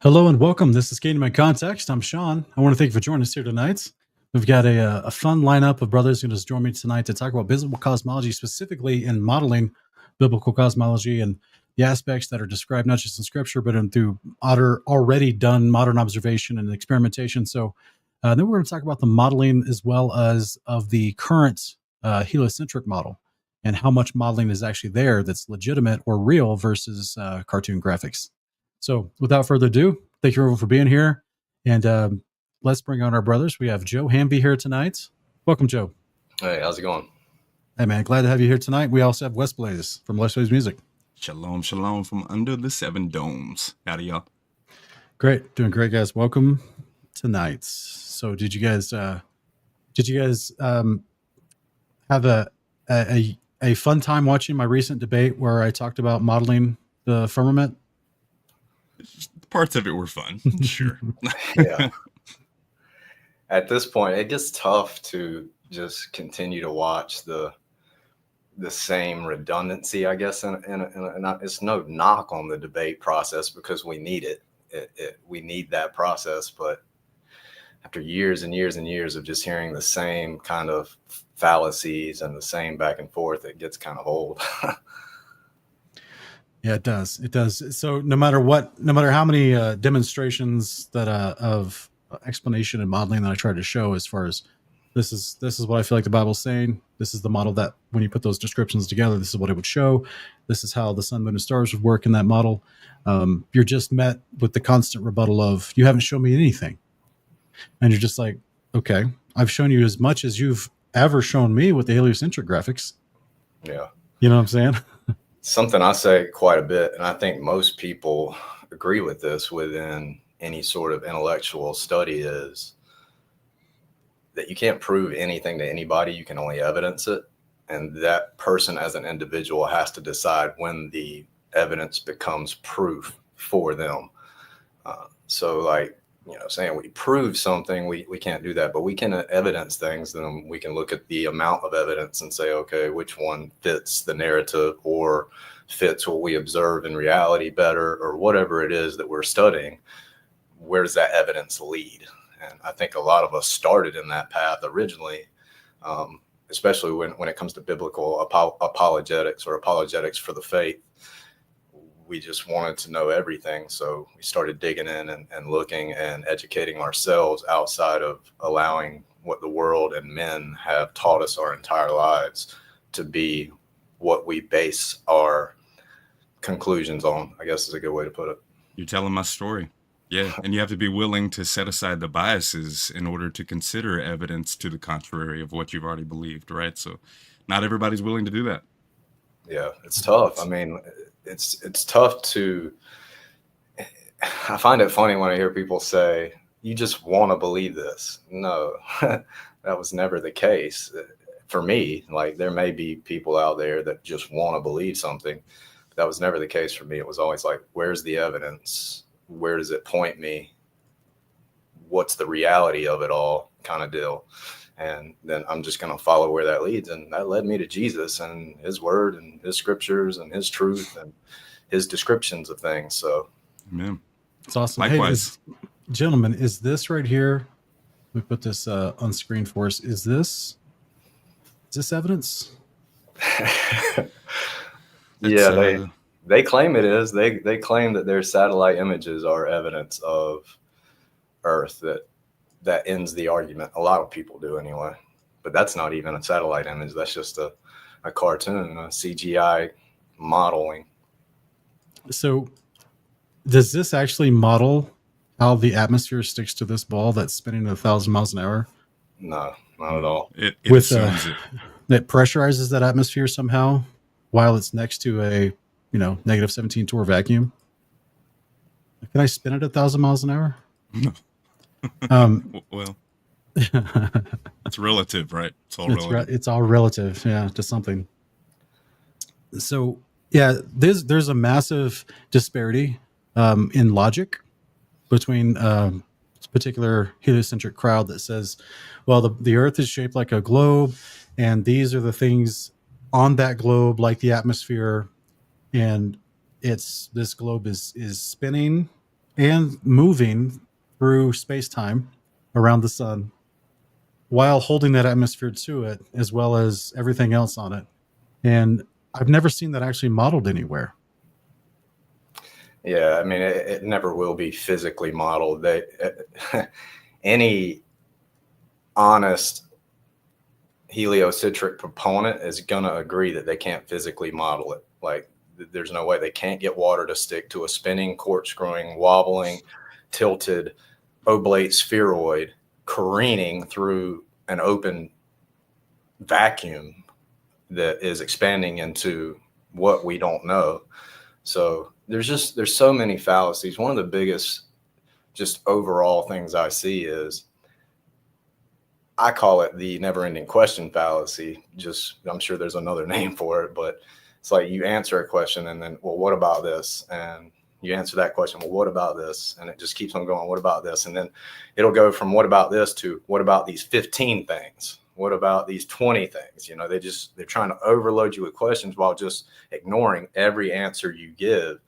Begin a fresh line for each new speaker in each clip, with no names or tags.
Hello and welcome. This is Kingdom in Context. I'm Sean. I want to thank you for joining us here tonight. We've got a fun lineup of brothers who just join me tonight to talk about biblical cosmology, specifically in modeling biblical cosmology and the aspects that are described not just in Scripture, but through already done modern observation and experimentation. So then we're going to talk about the modeling as well as of the current heliocentric model and how much modeling is actually there that's legitimate or real versus cartoon graphics. So without further ado, thank you everyone for being here. And let's bring on our brothers. We have Joe Hanvey here tonight. Welcome, Joe.
Hey, how's it going?
Hey, man. Glad to have you here tonight. We also have WesBlaze from WesBlazeMuzik.
Shalom, shalom from under the seven domes. Howdy, y'all.
Great. Doing great, guys. Welcome tonight. So did you guys have a fun time watching my recent debate where I talked about modeling the firmament?
Parts of it were fun, sure.
Yeah. At this point, it gets tough to just continue to watch the same redundancy, I guess. And it's no knock on the debate process because we need it. We need that process. But after years and years and years of just hearing the same kind of fallacies and the same back and forth, it gets kind of old.
Yeah, it does. It does. So no matter how many demonstrations that of explanation and modeling that I try to show, as far as this is what I feel like the Bible's saying. This is the model that when you put those descriptions together, this is what it would show. This is how the sun, moon, and stars would work in that model. You're just met with the constant rebuttal of, you haven't shown me anything. And you're just like, okay, I've shown you as much as you've ever shown me with the heliocentric graphics.
Yeah.
You know what I'm saying?
Something I say quite a bit, and I think most people agree with this within any sort of intellectual study, is that you can't prove anything to anybody. You can only evidence it. And that person as an individual has to decide when the evidence becomes proof for them. So like, saying we prove something, we can't do that, but we can evidence things. Then we can look at the amount of evidence and say, okay, which one fits the narrative or fits what we observe in reality better, or whatever it is that we're studying. Where does that evidence lead? And I think a lot of us started in that path originally, especially when it comes to biblical apologetics or apologetics for the faith. We just wanted to know everything. So we started digging in and looking and educating ourselves outside of allowing what the world and men have taught us our entire lives to be what we base our conclusions on, I guess is a good way to put it.
You're telling my story. Yeah. And you have to be willing to set aside the biases in order to consider evidence to the contrary of what you've already believed, right? So not everybody's willing to do that.
Yeah, it's tough. I mean, it's tough to, I find it funny when I hear people say, you just want to believe this. No, that was never the case for me. Like, there may be people out there that just want to believe something. But that was never the case for me. It was always like, where's the evidence? Where does it point me? What's the reality of it all, kind of deal. And then I'm just going to follow where that leads. And that led me to Jesus and his word and his scriptures and his truth and his descriptions of things. So,
amen.
It's awesome.
Likewise.
Hey, gentlemen, is this right here? We put this on screen for us. Is this evidence?
Yeah, they claim it is. They claim that their satellite images are evidence of Earth. That ends the argument. A lot of people do anyway, but that's not even a satellite image. That's just a cartoon, a CGI modeling.
So does this actually model how the atmosphere sticks to this ball that's spinning at 1,000 miles an hour?
No, not at all.
It assumes it.
That pressurizes that atmosphere somehow while it's next to a, negative 17 torr vacuum. Can I spin it at 1,000 miles an hour?
No. Well, it's relative, right? It's all relative.
It's all relative, yeah, to something. So, yeah, there's a massive disparity in logic between this particular heliocentric crowd that says, well, the Earth is shaped like a globe, and these are the things on that globe, like the atmosphere, and this globe is spinning and moving through space-time around the sun while holding that atmosphere to it, as well as everything else on it. And I've never seen that actually modeled anywhere.
Yeah, I mean, it never will be physically modeled. Any honest heliocentric proponent is going to agree that they can't physically model it. Like, there's no way. They can't get water to stick to a spinning, corkscrewing, wobbling, tilted oblate spheroid careening through an open vacuum that is expanding into what we don't know. So there's so many fallacies. One of the biggest just overall things I see is, I call it the never ending question fallacy. Just, I'm sure there's another name for it, but it's like you answer a question and then, well, what about this? And you answer that question, well, what about this? And it just keeps on going, what about this? And then it'll go from what about this to what about these 15 things? What about these 20 things? You know, they're trying to overload you with questions while just ignoring every answer you give.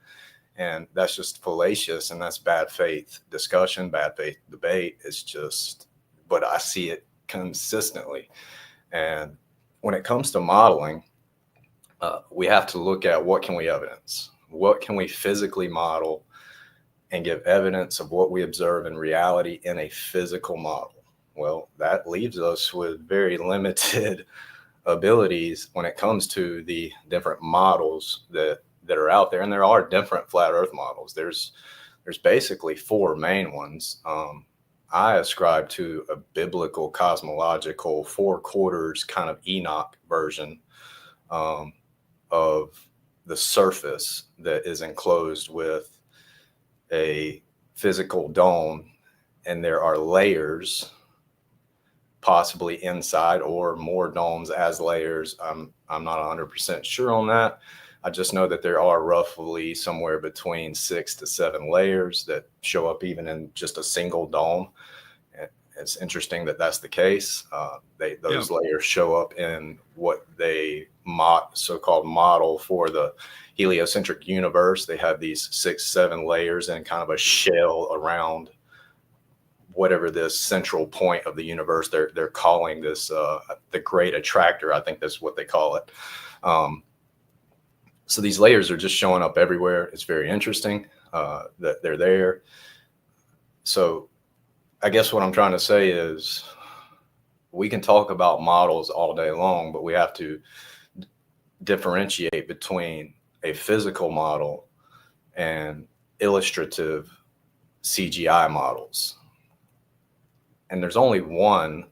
And that's just fallacious, and that's bad faith discussion, bad faith debate. It's just, but I see it consistently. And when it comes to modeling, we have to look at what can we evidence? What can we physically model and give evidence of what we observe in reality in a physical model? Well, that leaves us with very limited abilities when it comes to the different models that are out there. And there are different flat earth models. There's basically four main ones. I ascribe to a biblical cosmological 4 quarters kind of Enoch version of the surface that is enclosed with a physical dome, and there are layers possibly inside, or more domes as layers. I'm not 100% sure on that. I just know that there are roughly somewhere between 6 to 7 layers that show up even in just a single dome. It's interesting that that's the case. Those layers show up in what they so-called model for the heliocentric universe. They have these 6, 7 layers and kind of a shell around whatever this central point of the universe. They're calling this the great attractor. I think that's what they call it. So these layers are just showing up everywhere. It's very interesting that they're there. So I guess what I'm trying to say is, we can talk about models all day long, but we have to differentiate between a physical model and illustrative CGI models. And there's only one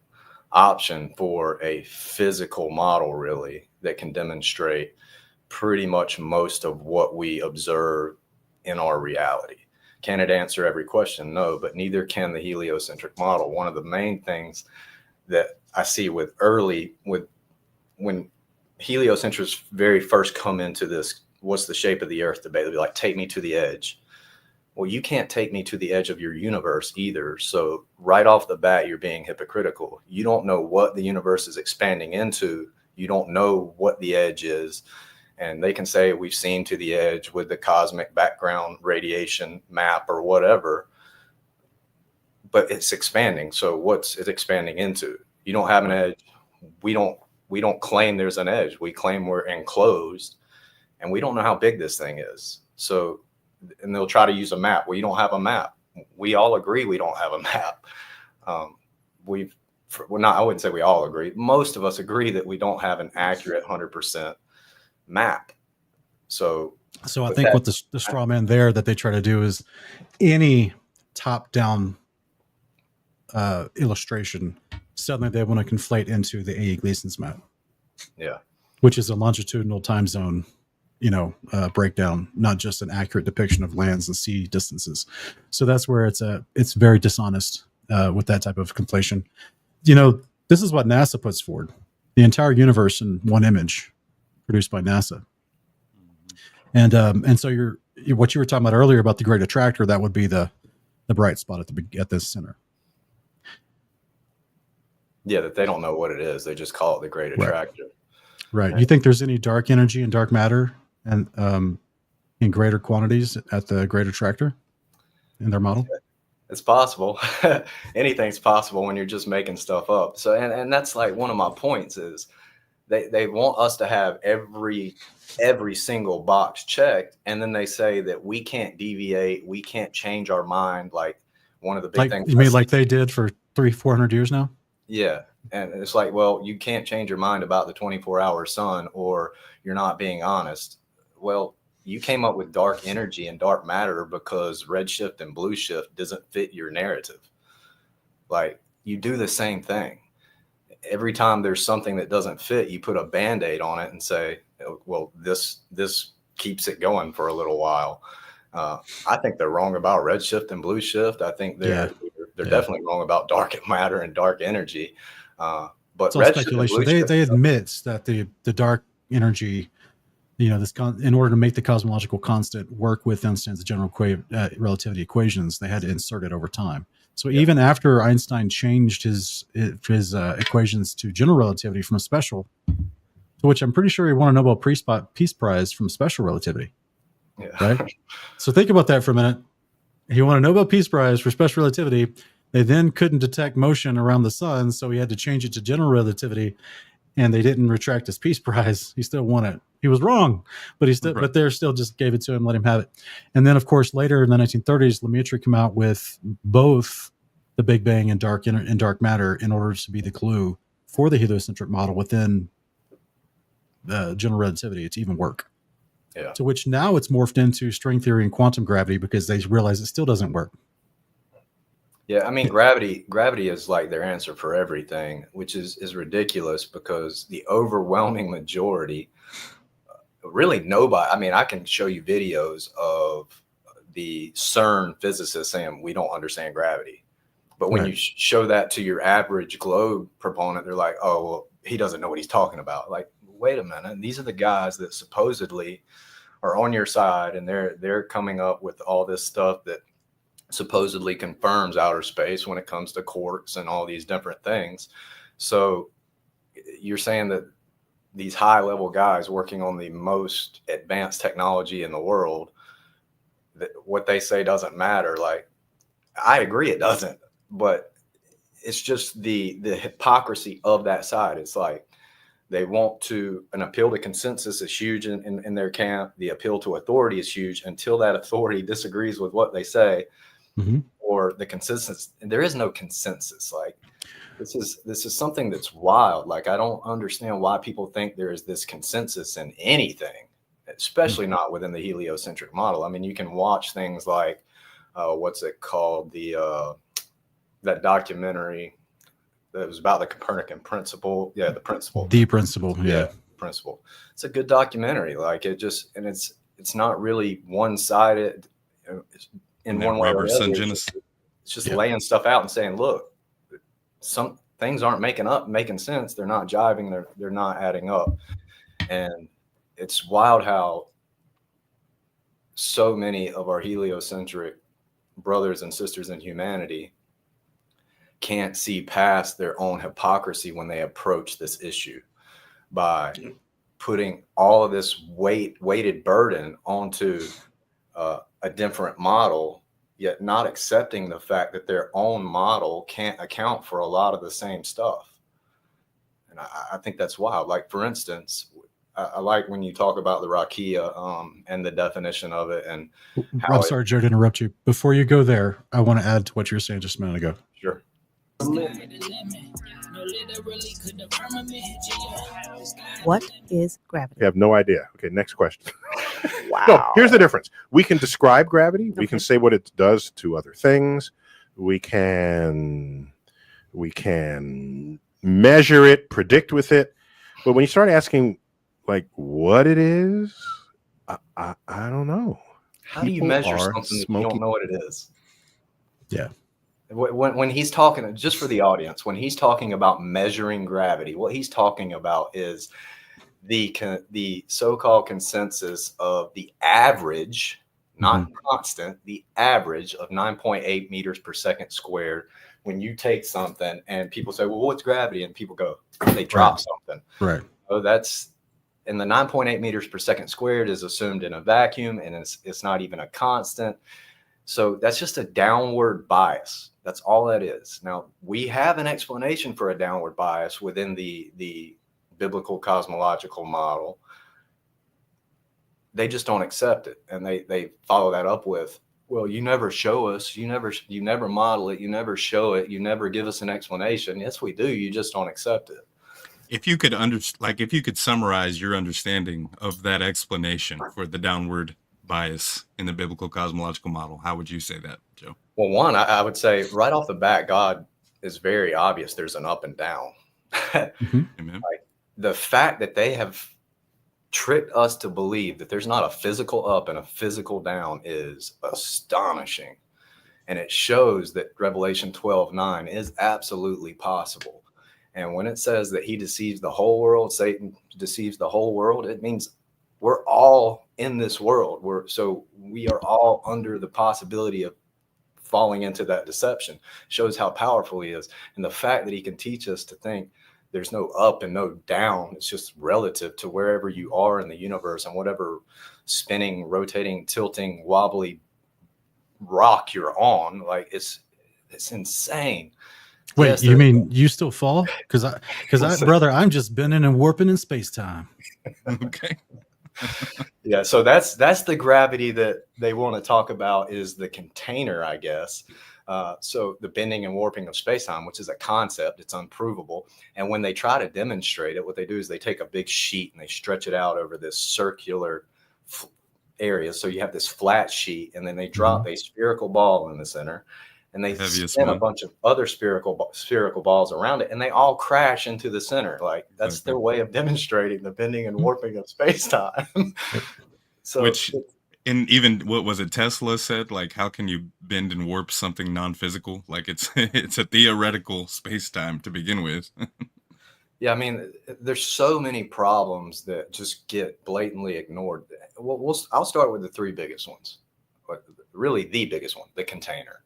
option for a physical model, really, that can demonstrate pretty much most of what we observe in our reality. Can it answer every question? No, but neither can the heliocentric model. One of the main things that I see with when heliocentrists very first come into this, what's the shape of the earth debate, they'll be like, take me to the edge. Well, you can't take me to the edge of your universe either. So right off the bat, you're being hypocritical. You don't know what the universe is expanding into. You don't know what the edge is. And they can say we've seen to the edge with the cosmic background radiation map or whatever, but it's expanding. So what's it expanding into? You don't have an edge. We don't claim there's an edge. We claim we're enclosed, and we don't know how big this thing is. So, and they'll try to use a map. Well, you don't have a map. We all agree we don't have a map. I wouldn't say we all agree. Most of us agree that we don't have an accurate 100% map. So
I think what the straw man there that they try to do is any top-down illustration, suddenly they want to conflate into the A.E. Gleason's map.
Yeah. Which
is a longitudinal time zone, breakdown, not just an accurate depiction of lands and sea distances. So that's where it's very dishonest with that type of conflation. This is what NASA puts forward: the entire universe in one image, produced by NASA. And so what you were talking about earlier about the great attractor, that would be the bright spot at the center.
Yeah, that they don't know what it is. They just call it the great attractor.
Right. You think there's any dark energy and dark matter and in greater quantities at the great attractor in their model?
It's possible. Anything's possible when you're just making stuff up. So, and that's like one of my points is they want us to have every single box checked, and then they say that we can't deviate, we can't change our mind. Like one of the big things.
You mean like they did for 300-400 years now?
Yeah. And it's like, well, you can't change your mind about the 24-hour sun, or you're not being honest. Well, you came up with dark energy and dark matter because redshift and blue shift doesn't fit your narrative. Like, you do the same thing. Every time there's something that doesn't fit, you put a Band-Aid on it and say, well, this keeps it going for a little while. I think they're wrong about redshift and blue shift. I think they're definitely wrong about dark matter and dark energy. But
it's all speculation. They admit that the dark energy, in order to make the cosmological constant work with Einstein's general relativity equations, they had to insert it over time. So even after Einstein changed his equations to general relativity from special, to which I'm pretty sure he won a Nobel Peace Prize from special relativity. Yeah. Right? So think about that for a minute. He won a Nobel Peace Prize for special relativity. They then couldn't detect motion around the sun, so he had to change it to general relativity, and they didn't retract his Peace Prize. He still won it. He was wrong, but but they still just gave it to him, let him have it. And then, of course, later in the 1930s, Lemaitre came out with both the Big Bang and dark matter in order to be the clue for the heliocentric model within general relativity to even work. Yeah. To which now it's morphed into string theory and quantum gravity because they realize it still doesn't work.
Yeah, I mean, gravity is like their answer for everything, which is ridiculous because the overwhelming majority, really nobody, I mean, I can show you videos of the CERN physicists saying we don't understand gravity. But when you show that to your average globe proponent, they're like, oh, well, he doesn't know what he's talking about. Like, wait a minute. These are the guys that supposedly are on your side, and they're coming up with all this stuff that supposedly confirms outer space when it comes to quarks and all these different things. So you're saying that these high level guys working on the most advanced technology in the world, that what they say doesn't matter. Like, I agree it doesn't, but it's just the hypocrisy of that side. It's like they want to, an appeal to consensus is huge in their camp. The appeal to authority is huge until that authority disagrees with what they say. Mm-hmm. Or the consensus. And there is no consensus. Like, this is something that's wild. Like, I don't understand why people think there is this consensus in anything, especially not within the heliocentric model. I mean, you can watch things like what's it called, that documentary that was about the Copernican principle. Yeah, the principle.
The principle. Yeah,
principle. It's a good documentary. Like, it's not really one-sided in one way or the other. It's just laying stuff out and saying, look, some things aren't making sense. They're not jiving. They're not adding up. And it's wild how so many of our heliocentric brothers and sisters in humanity can't see past their own hypocrisy when they approach this issue by putting all of this weighted burden onto a different model, yet not accepting the fact that their own model can't account for a lot of the same stuff. And I think that's wild. Like, for instance, I like when you talk about the rakia and the definition of it. And
I'm sorry, Joe, to interrupt you. Before you go there, I want to add to what you were saying just a minute ago.
Sure.
What is gravity?
I have no idea. Okay, next question. Wow. No, here's the difference. We can describe gravity. Okay. We can say what it does to other things. We can measure it, predict with it. But when you start asking, like, what it is, I don't know.
How do you measure something that you don't know what it is?
Yeah.
When he's talking, just for the audience, when he's talking about measuring gravity, what he's talking about is the so-called consensus of the average, not constant, the average of 9.8 meters per second squared. When you take something and people say, well, what's gravity? And people go, they drop something.
Right.
So that's, and the 9.8 meters per second squared is assumed in a vacuum, and it's not even a constant. So that's just a downward bias. That's all that is. Now, we have an explanation for a downward bias within the biblical cosmological model. They just don't accept it. And they follow that up with, well, you never show us, you never model it, you never show it, you never give us an explanation. Yes, we do. You just don't accept it.
If you could if you could summarize your understanding of that explanation for the downward bias in the biblical cosmological model, how would you say that, Joe?
Well, one, I would say right off the bat, God is very obvious. There's an up and down.
Amen.
Like, the fact that they have tricked us to believe that there's not a physical up and a physical down is astonishing. And it shows that Revelation 12:9 is absolutely possible. And when it says that he deceives the whole world, Satan deceives the whole world, it means we're all in this world. So we are all under the possibility of falling into that deception. Shows how powerful he is. And the fact that he can teach us to think there's no up and no down. It's just relative to wherever you are in the universe and whatever spinning, rotating, tilting, wobbly rock you're on. Like, it's insane.
Wait,
Yes,
you mean you still fall? Because brother, I'm just bending and warping in space time.
Okay.
Yeah, so that's the gravity that they want to talk about, is the container, I guess. So the bending and warping of space-time, which is a concept, it's unprovable. And when they try to demonstrate it, what they do is they take a big sheet and they stretch it out over this circular area. So you have this flat sheet, and then they drop a spherical ball in the center, and they spin a bunch of other spherical balls around it, and they all crash into the center. Like, that's their way of demonstrating the bending and warping of space-time. So
and even what was it Tesla said, like, how can you bend and warp something non-physical? Like, it's a theoretical space-time to begin with.
Yeah, I mean, there's so many problems that just get blatantly ignored. I'll start with the three biggest ones. Really, the biggest one, the container.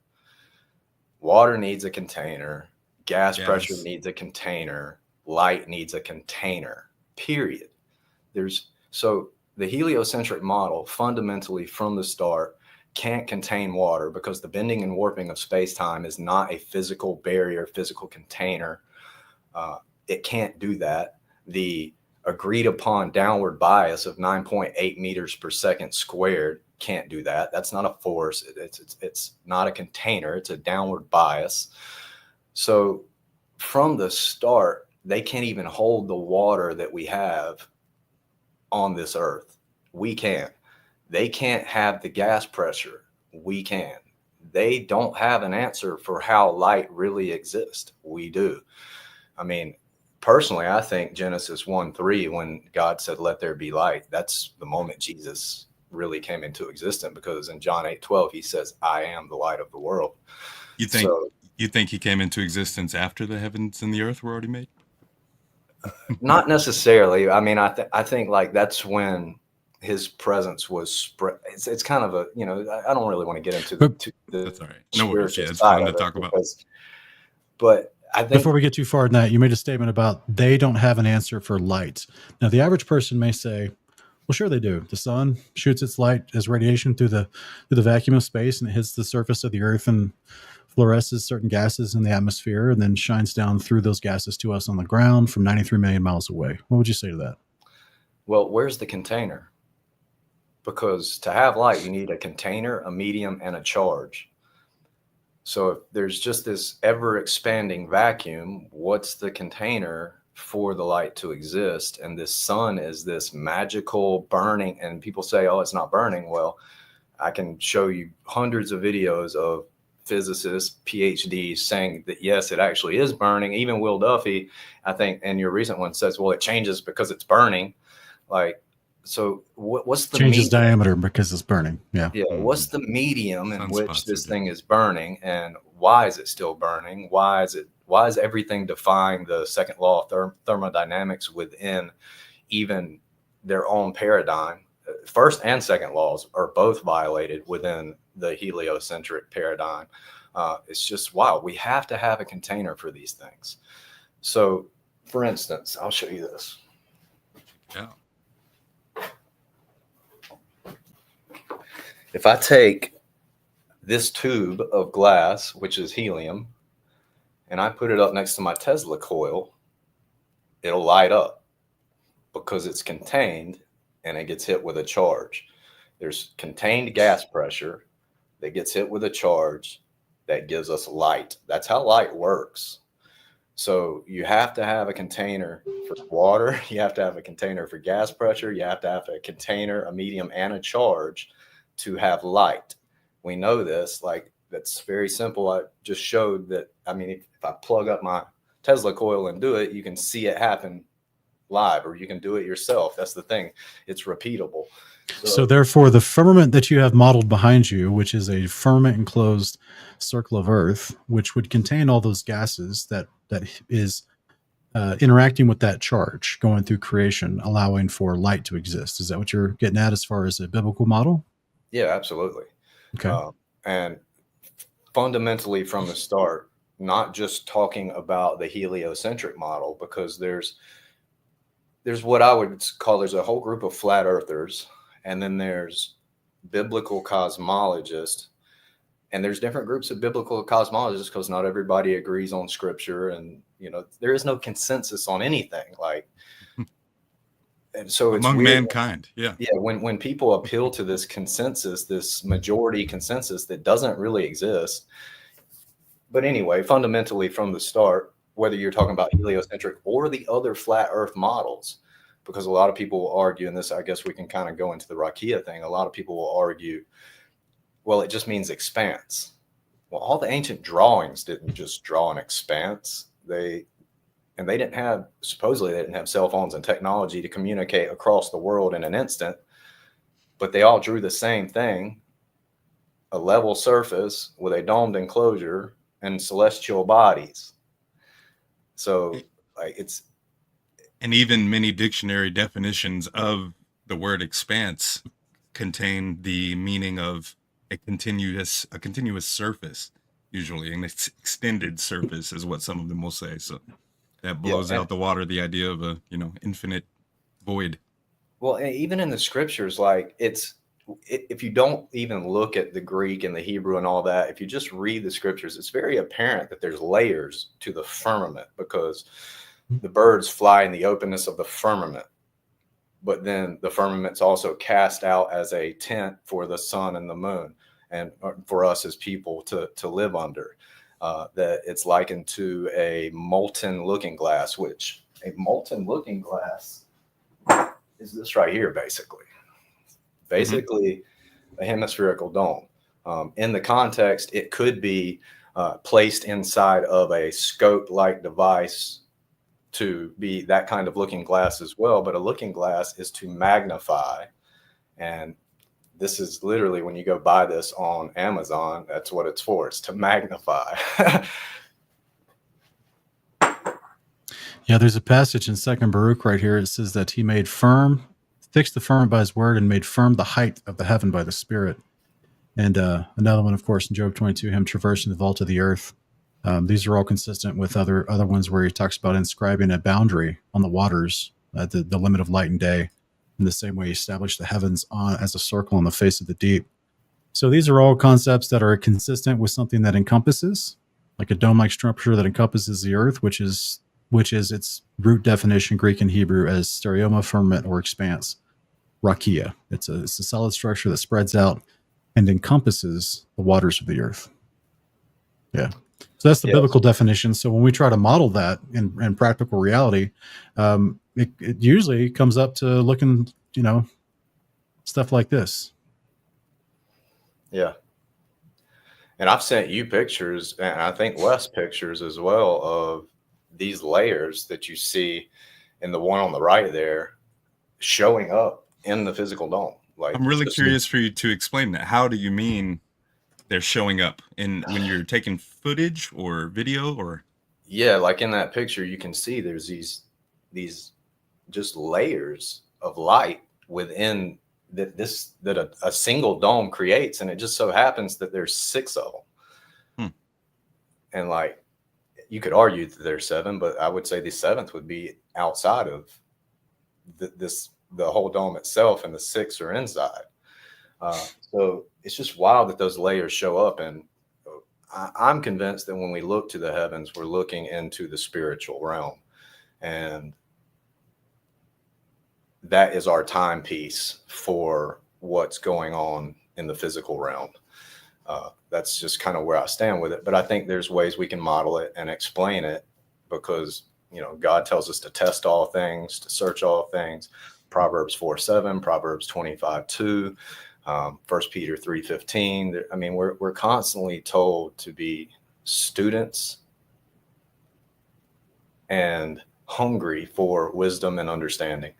Water needs a container. Gas pressure needs a container. Light needs a container, period. So the heliocentric model, fundamentally from the start, can't contain water because the bending and warping of space-time is not a physical barrier, physical container. It can't do that. The agreed upon downward bias of 9.8 meters per second squared can't do that. That's not a force. It's not a container. It's a downward bias. So from the start, they can't even hold the water that we have on this earth. We can. They can't have the gas pressure. We can. They don't have an answer for how light really exists. We do. I mean, personally, I think Genesis 1:3, when God said, "Let there be light," that's the moment Jesus really came into existence, because in John 8:12, he says, "I am the light of the world."
You think he came into existence after the heavens and the earth were already made?
Not necessarily. I mean, I think like that's when his presence was spread. It's kind of a, I don't really want to get into the
that's all right. No worries. Yeah, it's
fun
to talk about.
But I think,
before we get too far in that, you made a statement about they don't have an answer for light. Now, the average person may say, well, sure they do. The sun shoots its light as radiation through the vacuum of space, and it hits the surface of the earth and fluoresces certain gases in the atmosphere, and then shines down through those gases to us on the ground from 93 million miles away. What would you say to that?
Well, where's the container? Because to have light, you need a container, a medium, and a charge. So if there's just this ever expanding vacuum, what's the container for the light to exist? And this sun is this magical burning, and people say, oh, it's not burning. Well, I can show you hundreds of videos of physicists, PhDs saying that, yes, it actually is burning. Even Will Duffy, I think, in your recent one says, well, it changes because it's burning. Like, so what's the
changes diameter because it's burning? Yeah.
What's the medium in which this thing is burning, and why is it still burning? Why is everything defying the second law of thermodynamics within even their own paradigm? First and second laws are both violated within the heliocentric paradigm. It's just wild. We have to have a container for these things. So, for instance, I'll show you this.
Yeah.
If I take this tube of glass, which is helium, and I put it up next to my Tesla coil, it'll light up because it's contained and it gets hit with a charge. There's contained gas pressure that gets hit with a charge that gives us light. That's how light works. So you have to have a container for water. You have to have a container for gas pressure. You have to have a container, a medium, and a charge to have light. We know this, like, that's very simple. I just showed that. I mean, if I plug up my Tesla coil and do it, you can see it happen live, or you can do it yourself. That's the thing. It's repeatable.
So therefore, the firmament that you have modeled behind you, which is a firmament enclosed circle of Earth, which would contain all those gases that is interacting with that charge going through creation, allowing for light to exist. Is that what you're getting at as far as a biblical model?
Yeah, absolutely.
Okay.
And fundamentally from the start, not just talking about the heliocentric model, because there's what I would call, there's a whole group of flat earthers, and then there's biblical cosmologists, and there's different groups of biblical cosmologists because not everybody agrees on scripture, and there is no consensus on anything. Like, and so it's
among
weird.
mankind. Yeah.
When people appeal to this consensus, this majority consensus that doesn't really exist. But anyway, fundamentally from the start, whether you're talking about heliocentric or the other flat earth models, because a lot of people will argue, and this, I guess we can kind of go into the rakia thing. A lot of people will argue, well, it just means expanse. Well, all the ancient drawings didn't just draw an expanse. Supposedly they didn't have cell phones and technology to communicate across the world in an instant, but they all drew the same thing: a level surface with a domed enclosure and celestial bodies. So
and even many dictionary definitions of the word expanse contain the meaning of a continuous surface, usually an extended surface is what some of them will say. So that blows out the water, the idea of a infinite void.
Well, even in the scriptures, like, if you don't even look at the Greek and the Hebrew and all that, if you just read the scriptures, it's very apparent that there's layers to the firmament, because the birds fly in the openness of the firmament, but then the firmament's also cast out as a tent for the sun and the moon, and for us as people to live under. That it's likened to a molten looking glass, which a molten looking glass is this right here, basically a hemispherical dome. In the context, it could be placed inside of a scope-like device to be that kind of looking glass as well. But a looking glass is to magnify. And this is literally, when you go buy this on Amazon, that's what it's for. It's to magnify.
Yeah, there's a passage in 2nd Baruch right here. It says that he made firm, fixed the firmament by his word, and made firm the height of the heaven by the Spirit. And another one, of course, in Job 22, him traversing the vault of the earth. These are all consistent with other ones where he talks about inscribing a boundary on the waters, the limit of light and day. In the same way he established the heavens as a circle on the face of the deep. So these are all concepts that are consistent with something that encompasses, like a dome-like structure that encompasses the earth, which is its root definition, Greek and Hebrew, as stereoma, firmament, or expanse. Rakia. It's a solid structure that spreads out and encompasses the waters of the earth. Yeah. So that's the biblical definition. So when we try to model that in practical reality, it usually comes up to looking, stuff like this.
Yeah. And I've sent you pictures, and I think Wes pictures as well, of these layers that you see in the one on the right there showing up in the physical dome. Like,
I'm really curious for you to explain that. How do you mean they're showing up when you're taking footage or video? Or
like in that picture, you can see there's these just layers of light within that a single dome creates, and it just so happens that there's 6 of them. And like, you could argue that there's 7, but I would say the 7th would be outside of the whole dome itself, and the 6 are inside. So it's just wild that those layers show up. And I'm convinced that when we look to the heavens, we're looking into the spiritual realm. And that is our timepiece for what's going on in the physical realm. That's just kind of where I stand with it. But I think there's ways we can model it and explain it, because, you know, God tells us to test all things, to search all things. Proverbs 4:7, Proverbs 25:2, 1 Peter 3:15. I mean, we're constantly told to be students and hungry for wisdom and understanding.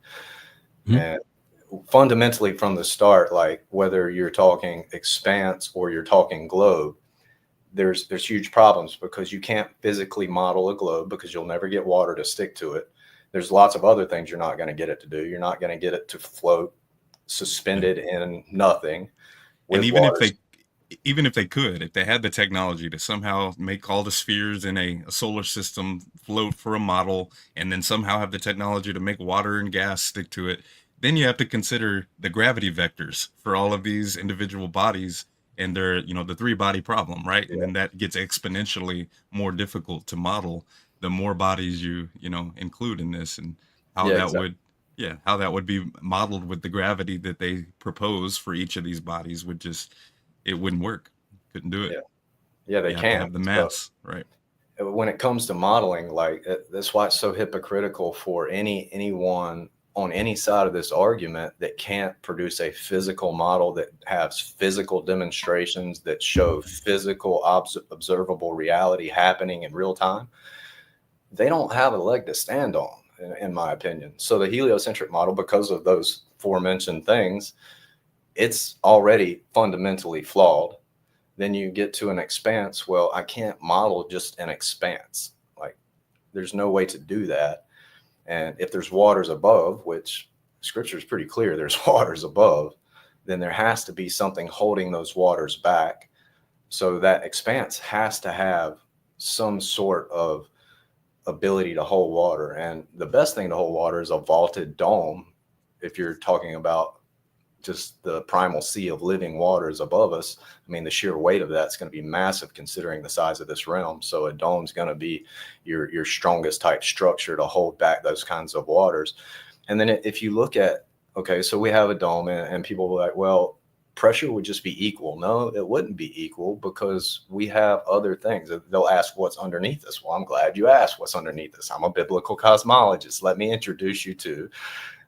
Mm-hmm. And fundamentally from the start, like whether you're talking expanse or you're talking globe, there's huge problems, because you can't physically model a globe because you'll never get water to stick to it. There's lots of other things you're not going to get it to do. You're not going to get it to float suspended in nothing.
And even if they could, if they had the technology to somehow make all the spheres in a solar system float for a model, and then somehow have the technology to make water and gas stick to it, then you have to consider the gravity vectors for all of these individual bodies and their, you know, the 3-body problem, right? Yeah. And then that gets exponentially more difficult to model the more bodies you know, include in this, and how how that would be modeled with the gravity that they propose for each of these bodies would just, it wouldn't work. Couldn't do it.
Yeah, they can't
have the mass, right?
When it comes to modeling, like that's why it's so hypocritical for anyone on any side of this argument that can't produce a physical model that has physical demonstrations that show physical observable reality happening in real time. They don't have a leg to stand on, in my opinion. So the heliocentric model, because of those aforementioned things, it's already fundamentally flawed. Then you get to an expanse. Well, I can't model just an expanse. Like, there's no way to do that. And if there's waters above, which scripture is pretty clear, there's waters above, then there has to be something holding those waters back. So that expanse has to have some sort of ability to hold water. And the best thing to hold water is a vaulted dome. If you're talking about just the primal sea of living waters above us, I mean, the sheer weight of that's going to be massive considering the size of this realm. So a dome's going to be your strongest type structure to hold back those kinds of waters. And then if you look at, okay, so we have a dome, and people will be like, well, pressure would just be equal. No, it wouldn't be equal, because we have other things. They'll ask what's underneath us. Well, I'm glad you asked what's underneath us. I'm a biblical cosmologist. Let me introduce you to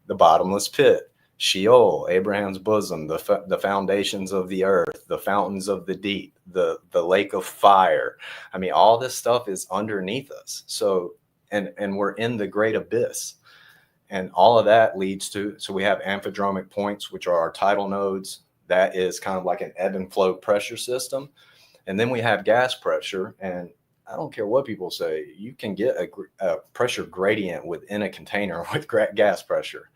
the bottomless pit, Sheol, Abraham's bosom, the foundations of the earth, the fountains of the deep, the lake of fire. I mean, all this stuff is underneath us. So, and we're in the great abyss. And all of that leads to, so we have amphidromic points, which are our tidal nodes. That is kind of like an ebb and flow pressure system. And then we have gas pressure. And I don't care what people say, you can get a pressure gradient within a container with gas pressure,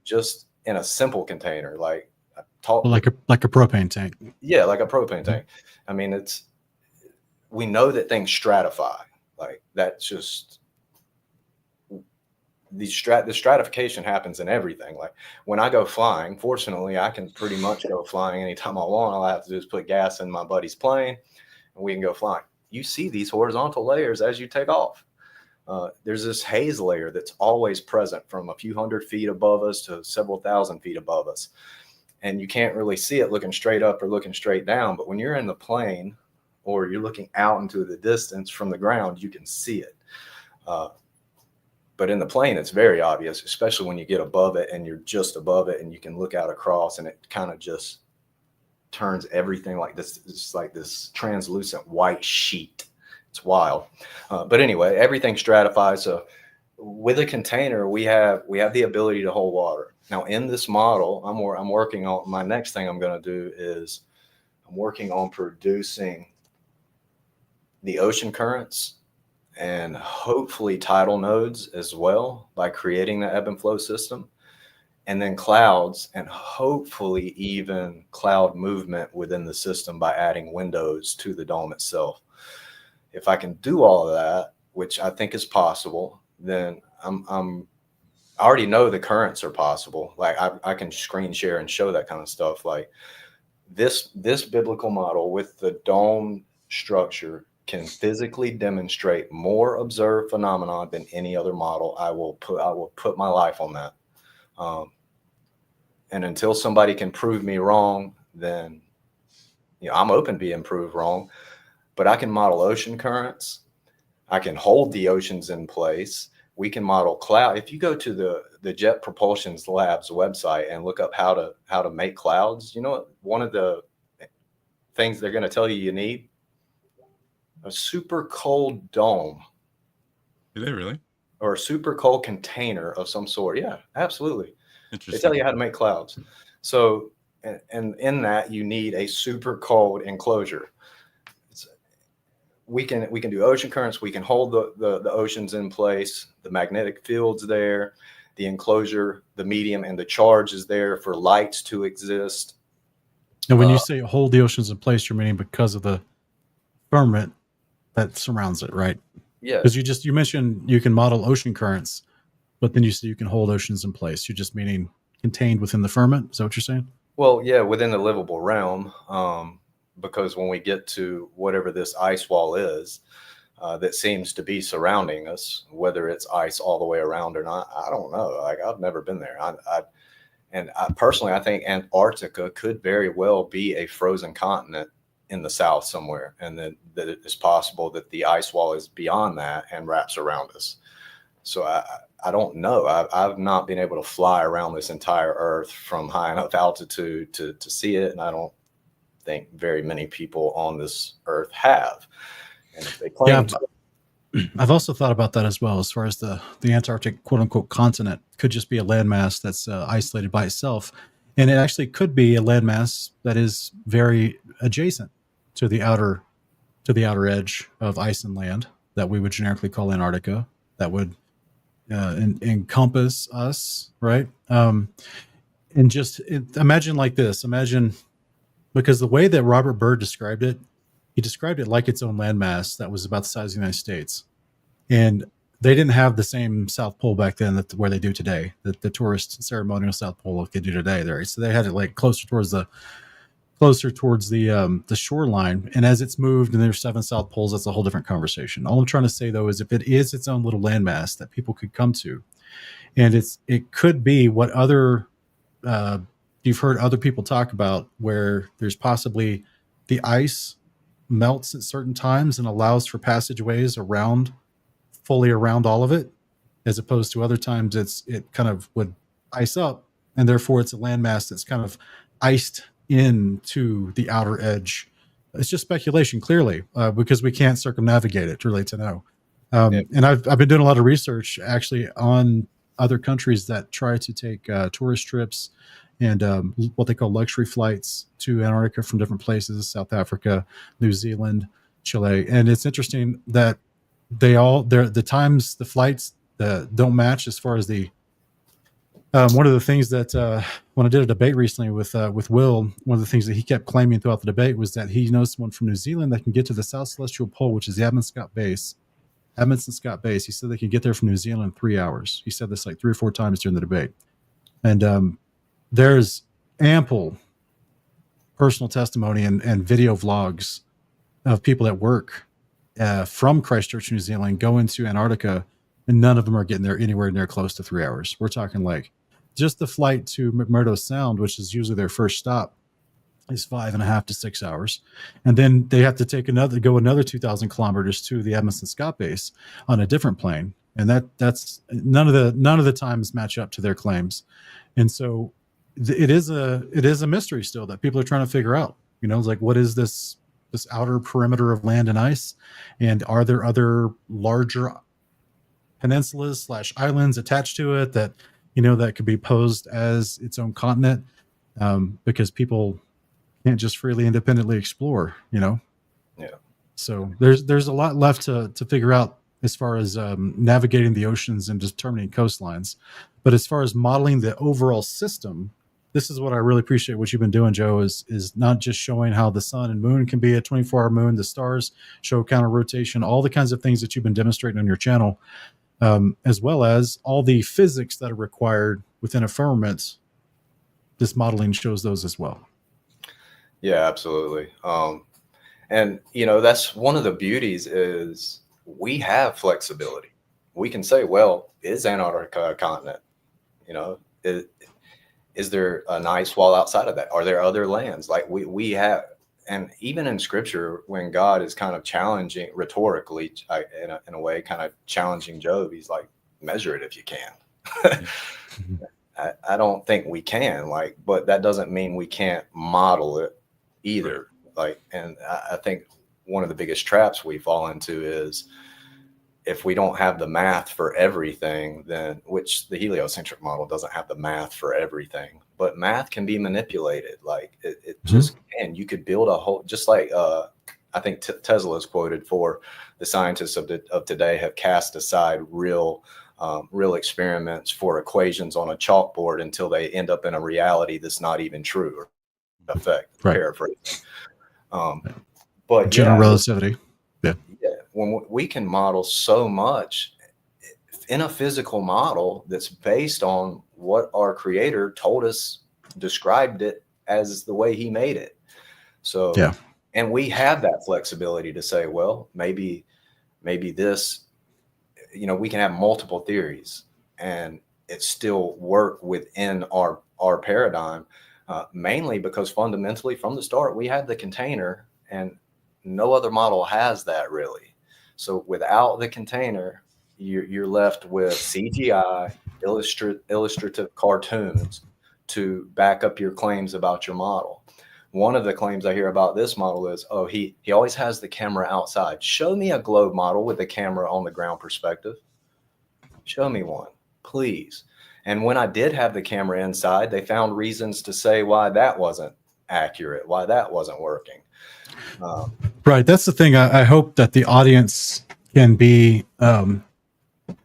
just in a simple container, like a
propane tank.
Yeah, like a propane tank. I mean, we know that things stratify. Like, that's just, the stratification happens in everything. Like, when I go flying, fortunately, I can pretty much go flying anytime I want. All I have to do is put gas in my buddy's plane, and we can go flying. You see these horizontal layers as you take off. There's this haze layer that's always present from a few hundred feet above us to several thousand feet above us. And you can't really see it looking straight up or looking straight down. But when you're in the plane, or you're looking out into the distance from the ground, you can see it. But in the plane, it's very obvious, especially when you get above it and you're just above it and you can look out across, and it kind of just turns everything like this. It's like this translucent white sheet. It's wild. But anyway, everything stratifies. So with a container, we have the ability to hold water. Now, in this model, I'm working on, my next thing I'm going to do is I'm working on producing the ocean currents and hopefully tidal nodes as well, by creating the ebb and flow system, and then clouds, and hopefully even cloud movement within the system by adding windows to the dome itself. If I can do all of that, which I think is possible, then I already know the currents are possible. Like, I can screen share and show that kind of stuff. Like, this biblical model with the dome structure can physically demonstrate more observed phenomena than any other model. I will put my life on that. And until somebody can prove me wrong, then I'm open to being proved wrong. But I can model ocean currents. I can hold the oceans in place. We can model cloud. If you go to the Jet Propulsion Labs website and look up how to make clouds, you know what? One of the things they're going to tell you need? A super cold dome.
Do they really?
Or a super cold container of some sort. Yeah, absolutely. They
Interesting.
tell you how to make clouds. So, and in that you need a super cold enclosure. We can do ocean currents. We can hold the oceans in place. The magnetic field's there. The enclosure, the medium, and the charge is there for lights to exist.
And when you say hold the oceans in place, you're meaning because of the firmament that surrounds it, right?
Yeah.
Because you mentioned you can model ocean currents, but then you say you can hold oceans in place. You're just meaning contained within the firmament. Is that what you're saying?
Well, yeah, within the livable realm. Because when we get to whatever this ice wall is that seems to be surrounding us, whether it's ice all the way around or not, I don't know. Like, I've never been there. Personally, I think Antarctica could very well be a frozen continent in the south somewhere, and that it is possible that the ice wall is beyond that and wraps around us. So I don't know. I've not been able to fly around this entire Earth from high enough altitude to see it, and I don't think very many people on this Earth have. And if they claim
I've also thought about that as well, as far as the Antarctic quote unquote continent could just be a landmass that's isolated by itself. And it actually could be a landmass that is very adjacent to the outer edge of ice and land that we would generically call Antarctica, that would encompass us, right? And just imagine like this. Imagine, because the way that Robert Byrd described it, he described it like its own landmass that was about the size of the United States. And they didn't have the same South Pole back then where they do today, the tourist ceremonial South Pole like they do today. There, so they had it like closer towards the shoreline. And as it's moved, and there's 7 South Poles, that's a whole different conversation. All I'm trying to say though is if it is its own little landmass that people could come to, and it could be what other you've heard other people talk about, where there's possibly the ice melts at certain times and allows for passageways fully around all of it, as opposed to other times it kind of would ice up, and therefore it's a landmass that's kind of iced into the outer edge. It's just speculation, clearly, because we can't circumnavigate it really to know. And I've been doing a lot of research actually on other countries that try to take tourist trips and what they call luxury flights to Antarctica from different places, South Africa, New Zealand, Chile. And it's interesting that the times the flights don't match as far as the one of the things that when I did a debate recently with Will, one of the things that he kept claiming throughout the debate was that he knows someone from New Zealand that can get to the South Celestial Pole, which is the Amundsen Scott Base. He said they can get there from New Zealand in 3 hours. He said this like 3 or 4 times during the debate. And there's ample personal testimony and video vlogs of people that work from Christchurch, New Zealand, going to Antarctica, and none of them are getting there anywhere near close to 3 hours. We're talking like just the flight to McMurdo Sound, which is usually their first stop, is 5.5 to 6 hours. And then they have to go another 2,000 kilometers to the Amundsen Scott Base on a different plane. And that's none of the times match up to their claims. And so it is a mystery still that people are trying to figure out. It's like, what is this outer perimeter of land and ice? And are there other larger peninsulas / islands attached to it that that could be posed as its own continent, because people can't just freely independently explore. Yeah. So there's a lot left to figure out as far as navigating the oceans and determining coastlines. But as far as modeling the overall system, this is what I really appreciate what you've been doing, Joe, is not just showing how the sun and moon can be a 24-hour moon, the stars show counter rotation, all the kinds of things that you've been demonstrating on your channel, as well as all the physics that are required within a firmament. This modeling shows those as well.
Yeah, absolutely. And that's one of the beauties is we have flexibility. We can say, well, is Antarctica a continent? Is there an ice wall outside of that? Are there other lands? Like we have, and even in scripture, when God is kind of challenging rhetorically, in a way, kind of challenging Job, he's like, measure it if you can. I don't think we can, but that doesn't mean we can't model it either. And I think one of the biggest traps we fall into is if we don't have the math for everything, then, which the heliocentric model doesn't have the math for everything, but math can be manipulated. It just can. You could build a whole, just like I think Tesla is quoted for, the scientists of today have cast aside real experiments for equations on a chalkboard until they end up in a reality that's not even true, or effect, paraphrasing. But
general relativity. Yeah.
When we can model so much in a physical model that's based on what our creator told us, described it as the way he made it. So, yeah. And we have that flexibility to say, well, maybe this, we can have multiple theories and it still work within our paradigm, mainly because fundamentally from the start, we had the container and no other model has that really. So without the container, you're left with CGI, illustrative cartoons to back up your claims about your model. One of the claims I hear about this model is, oh, he always has the camera outside. Show me a globe model with the camera on the ground perspective. Show me one, please. And when I did have the camera inside, they found reasons to say why that wasn't accurate, why that wasn't working.
Right. That's the thing. I hope that the audience can be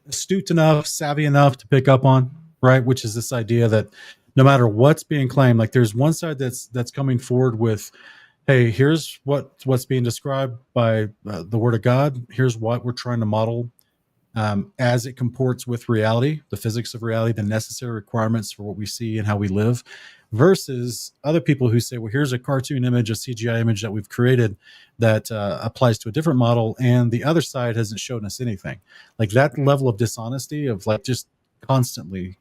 astute enough, savvy enough to pick up on, right? Which is this idea that no matter what's being claimed, like there's one side that's coming forward with, hey, here's what's being described by the Word of God. Here's what we're trying to model as it comports with reality, the physics of reality, the necessary requirements for what we see and how we live, versus other people who say, well, here's a cartoon image, a CGI image that we've created that applies to a different model, and the other side hasn't shown us anything. Like that level of dishonesty of like just constantly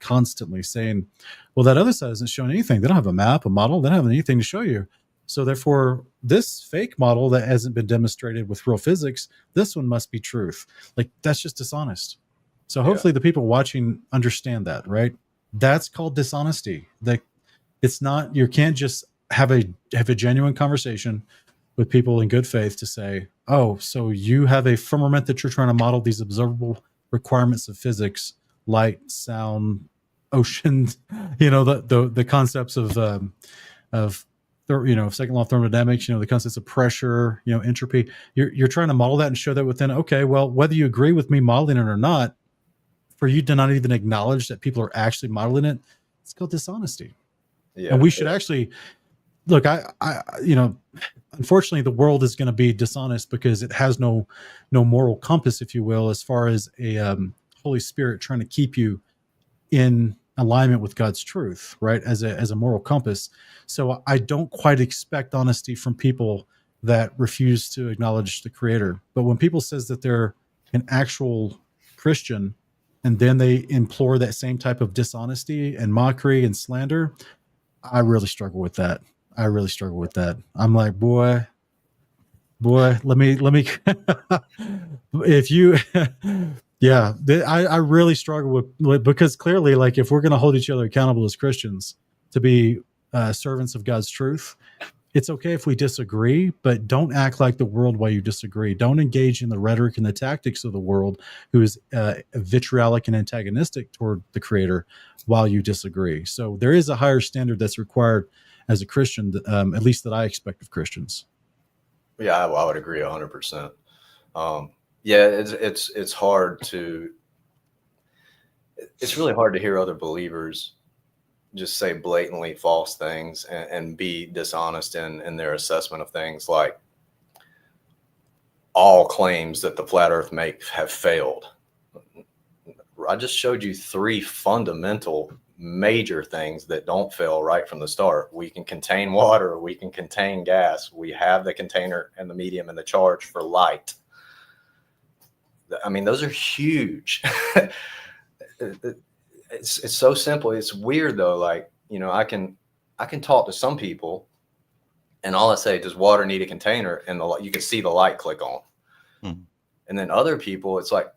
saying, well, that other side hasn't shown anything. They don't have a map, a model. They don't have anything to show you. So therefore, this fake model that hasn't been demonstrated with real physics, this one must be truth. Like that's just dishonest. So hopefully the people watching understand that, right? That's called dishonesty. Like it's not, you can't just have a genuine conversation with people in good faith to say, oh, so you have a firmament that you're trying to model these observable requirements of physics, light, sound, oceans, the concepts of second law of thermodynamics, the concepts of pressure, entropy. You're trying to model that and show that within, okay, well, whether you agree with me modeling it or not, for you to not even acknowledge that people are actually modeling it, it's called dishonesty. Yeah, and we should actually look, unfortunately the world is going to be dishonest because it has no moral compass, if you will, as far as a Holy Spirit trying to keep you in alignment with God's truth, right? As a moral compass. So I don't quite expect honesty from people that refuse to acknowledge the Creator. But when people says that they're an actual Christian and then they implore that same type of dishonesty and mockery and slander, I really struggle with that. I'm like, boy, let me if you yeah, I really struggle with, because clearly, like, if we're going to hold each other accountable as Christians to be servants of God's truth, it's okay if we disagree, but don't act like the world while you disagree. Don't engage in the rhetoric and the tactics of the world, who is vitriolic and antagonistic toward the Creator, while you disagree. So there is a higher standard that's required as a Christian, at least that I expect of Christians.
Yeah, I would agree 100%. Yeah, it's hard to, it's really hard to hear other believers just say blatantly false things and be dishonest in their assessment of things, like all claims that the flat earth make have failed. I just showed you 3 fundamental major things that don't fail right from the start. We can contain water, we can contain gas, we have the container and the medium and the charge for light. I mean, those are huge. It's so simple. It's weird though. Like, you know, I can talk to some people and all I say, does water need a container? And you can see the light click on. And then other people, it's like,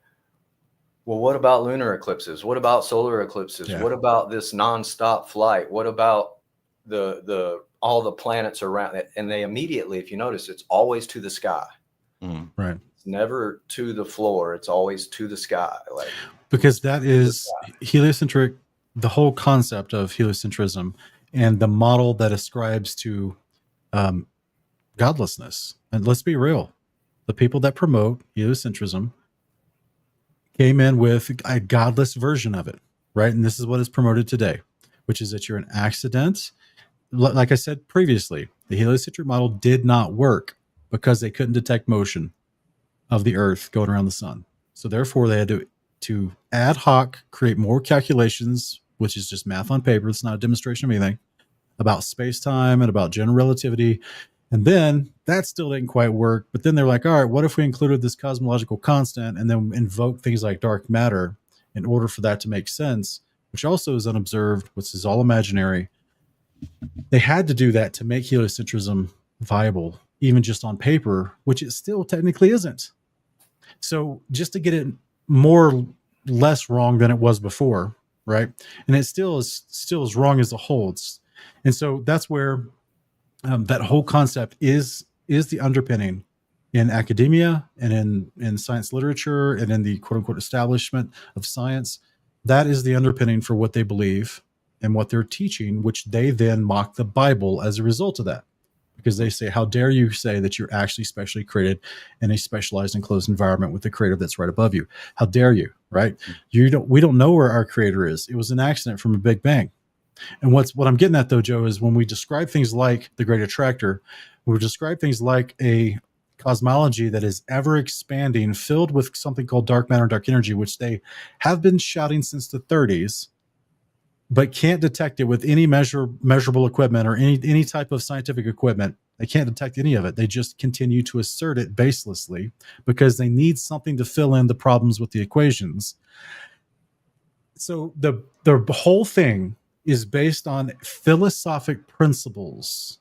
well, what about lunar eclipses? What about solar eclipses?
Yeah.
What about this nonstop flight? What about all the planets around it? And they immediately, if you notice, it's always to the sky.
Right.
It's never to the floor. It's always to the sky. Like,
because that is heliocentric, the whole concept of heliocentrism and the model that ascribes to godlessness. And let's be real, the people that promote heliocentrism came in with a godless version of it, right? And this is what is promoted today, which is that you're an accident. Like I said previously, the heliocentric model did not work because they couldn't detect motion of the Earth going around the sun. So therefore, they had to ad hoc create more calculations, which is just math on paper. It's not a demonstration of anything, about space-time and about general relativity. And then that still didn't quite work. But then they're like, all right, what if we included this cosmological constant and then invoke things like dark matter in order for that to make sense, which also is unobserved, which is all imaginary. They had to do that to make heliocentrism viable, even just on paper, which it still technically isn't. So just to get it less wrong than it was before, right? And it still is as wrong as it holds. And so that's where that whole concept is the underpinning in academia and in science literature and in the quote unquote establishment of science. That is the underpinning for what they believe and what they're teaching, which they then mock the Bible as a result of that. Because they say, how dare you say that you're actually specially created in a specialized enclosed environment with the creator that's right above you? How dare you, right? We don't know where our creator is. It was an accident from a Big Bang. And what I'm getting at though, Joe, is when we describe things like the Great Attractor, we describe things like a cosmology that is ever expanding, filled with something called dark matter and dark energy, which they have been shouting since the 30s, but can't detect it with any measurable equipment or any type of scientific equipment. They can't detect any of it. They just continue to assert it baselessly because they need something to fill in the problems with the equations. So the whole thing is based on philosophic principles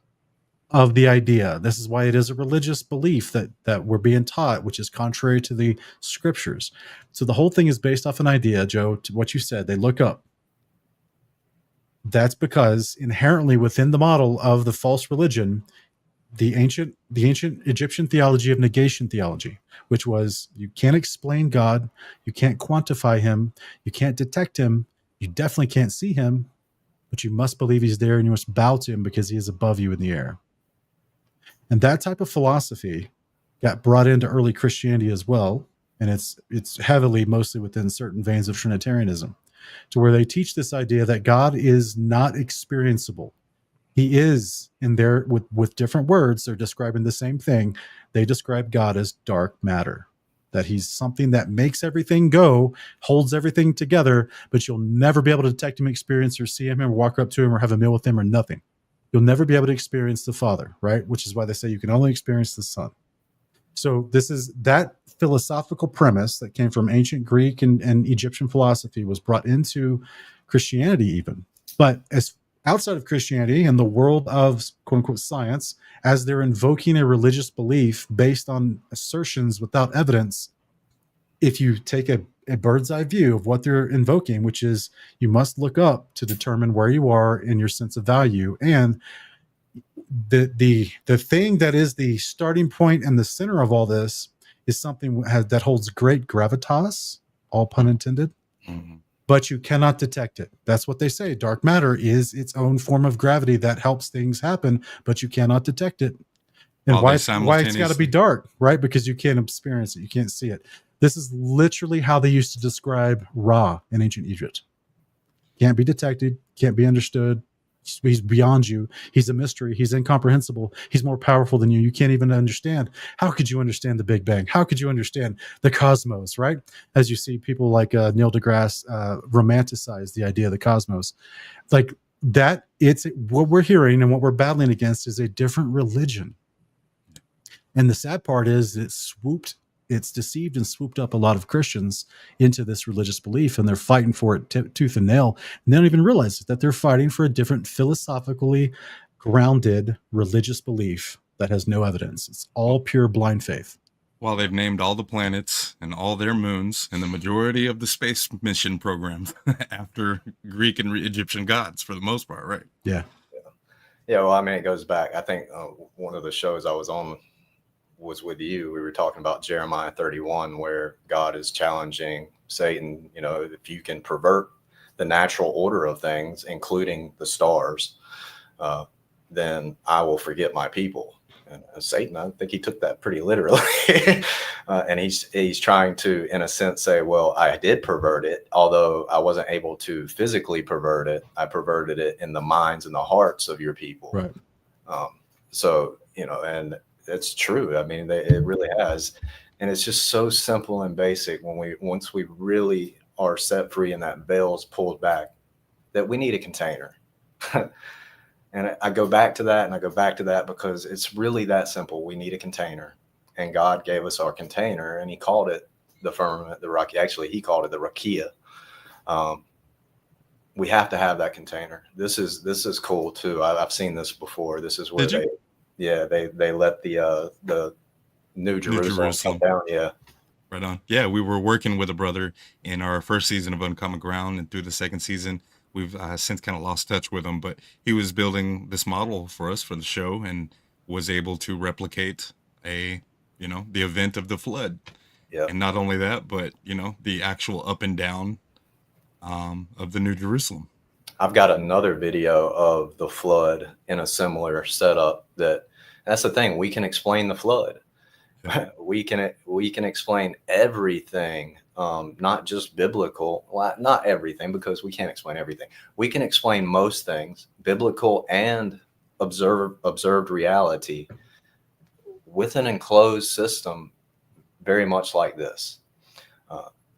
of the idea. This is why it is a religious belief that we're being taught, which is contrary to the scriptures. So the whole thing is based off an idea, Joe, to what you said. They look up. That's because inherently within the model of the false religion, the ancient Egyptian theology of negation theology, which was you can't explain God, you can't quantify him, you can't detect him, you definitely can't see him, but you must believe he's there and you must bow to him because he is above you in the air. And that type of philosophy got brought into early Christianity as well, and it's heavily mostly within certain veins of Trinitarianism, to where they teach this idea that God is not experienceable. He is in there with different words. They're describing the same thing. They describe God as dark matter, that he's something that makes everything go, holds everything together, but you'll never be able to detect him, experience, or see him, or walk up to him, or have a meal with him, or nothing. You'll never be able to experience the Father, right? Which is why they say you can only experience the Son. So this is that philosophical premise that came from ancient Greek and Egyptian philosophy was brought into Christianity even. But as outside of Christianity and the world of quote unquote science, as they're invoking a religious belief based on assertions without evidence, if you take a bird's eye view of what they're invoking, which is you must look up to determine where you are in your sense of value, and the thing that is the starting point and the center of all this is something that holds great gravitas, all pun intended, but you cannot detect it. That's what they say. Dark matter is its own form of gravity that helps things happen, but you cannot detect it. And why it's got to be dark, right? Because you can't experience it. You can't see it. This is literally how they used to describe Ra in ancient Egypt. Can't be detected, can't be understood, He's beyond you. He's a mystery. He's incomprehensible. He's more powerful than you. You can't even understand. How could you understand the Big Bang? How could you understand the cosmos, right? As you see people like Neil deGrasse romanticize the idea of the cosmos. Like that, it's what we're hearing and what we're battling against is a different religion. And the sad part is it's deceived and swooped up a lot of Christians into this religious belief, and they're fighting for it tooth and nail. And they don't even realize that they're fighting for a different philosophically grounded religious belief that has no evidence. It's all pure blind faith.
While they've named all the planets and all their moons and the majority of the space mission programs after Greek and Egyptian gods for the most part, right?
Yeah.
Yeah, well, I mean, it goes back. I think one of the shows I was on was with you. We were talking about Jeremiah 31, where God is challenging Satan, if you can pervert the natural order of things, including the stars, then I will forget my people. And Satan, I think he took that pretty literally. And he's trying to, in a sense, say, well, I did pervert it, although I wasn't able to physically pervert it. I perverted it in the minds and the hearts of your people.
Right.
So, and it's true. I mean, it really has. And it's just so simple and basic once we really are set free and that veil's pulled back, that we need a container. And I go back to that and I go back to that because it's really that simple. We need a container, and God gave us our container, and he called it the firmament, the rakia. Actually, he called it the rakia. We have to have that container. This is cool too. I've seen this before. This is where they let the New Jerusalem come down. Yeah.
Right on. Yeah, we were working with a brother in our first season of Uncommon Ground, and through the second season, we've since kind of lost touch with him, but he was building this model for us for the show and was able to replicate the event of the flood.
Yeah.
And not only that, but, the actual up and down of the New Jerusalem.
I've got another video of the flood in a similar setup. That's the thing. We can explain the flood. Yeah. We can explain everything. Not just biblical, well, not everything, because we can't explain everything. We can explain most things, biblical and observed reality, with an enclosed system, very much like this.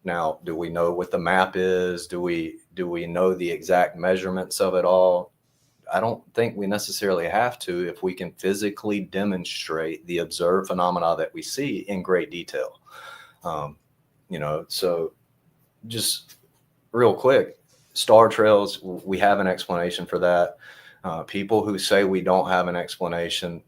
Now, do we know what the map is? Do we know the exact measurements of it all? I don't think we necessarily have to if we can physically demonstrate the observed phenomena that we see in great detail. So just real quick, star trails, we have an explanation for that. People who say we don't have an explanation,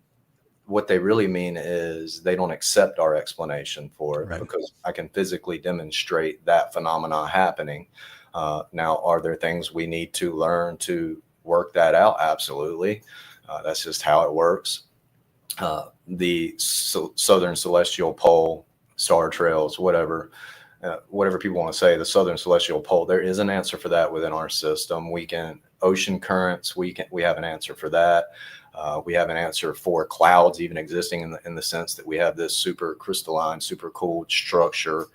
what they really mean is they don't accept our explanation for it, right? Because I can physically demonstrate that phenomena happening. Now, are there things we need to learn to work that out? Absolutely. That's just how it works. The Southern Celestial Pole, star trails, whatever people want to say, the Southern Celestial Pole, there is an answer for that within our system. Ocean currents, we have an answer for that. We have an answer for clouds even existing in the sense that we have this super crystalline, super cooled structure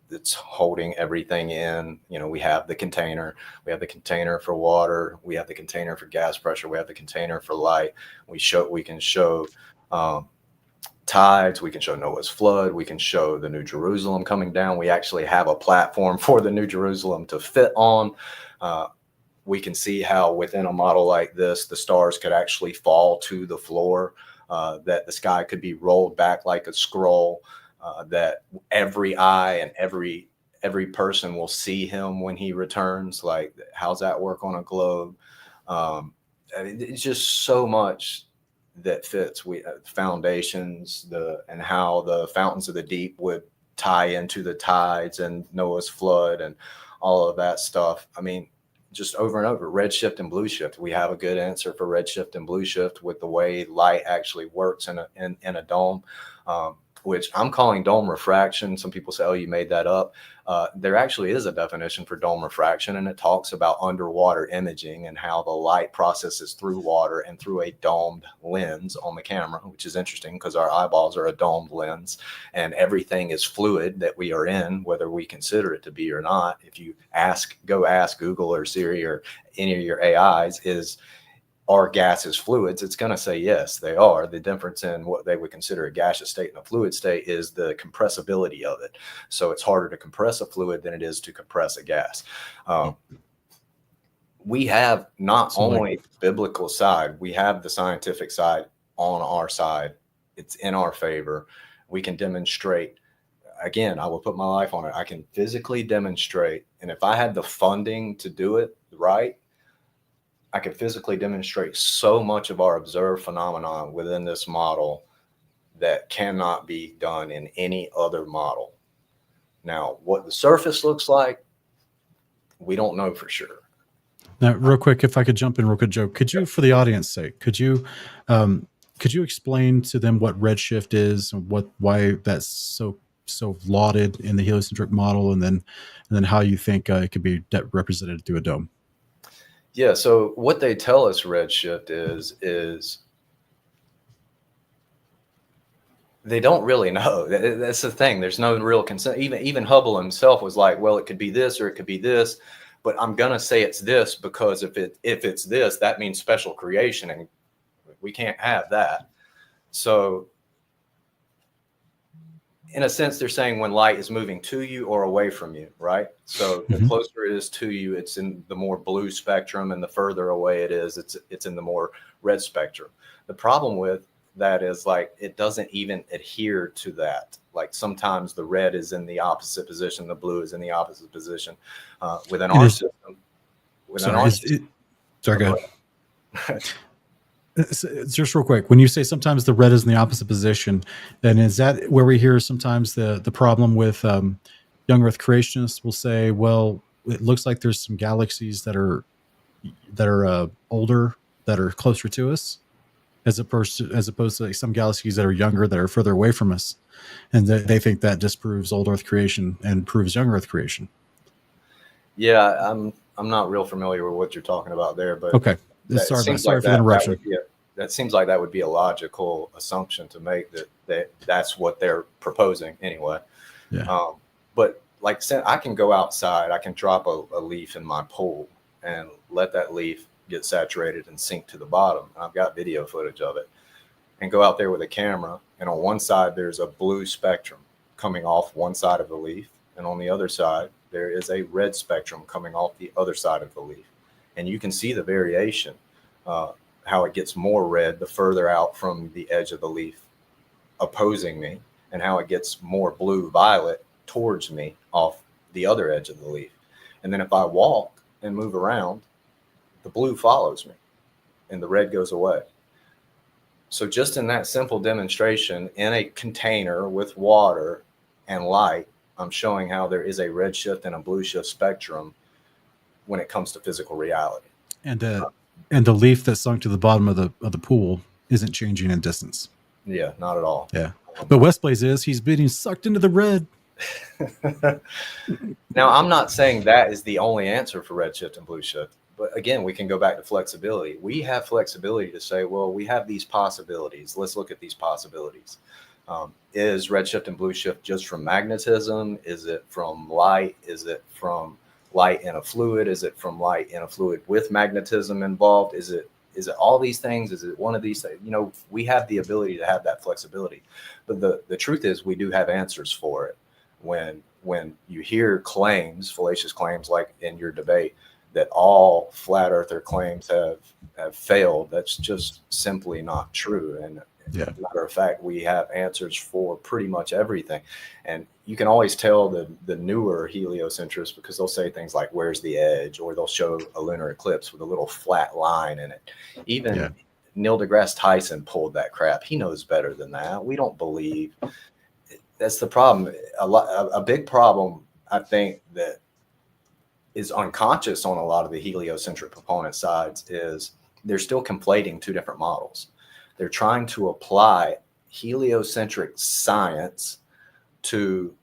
that's holding everything in. We have the container. We have the container for water. We have the container for gas pressure. We have the container for light. We can show tides. We can show Noah's flood. We can show the New Jerusalem coming down. We actually have a platform for the New Jerusalem to fit on. We can see how within a model like this, the stars could actually fall to the floor, that the sky could be rolled back like a scroll, that every eye and every person will see him when he returns. Like, how's that work on a globe? It's just so much that fits. Foundations, and how the fountains of the deep would tie into the tides and Noah's flood and all of that stuff. I mean, just over and over, redshift and blue shift. We have a good answer for redshift and blue shift with the way light actually works in a dome, which I'm calling dome refraction. Some people say, oh, you made that up. there actually is a definition for dome refraction, and it talks about underwater imaging and how the light processes through water and through a domed lens on the camera, which is interesting because our eyeballs are a domed lens and everything is fluid that we are in, whether we consider it to be or not. If you go ask Google or Siri or any of your AIs, are gases fluids? It's going to say yes, they are. The difference in what they would consider a gaseous state and a fluid state is the compressibility of it. So it's harder to compress a fluid than it is to compress a gas. We have not only biblical side, we have the scientific side on our side. It's in our favor. We can demonstrate. Again, I will put my life on it. I can physically demonstrate. And if I had the funding to do it right, I could physically demonstrate so much of our observed phenomenon within this model that cannot be done in any other model. Now, what the surface looks like, we don't know for sure.
Now, real quick, if I could jump in real quick, Joe, could you, for the audience sake, could you explain to them what redshift is and why that's so lauded in the heliocentric model, and then how you think it could be represented through a dome?
Yeah, so what they tell us redshift is they don't really know. That's the thing. There's no real consent. Even Hubble himself was like, well, it could be this or it could be this, but I'm gonna say it's this because if it's this, that means special creation, and we can't have that. So in a sense, they're saying when light is moving to you or away from you, right? So the closer it is to you, it's in the more blue spectrum, and the further away it is, it's in the more red spectrum. The problem with that is, like, it doesn't even adhere to that. Like, sometimes the red is in the opposite position, the blue is in the opposite position. Within our system.
Sorry, go ahead. Just real quick, when you say sometimes the red is in the opposite position, then is that where we hear sometimes the problem with young Earth creationists will say, well, it looks like there's some galaxies that are older, that are closer to us, as opposed to like some galaxies that are younger, that are further away from us, and they think that disproves old Earth creation and proves young Earth creation.
Yeah, I'm not real familiar with what you're talking about there, but
okay. Sorry for the interruption.
That seems like that would be a logical assumption to make, that's what they're proposing anyway.
Yeah.
But like I said, I can go outside, I can drop a leaf in my pool and let that leaf get saturated and sink to the bottom. I've got video footage of it, and go out there with a camera, and on one side there's a blue spectrum coming off one side of the leaf, and on the other side there is a red spectrum coming off the other side of the leaf. And you can see the variation, how it gets more red the further out from the edge of the leaf opposing me, and how it gets more blue-violet towards me off the other edge of the leaf. And then if I walk and move around, the blue follows me and the red goes away. So just in that simple demonstration in a container with water and light, I'm showing how there is a red shift and a blue shift spectrum when it comes to physical reality.
And the leaf that sunk to the bottom of the pool isn't changing in distance.
Yeah, not at all.
Yeah. But WesBlaze he's being sucked into the red.
Now, I'm not saying that is the only answer for red shift and blue shift. But again, we can go back to flexibility. We have flexibility to say, well, we have these possibilities. Let's look at these possibilities. Is red shift and blue shift just from magnetism? Is it from light? Is it from light in a fluid? Is it from light in a fluid with magnetism involved? Is it all these things? Is it one of these things? You know, we have the ability to have that flexibility. But the truth is, we do have answers for it. When you hear claims, fallacious claims, like in your debate, that all flat earther claims have failed, that's just simply not true. And
yeah.
As a matter of fact, we have answers for pretty much everything. And you can always tell the newer heliocentrists, because they'll say things like, where's the edge? Or they'll show a lunar eclipse with a little flat line in it. Even Neil deGrasse Tyson pulled that crap. He knows better than that. We don't believe. That's the problem. A big problem, I think, that is unconscious on a lot of the heliocentric proponent sides is they're still conflating two different models. They're trying to apply heliocentric science to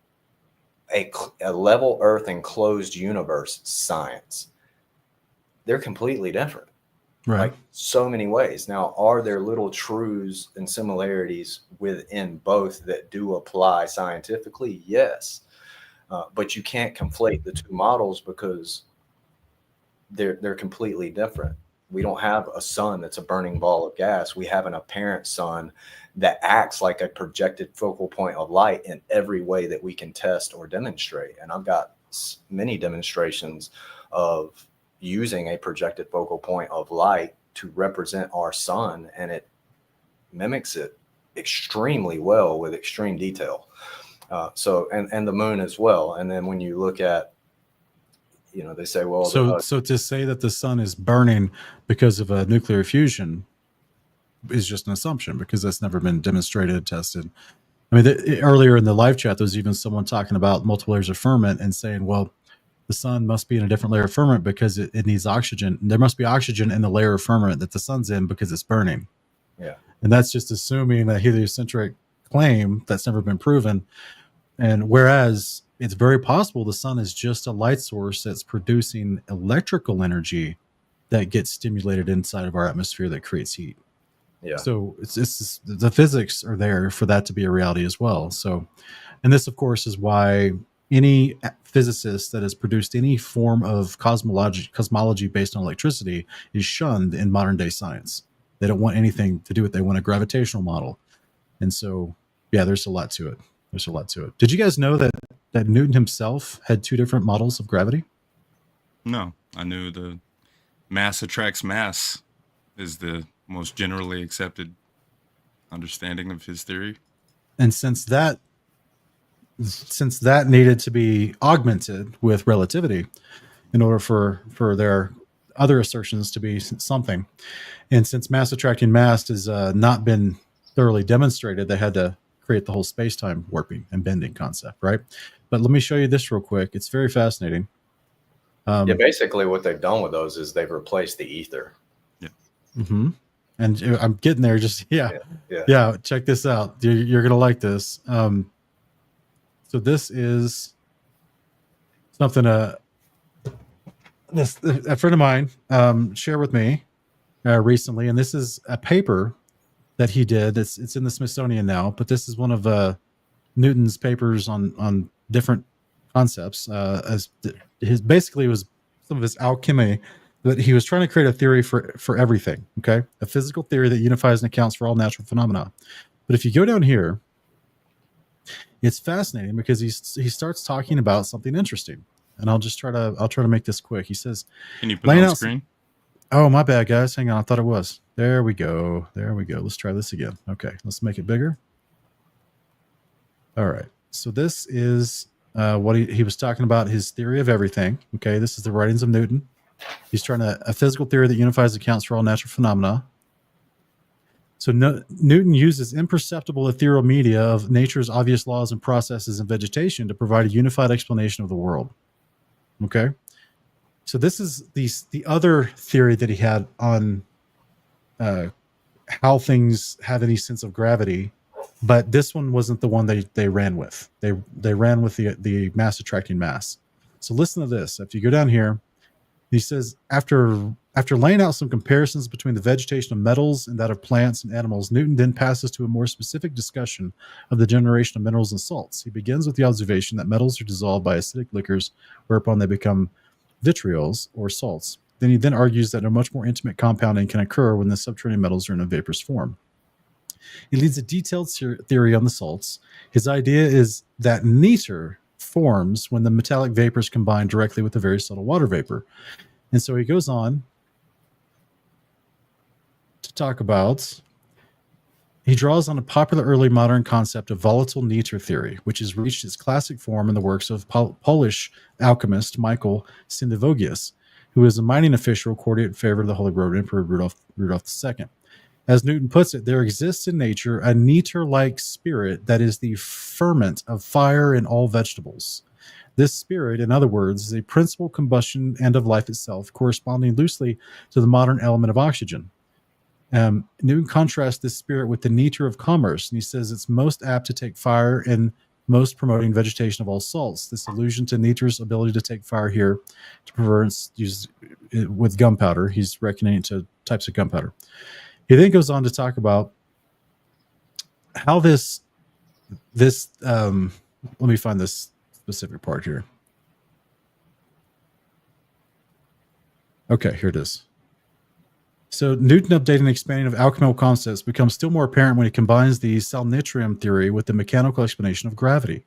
a level Earth enclosed universe science. They're completely different.
Right.
Like so many ways. Now, are there little truths and similarities within both that do apply scientifically? Yes. But you can't conflate the two models because they're completely different. We don't have a sun that's a burning ball of gas. We have an apparent sun that acts like a projected focal point of light in every way that we can test or demonstrate. And I've got many demonstrations of using a projected focal point of light to represent our sun, and it mimics it extremely well with extreme detail. So the moon as well. And then when you look at, they say, well,
so to say that the sun is burning because of a nuclear fusion is just an assumption, because that's never been demonstrated, tested. I mean, earlier in the live chat, there was even someone talking about multiple layers of firmament and saying, well, the sun must be in a different layer of firmament because it needs oxygen. There must be oxygen in the layer of firmament that the sun's in because it's burning.
Yeah.
And that's just assuming a heliocentric claim that's never been proven. And whereas it's very possible the sun is just a light source that's producing electrical energy that gets stimulated inside of our atmosphere that creates heat.
Yeah.
So it's the physics are there for that to be a reality as well. So, and this, of course, is why any physicist that has produced any form of cosmology based on electricity is shunned in modern day science. They don't want anything to do with it. They want a gravitational model. And so, yeah, there's a lot to it. There's a lot to it. Did you guys know that Newton himself had two different models of gravity?
No, I knew the mass attracts mass is the most generally accepted understanding of his theory.
And since that needed to be augmented with relativity in order for their other assertions to be something, and since mass attracting mass has not been thoroughly demonstrated, they had to create the whole space-time warping and bending concept, right? But let me show you this real quick. It's very fascinating.
Basically what they've done with those is they've replaced the ether.
Yeah.
Mm-hmm. And I'm getting there. Yeah. Check this out. You're gonna like this. So this is something a friend of mine shared with me recently, and this is a paper that he did. It's in the Smithsonian now, but this is one of Newton's papers on different concepts. Basically was some of his alchemy, that he was trying to create a theory for everything. Okay, a physical theory that unifies and accounts for all natural phenomena. But if you go down here, it's fascinating because he starts talking about something interesting, and I'll try to make this quick. He says,
"Can you put it on screen?"
Oh, my bad, guys. Hang on. I thought it was. There we go. Let's try this again. Okay, let's make it bigger. All right. So this is what he was talking about, his theory of everything. Okay, this is the writings of Newton. He's trying a physical theory that unifies and accounts for all natural phenomena. So Newton uses imperceptible ethereal media of nature's obvious laws and processes and vegetation to provide a unified explanation of the world. Okay. So this is the other theory that he had on how things have any sense of gravity, but this one wasn't the one they ran with. They ran with the mass attracting mass. So listen to this. If you go down here, he says, after laying out some comparisons between the vegetation of metals and that of plants and animals, Newton then passes to a more specific discussion of the generation of minerals and salts. He begins with the observation that metals are dissolved by acidic liquors, whereupon they become vitriols or salts. Then he argues that a much more intimate compounding can occur when the subterranean metals are in a vaporous form. He leads a detailed theory on the salts. His idea is that neither forms when the metallic vapors combine directly with the very subtle water vapor. And so he goes on to talk about, he draws on a popular early modern concept of volatile neter theory, which has reached its classic form in the works of Polish alchemist Michael Syndivogius, who is a mining official courted in favor of the Holy Roman Emperor Rudolf II. As Newton puts it, there exists in nature a neter-like spirit that is the ferment of fire in all vegetables. This spirit, in other words, is a principal combustion and of life itself, corresponding loosely to the modern element of oxygen. Newton contrasts this spirit with the neter of commerce, and he says it's most apt to take fire in most promoting vegetation of all salts. This allusion to nature's ability to take fire here to prevent use with gunpowder. He's reckoning it to types of gunpowder. He then goes on to talk about how this let me find this specific part here. Okay, here it is. So Newton updating and expanding of alchemical concepts becomes still more apparent when he combines the salnitrium theory with the mechanical explanation of gravity.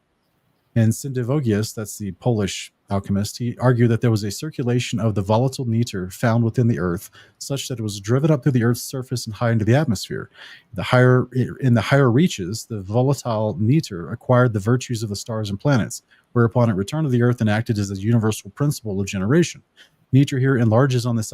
And Syndevogius, that's the Polish alchemist, he argued that there was a circulation of the volatile nether found within the earth, such that it was driven up through the earth's surface and high into the atmosphere. In the higher reaches, the volatile nether acquired the virtues of the stars and planets, whereupon it returned to the earth and acted as a universal principle of generation. Newton enlarges on this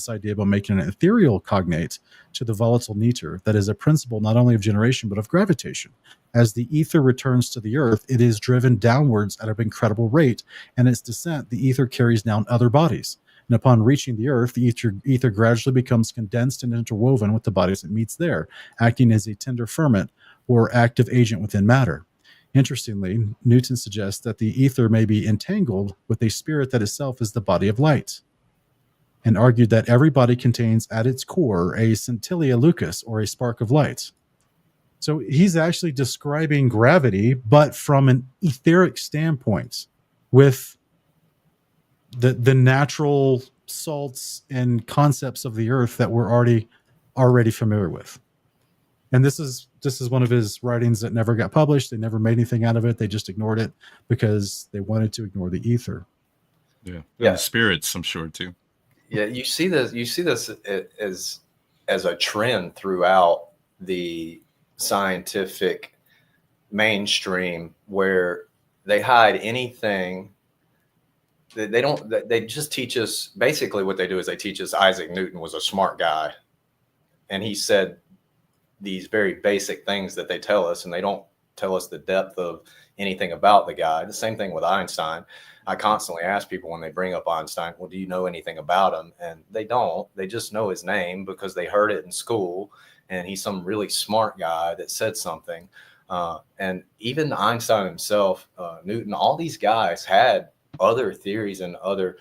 idea by making an ethereal cognate to the volatile nether that is a principle not only of generation but of gravitation. As the ether returns to the earth, it is driven downwards at an incredible rate, and its descent, the ether carries down other bodies. And upon reaching the earth, the ether gradually becomes condensed and interwoven with the bodies it meets there, acting as a tender ferment or active agent within matter. Interestingly, Newton suggests that the ether may be entangled with a spirit that itself is the body of light, and argued that every body contains at its core a scintilla lucus, or a spark of light. So he's actually describing gravity, but from an etheric standpoint, with the natural salts and concepts of the earth that we're already familiar with. And this is one of his writings that never got published. They never made anything out of it. They just ignored it because they wanted to ignore the ether.
Yeah.
Yeah.
The spirits, I'm sure, too.
Yeah, you see this as a trend throughout the scientific mainstream, where they hide anything. They just teach us, basically what they do is they teach us Isaac Newton was a smart guy, and he said these very basic things that they tell us, and they don't tell us the depth of anything about the guy. The same thing with Einstein. I constantly ask people when they bring up Einstein, well, do you know anything about him? And they don't. They just know his name because they heard it in school, and he's some really smart guy that said something. And even Einstein himself, Newton, all these guys had other theories and other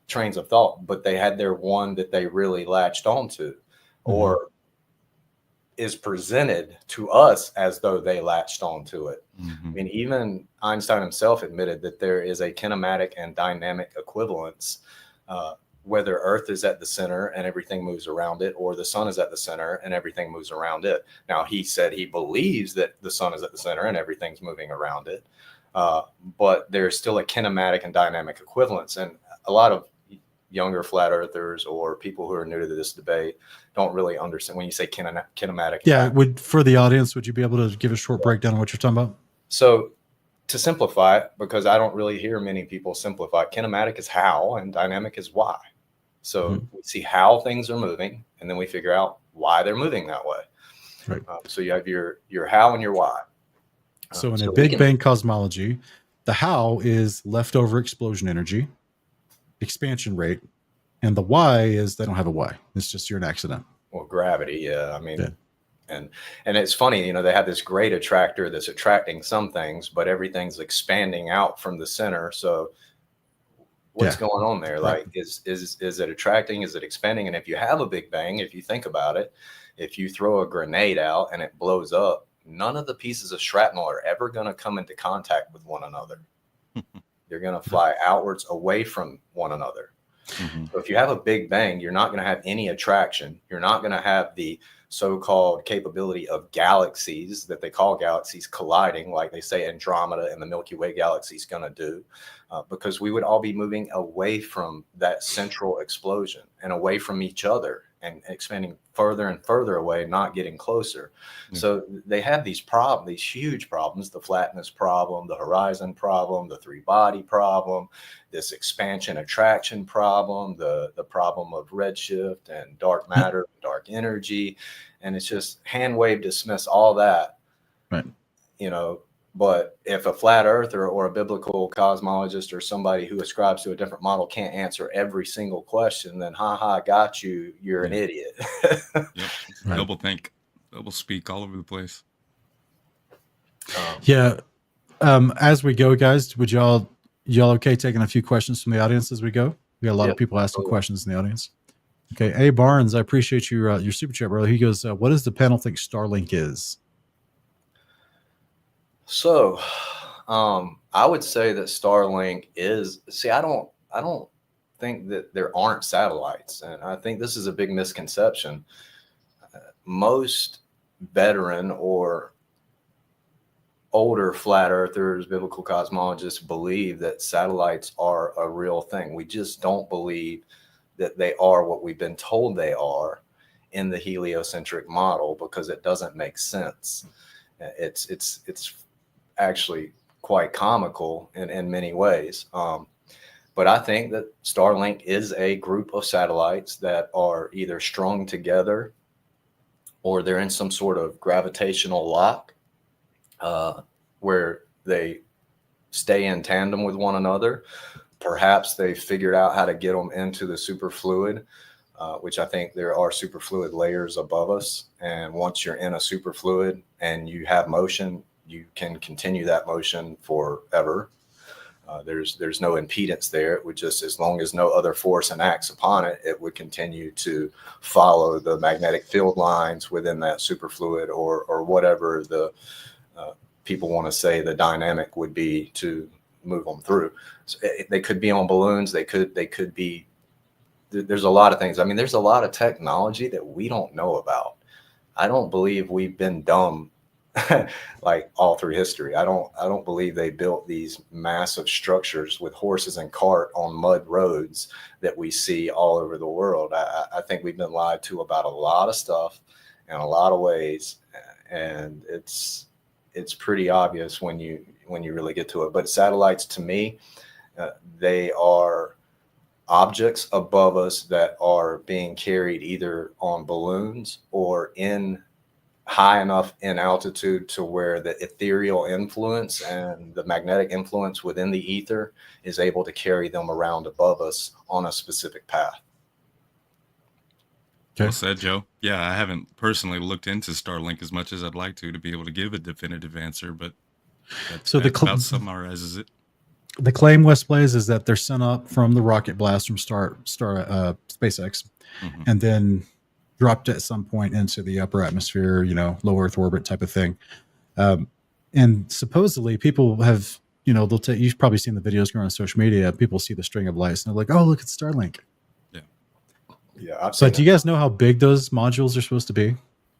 trains of thought, but they had their one that they really latched onto, or is presented to us as though they latched onto it. I mean, even Einstein himself admitted that there is a kinematic and dynamic equivalence, whether Earth is at the center and everything moves around it, or the sun is at the center and everything moves around it. Now, he said he believes that the sun is at the center and everything's moving around it, but there's still a kinematic and dynamic equivalence. And a lot of younger flat earthers or people who are new to this debate don't really understand when you say kinematic.
Yeah, for the audience, would you be able to give a short breakdown on what you're talking about?
So to simplify it, because I don't really hear many people simplify, kinematic is how and dynamic is why. So we see how things are moving, and then we figure out why they're moving that way.
Right.
So you have your how and your why.
So in a Big Bang cosmology, the how is leftover explosion energy, expansion rate, and the why is they don't have a why. It's just you're an accident.
Well, gravity, yeah. I mean, and it's funny, they have this great attractor that's attracting some things, but everything's expanding out from the center. So what's going on there? Right. Like, is it attracting? Is it expanding? And if you have a Big Bang, if you think about it, if you throw a grenade out and it blows up, none of the pieces of shrapnel are ever going to come into contact with one another. They're going to fly outwards away from one another. So if you have a Big Bang, you're not going to have any attraction. You're not going to have the so-called capability of galaxies that they call galaxies colliding, like they say Andromeda and the Milky Way galaxy is going to do, because we would all be moving away from that central explosion and away from each other and expanding further and further away, not getting closer. So they have these problems, these huge problems, the flatness problem, the horizon problem, the three-body problem, this expansion attraction problem, the problem of redshift and dark matter, dark energy. And it's just hand wave dismiss all that.
Right.
But if a flat earther or a biblical cosmologist or somebody who ascribes to a different model can't answer every single question, then I got you. You're an idiot.
Double think, double speak all over the place.
Yeah. As we go, guys, would y'all okay taking a few questions from the audience as we go? We got a lot of people asking questions in the audience. Okay, A Barnes, I appreciate your super chat, brother. He goes, "What does the panel think Starlink is?"
So, I would say that Starlink is. See, I don't think that there aren't satellites, and I think this is a big misconception. Most veteran or older flat earthers, biblical cosmologists believe that satellites are a real thing. We just don't believe that they are what we've been told they are in the heliocentric model, because it doesn't make sense. It's actually quite comical in many ways. But I think that Starlink is a group of satellites that are either strung together or they're in some sort of gravitational lock, where they stay in tandem with one another. Perhaps they figured out how to get them into the superfluid, which I think there are superfluid layers above us. And once you're in a superfluid and you have motion, you can continue that motion forever. There's no impedance there. It would just, as long as no other force enacts upon it, it would continue to follow the magnetic field lines within that superfluid, or whatever the people want to say the dynamic would be to move them through. So they could be on balloons. They could be. There's a lot of things. I mean, there's a lot of technology that we don't know about. I don't believe we've been dumb like all through history. I don't believe they built these massive structures with horses and cart on mud roads that we see all over the world. I think we've been lied to about a lot of stuff in a lot of ways, and it's pretty obvious when you really get to it. But satellites, to me, they are objects above us that are being carried either on balloons or in high enough in altitude to where the ethereal influence and the magnetic influence within the ether is able to carry them around above us on a specific path.
Well said, Joe. Yeah, I haven't personally looked into Starlink as much as I'd like to be able to give a definitive answer, but that about summarizes it.
The claim, WesBlaze, is that they're sent up from the rocket blast from SpaceX, and then dropped at some point into the upper atmosphere, low Earth orbit type of thing. And supposedly people have, you've probably seen the videos going on social media. People see the string of lights and they're like, "Oh, look, it's Starlink."
Yeah.
So do you guys know how big those modules are supposed to be?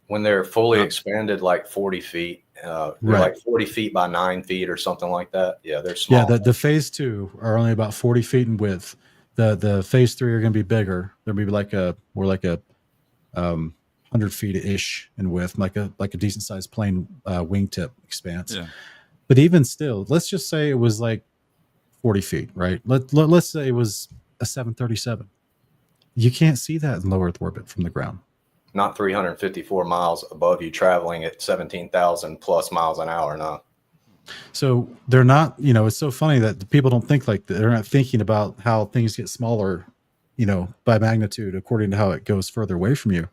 When they're fully expanded, like 40 feet, they're like 40 feet by 9 feet or something like that. Yeah, they're small.
Yeah, the phase 2 are only about 40 feet in width. The phase 3 are going to be bigger. They're maybe more like a 100 feet ish in width, like a decent sized plane wingtip expanse. Yeah. But even still, let's just say it was like 40 feet, right? Let's say it was a 737. You can't see that in low Earth orbit from the ground.
Not 354 miles above you, traveling at 17,000 plus miles an hour. No.
So they're not, it's so funny that the people don't think like that. They're not thinking about how things get smaller, by magnitude, according to how it goes further away from you.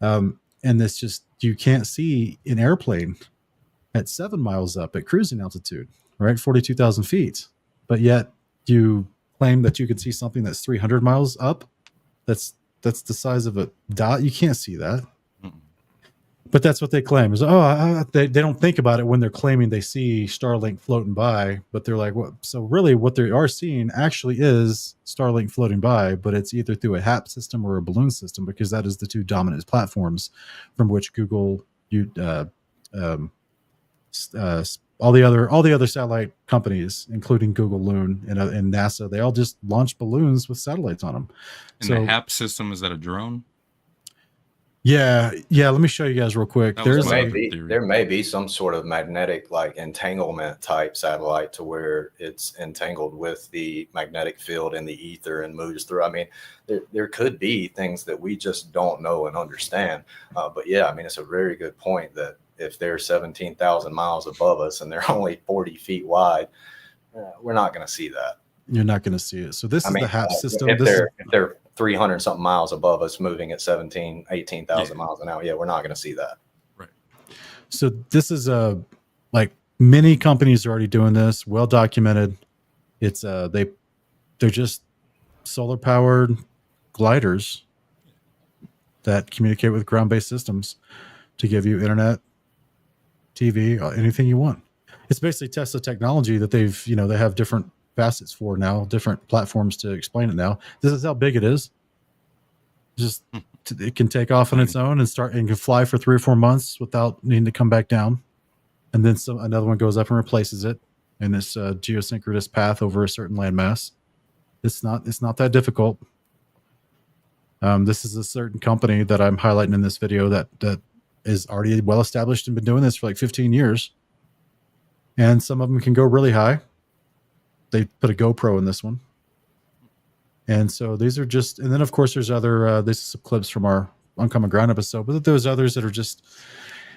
And this just, you can't see an airplane at 7 miles up at cruising altitude, right? 42,000 feet. But yet you claim that you could see something that's 300 miles up. That's the size of a dot. You can't see that. But that's what they claim is, they don't think about it when they're claiming they see Starlink floating by, but they're like, what? So really what they are seeing actually is Starlink floating by, but it's either through a HAP system or a balloon system, because that is the two dominant platforms from which Google, all the other satellite companies, including Google Loon and NASA, they all just launch balloons with satellites on them.
And the HAP system, is that a drone?
Yeah. Let me show you guys real quick.
There may be some sort of magnetic entanglement type satellite to where it's entangled with the magnetic field in the ether and moves through. I mean, there could be things that we just don't know and understand. But yeah, I mean, it's a very good point that if they're 17,000 miles above us and they're only 40 feet wide, we're not going to see that.
You're not going to see it. So this is the HAP system.
If they're 300 something miles above us moving at 18,000 miles an hour, we're not going to see that.
Right. So this is Many companies are already doing this, well documented. It's they're just solar powered gliders that communicate with ground based systems to give you internet, TV, anything you want. It's basically Tesla technology that they have different facets for now, different platforms to explain it now. This is how big it is. Just it can take off on its own and can fly for 3 or 4 months without needing to come back down. And then another one goes up and replaces it in this geosynchronous path over a certain landmass. It's not that difficult. This is a certain company that I'm highlighting in this video that is already well established and been doing this for like 15 years. And some of them can go really high. They put a GoPro in this one. And so these are just, and then of course there's other, this is some clips from our Uncommon Ground episode, but there's others that are just,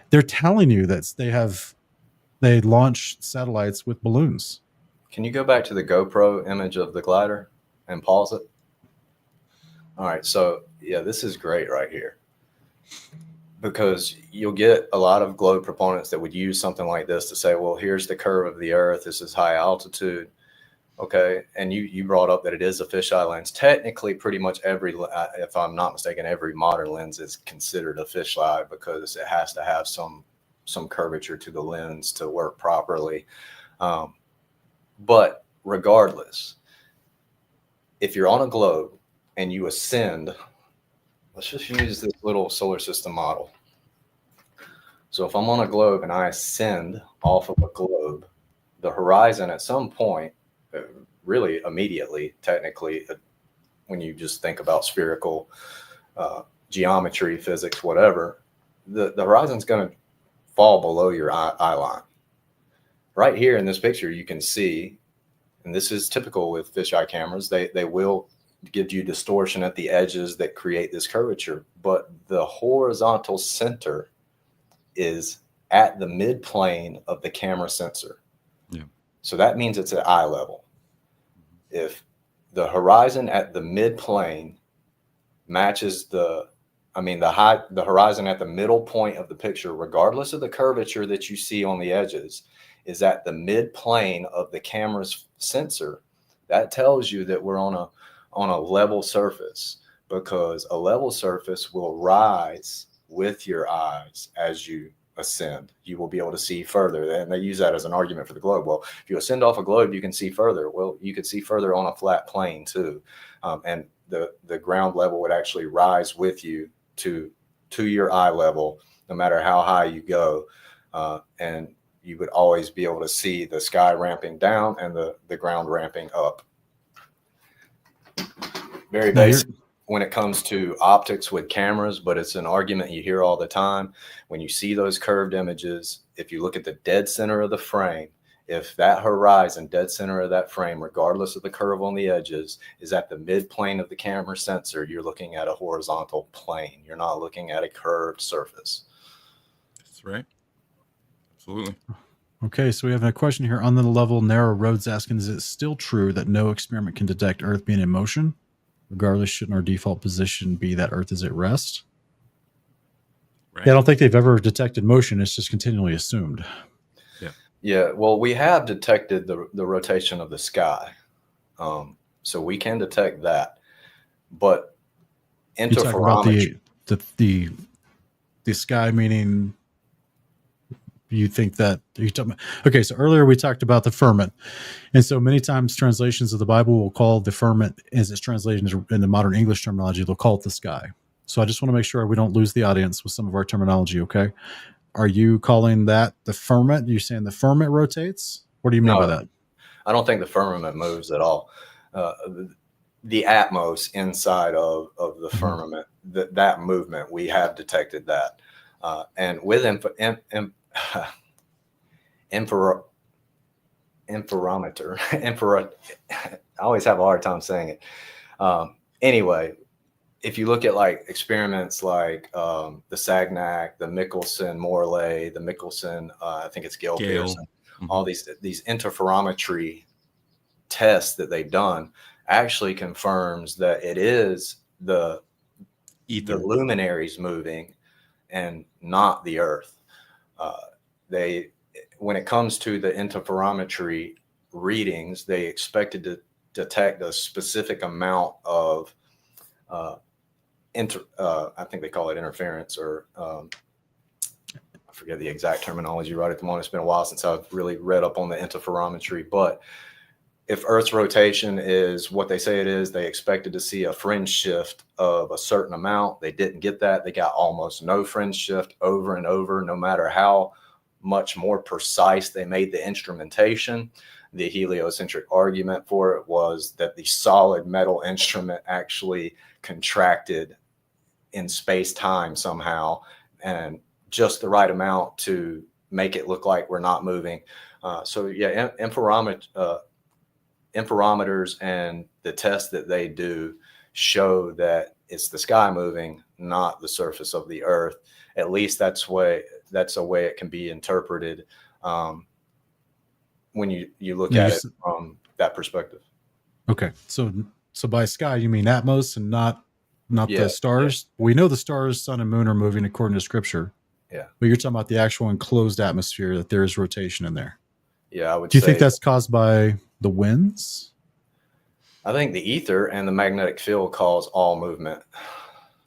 they're telling you that they launch satellites with balloons.
Can you go back to the GoPro image of the glider and pause it? All right. So yeah, this is great right here, because you'll get a lot of globe proponents that would use something like this to say, well, here's the curve of the Earth. This is high altitude. Okay. And you brought up that it is a fisheye lens. Technically, pretty much if I'm not mistaken, every modern lens is considered a fisheye because it has to have some curvature to the lens to work properly. But regardless, if you're on a globe and you ascend, let's just use this little solar system model. So if I'm on a globe and I ascend off of a globe, the horizon at some point, really immediately, technically, when you just think about spherical geometry, physics, whatever, the horizon's going to fall below your eye line. Right here in this picture, you can see, and this is typical with fisheye cameras, they will give you distortion at the edges that create this curvature, but the horizontal center is at the midplane of the camera sensor.
Yeah.
So that means it's at eye level. If the horizon at the midplane matches the horizon at the middle point of the picture, regardless of the curvature that you see on the edges, is at the midplane of the camera's sensor, that tells you that we're on a level surface, because a level surface will rise with your eyes as you ascend. You will be able to see further. And they use that as an argument for the globe. Well, if you ascend off a globe, you can see further. Well, you could see further on a flat plane too. And the ground level would actually rise with you to your eye level, no matter how high you go. And you would always be able to see the sky ramping down and the ground ramping up. Very basic when it comes to optics with cameras, but it's an argument you hear all the time. When you see those curved images, if you look at the dead center of the frame, if that horizon, dead center of that frame, regardless of the curve on the edges, is at the midplane of the camera sensor, you're looking at a horizontal plane. You're not looking at a curved surface.
That's right. Absolutely.
Okay, so we have a question here on the level. Narrow Roads asking, is it still true that no experiment can detect Earth being in motion? Regardless, shouldn't our default position be that Earth is at rest?
Right.
Yeah, I don't think they've ever detected motion. It's just continually assumed.
Yeah, well, we have detected the rotation of the sky. So we can detect that. But interferometry...
You talk about the sky, meaning you think that you're talking about, okay, so earlier we talked about the firmament, and so many times translations of the Bible will call the firmament, as it's translated in the modern English terminology, they'll call it the sky. So I just want to make sure we don't lose the audience with some of our terminology. Okay, are you calling that the firmament? You're saying the firmament rotates? What do you mean by that?
I don't think the firmament moves at all. The atmos inside of the firmament, that movement, we have detected that. And with interferometer, I always have a hard time saying it. Anyway, if you look at like experiments like the Sagnac, the Michelson-Morley, the Michelson, I think it's Gale. Pearson, all these interferometry tests that they've done actually confirms that it is the luminaries moving and not the Earth. when it comes to the interferometry readings, they expected to detect a specific amount of I think they call it interference, or I forget the exact terminology right at the moment. It's been a while since I've really read up on the interferometry, but if Earth's rotation is what they say it is, they expected to see a fringe shift of a certain amount. They didn't get that. They got almost no fringe shift over and over, no matter how much more precise they made the instrumentation. The heliocentric argument for it was that the solid metal instrument actually contracted in space-time somehow, and just the right amount to make it look like we're not moving. So yeah, interferometers and the tests that they do show that it's the sky moving, not the surface of the Earth. At least that's a way it can be interpreted when you look at it from that perspective.
Okay, so by sky you mean Atmos and not the stars.
Yeah.
We know the stars, sun, and moon are moving according to Scripture.
Yeah,
but you're talking about the actual enclosed atmosphere, that there is rotation in there.
Yeah, I would.
Do you think that's caused by the winds?
I think the ether and the magnetic field cause all movement.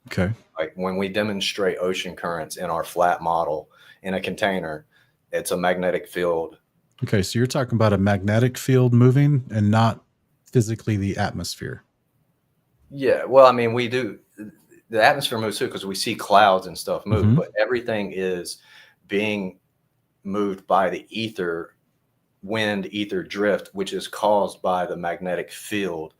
Okay.
Like when we demonstrate ocean currents in our flat model in a container, it's a magnetic field.
Okay, so you're talking about a magnetic field moving and not physically the atmosphere.
Yeah, well, I mean, we do. The atmosphere moves too because we see clouds and stuff move,
Mhm.
but everything is being moved by the ether, wind, ether drift, which is caused by the magnetic field,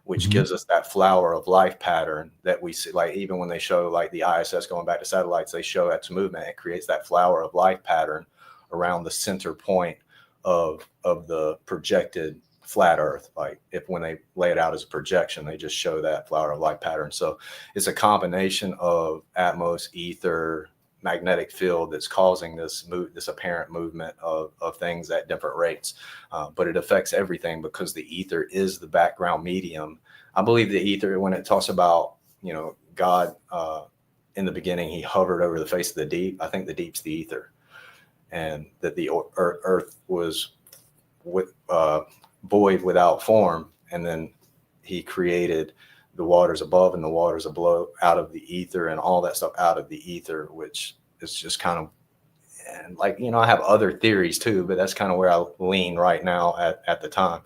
which
Mhm.
gives us that flower of life pattern that we see. Like even when they show like the ISS going back to satellites, they show its movement. It creates that flower of life pattern around the center point of the projected flat Earth. Like if when they lay it out as a projection, they just show that flower of light pattern. So it's a combination of atmos, ether, magnetic field that's causing this apparent movement of things at different rates. But it affects everything because the ether is the background medium. I believe the ether, when it talks about, God in the beginning, he hovered over the face of the deep. I think the deep's the ether, and that the earth was void without form, and then he created the waters above and the waters below out of the ether, and all that stuff out of the ether, which is just kind of, and like, I have other theories too, but that's kind of where I lean right now at the time.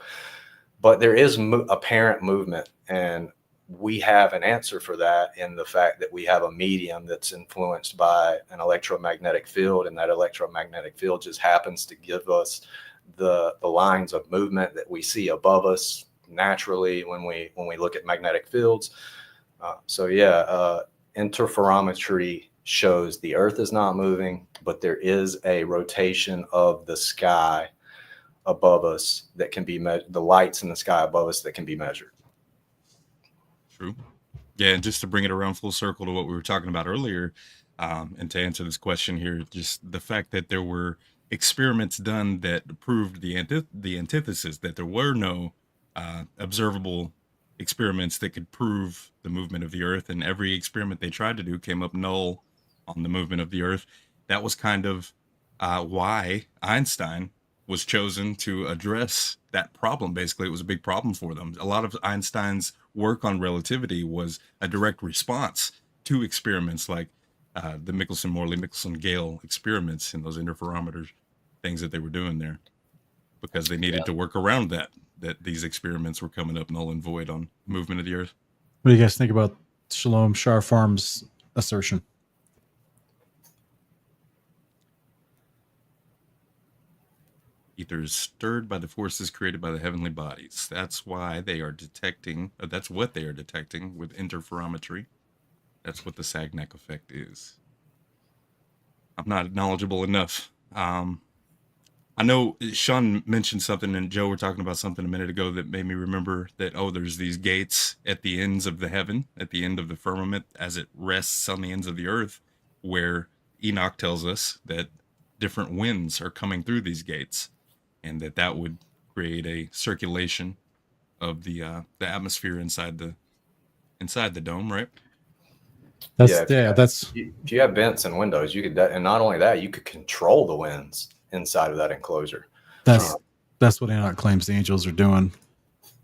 But there is apparent movement, and we have an answer for that in the fact that we have a medium that's influenced by an electromagnetic field, and that electromagnetic field just happens to give us the lines of movement that we see above us naturally when we look at magnetic fields. Interferometry shows the Earth is not moving, but there is a rotation of the sky above us that can be measured, the lights in the sky above us that can be measured.
True. Yeah, and just to bring it around full circle to what we were talking about earlier, and to answer this question here, just the fact that there were experiments done that proved the antithesis, that there were no observable experiments that could prove the movement of the Earth, and every experiment they tried to do came up null on the movement of the Earth. That was kind of why Einstein was chosen to address that problem. Basically, it was a big problem for them. A lot of Einstein's work on relativity was a direct response to experiments like the Michelson-Morley, Michelson-Gale experiments and those interferometer things that they were doing there, because they needed to work around that these experiments were coming up null and void on movement of the Earth.
What do you guys think about Shalom Sharfarm's assertion?
Ether is stirred by the forces created by the heavenly bodies. That's why they are detecting, that's what they are detecting with interferometry. That's what the Sagnac effect is. I'm not knowledgeable enough. I know Sean mentioned something, and Joe were talking about something a minute ago that made me remember that, there's these gates at the ends of the heaven, at the end of the firmament, as it rests on the ends of the earth, where Enoch tells us that different winds are coming through these gates, and that would create a circulation of the atmosphere inside the dome, right?
That's
If you have vents and windows, you could, and not only that, you could control the winds. inside of that enclosure.
That's what Enoch claims the angels are doing.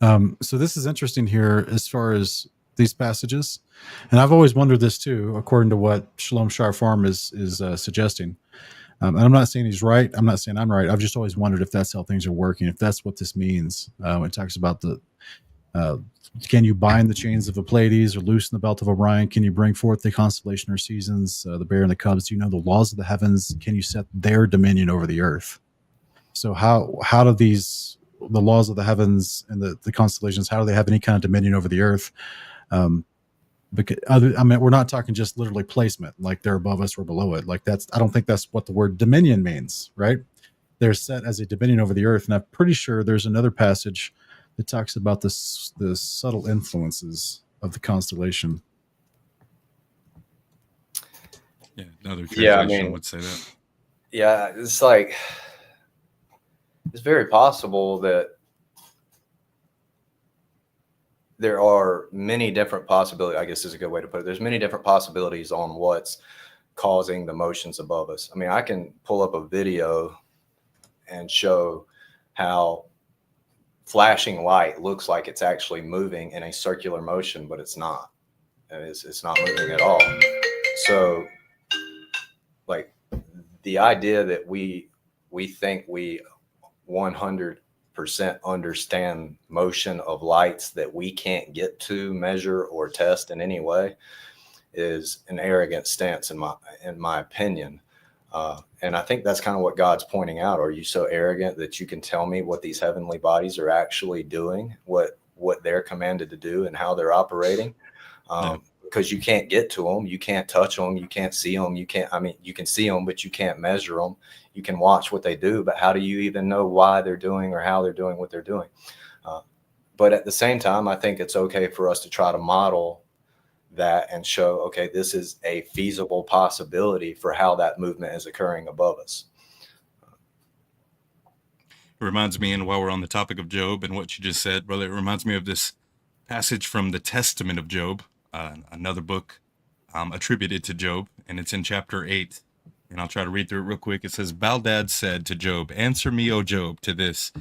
So this is interesting here as far as these passages, and I've always wondered this too, according to what Shalom Shar Farm is suggesting. And I'm not saying he's right. I'm not saying I'm right. I've just always wondered if that's how things are working, if that's what this means. It talks about the can you bind the chains of the Pleiades or loosen the belt of Orion? Can you bring forth the constellation or seasons, the bear and the cubs? Do you know the laws of the heavens? Can you set their dominion over the earth? So how do the laws of the heavens and the constellations, how do they have any kind of dominion over the earth? Because we're not talking just literally placement, like they're above us or below it. Like I don't think that's what the word dominion means, right? They're set as a dominion over the earth. And I'm pretty sure there's another passage that talks about the subtle influences of the constellation.
Yeah, another translation would say that.
Yeah, it's like, it's very possible that there are many different possibilities. I guess is a good way to put it. There's many different possibilities on what's causing the motions above us. I mean, I can pull up a video and show how flashing light looks like it's actually moving in a circular motion, but it's not. And it's not moving at all. So, like, the idea that we think we 100% understand motion of lights that we can't get to measure or test in any way is an arrogant stance in my opinion. And I think that's kind of what God's pointing out. Are you so arrogant that you can tell me what these heavenly bodies are actually doing, what they're commanded to do and how they're operating? Because you can't get to them. You can't touch them. You can't see them. You can see them, but you can't measure them. You can watch what they do, but how do you even know why they're doing or how they're doing what they're doing? But at the same time, I think it's okay for us to try to model that and show, okay, this is a feasible possibility for how that movement is occurring above us.
It reminds me, and while we're on the topic of Job and what you just said, brother, it reminds me of this passage from the Testament of Job, another book attributed to Job, and it's in chapter 8. And I'll try to read through it real quick. It says, Baldad said to Job, answer me, O Job, to this.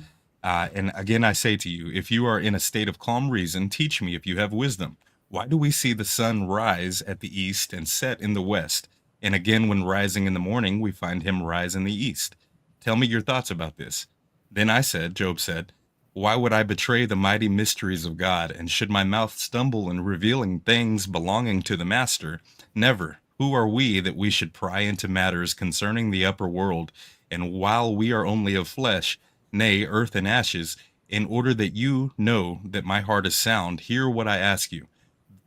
And again, I say to you, if you are in a state of calm reason, teach me if you have wisdom. Why do we see the sun rise at the east and set in the west? And again, when rising in the morning, we find him rise in the east. Tell me your thoughts about this. Then I said, Job said, why would I betray the mighty mysteries of God? And should my mouth stumble in revealing things belonging to the master? Never. Who are we that we should pry into matters concerning the upper world? And while we are only of flesh, nay, earth and ashes, in order that you know that my heart is sound, hear what I ask you.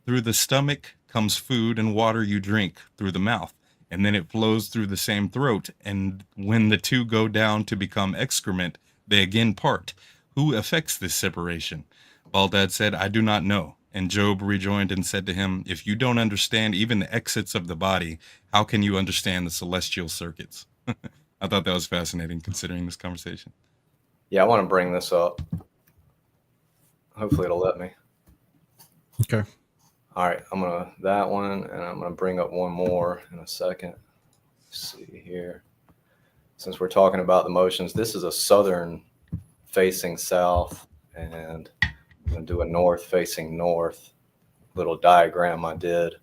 Through the stomach comes food and water you drink through the mouth, and then it flows through the same throat. And when the two go down to become excrement, they again part. Who effects this separation? Baldad said, I do not know. And Job rejoined and said to him, if you don't understand even the exits of the body, how can you understand the celestial circuits? I thought that was fascinating considering this conversation.
Yeah, I want to bring this up. Hopefully it'll let me.
Okay.
All right, I'm going to that one, and I'm going to bring up one more in a second. Let's see here. Since we're talking about the motions, this is a southern facing south, and I'm going to do a north facing north little diagram I did.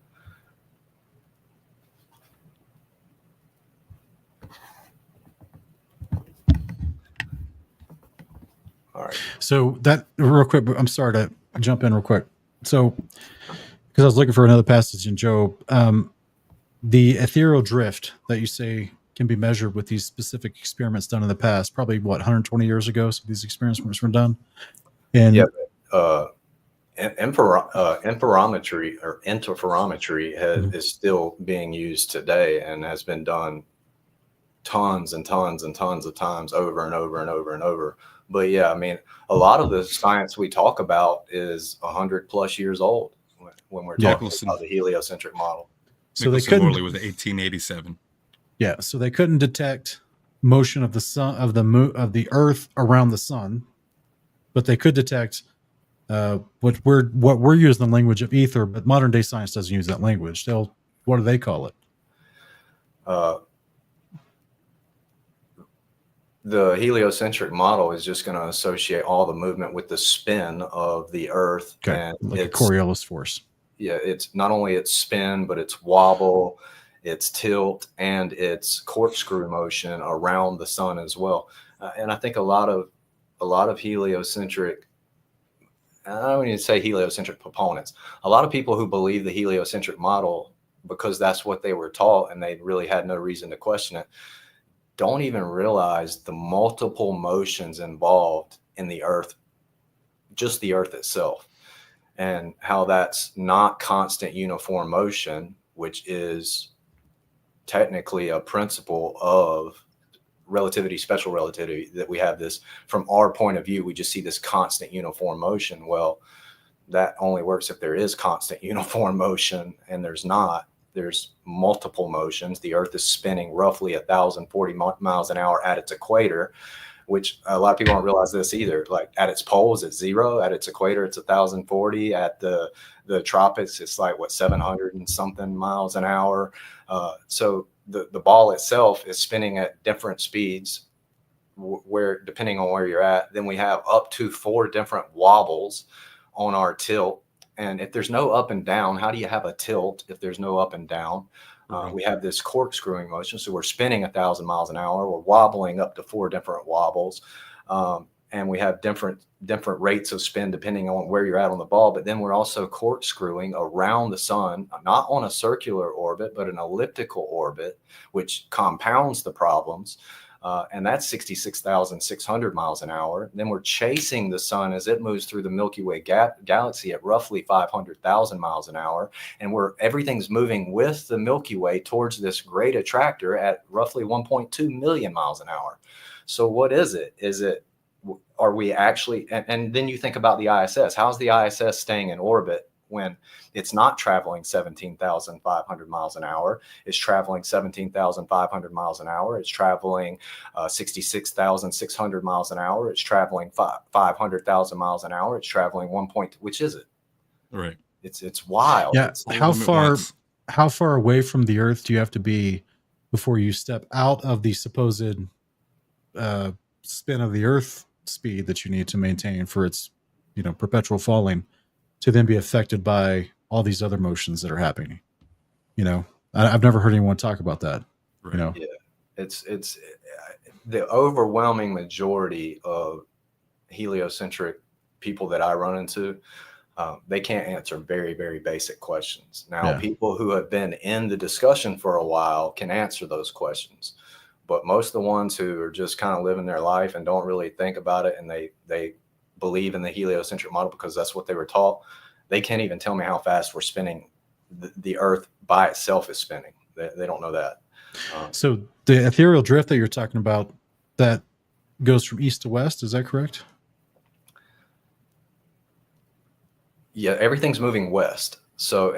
All right.
So that real quick, I'm sorry to jump in real quick. So, because I was looking for another passage in Job, the ethereal drift that you say can be measured with these specific experiments done in the past, probably 120 years ago. So these experiments were done. And
interferometry or interferometry is still being used today and has been done tons and tons and tons of times over and over and over and over. But yeah, I mean, a lot of the science we talk about is 100+ years old when we're talking about the heliocentric model.
So they couldn't. Morley was 1887.
Yeah, so they couldn't detect motion of the sun, of the Earth around the sun, but they could detect what we're using the language of ether. But modern day science doesn't use that language. What do they call it?
the heliocentric model is just going to associate all the movement with the spin of the Earth.
Okay,
And
like a
it's,
Coriolis force.
yeah, it's not only its spin, but its wobble, its tilt, and its corkscrew motion around the sun as well. And I think a lot of heliocentric, I don't even say heliocentric proponents, a lot of people who believe the heliocentric model because that's what they were taught and they really had no reason to question it, don't even realize the multiple motions involved in the Earth, just the Earth itself, and how that's not constant uniform motion, which is technically a principle of relativity, special relativity, that we have this from our point of view. We just see this constant uniform motion. Well, that only works if there is constant uniform motion, and there's not. There's multiple motions. The Earth is spinning roughly 1,040 miles an hour at its equator, which a lot of people don't realize this either. Like at its poles, it's 0. At its equator, it's 1,040. At the tropics, it's like what, 700 and something miles an hour. So the ball itself is spinning at different speeds, where depending on where you're at. Then we have up to 4 different wobbles on our tilt. And if there's no up and down, how do you have a tilt if there's no up and down? We have this corkscrewing motion. So we're spinning 1,000 miles an hour. We're wobbling up to 4 different wobbles. And we have different rates of spin depending on where you're at on the ball. But then we're also corkscrewing around the sun, not on a circular orbit, but an elliptical orbit, which compounds the problems. And that's 66,600 miles an hour. Then we're chasing the sun as it moves through the Milky Way galaxy at roughly 500,000 miles an hour. And everything's moving with the Milky Way towards this great attractor at roughly 1.2 million miles an hour. So what is it? Are we actually, and then you think about the ISS. How's the ISS staying in orbit when it's not traveling 17,500 miles an hour? It's traveling 17,500 miles an hour. It's traveling 66,600 miles an hour. It's traveling 500,000 miles an hour. It's traveling which is it?
Right.
It's wild.
Yeah.
It's,
How far away from the Earth do you have to be before you step out of the supposed spin of the Earth speed that you need to maintain for its, perpetual falling, to then be affected by all these other motions that are happening? I've never heard anyone talk about that.
Yeah, it's the overwhelming majority of heliocentric people that I run into. They can't answer very, very basic questions. Now, people who have been in the discussion for a while can answer those questions, but most of the ones who are just kind of living their life and don't really think about it, and they believe in the heliocentric model because that's what they were taught, they can't even tell me how fast we're spinning. The Earth by itself is spinning. They don't know that.
So the ethereal drift that you're talking about, that goes from east to west, is that correct?
Yeah, everything's moving west. So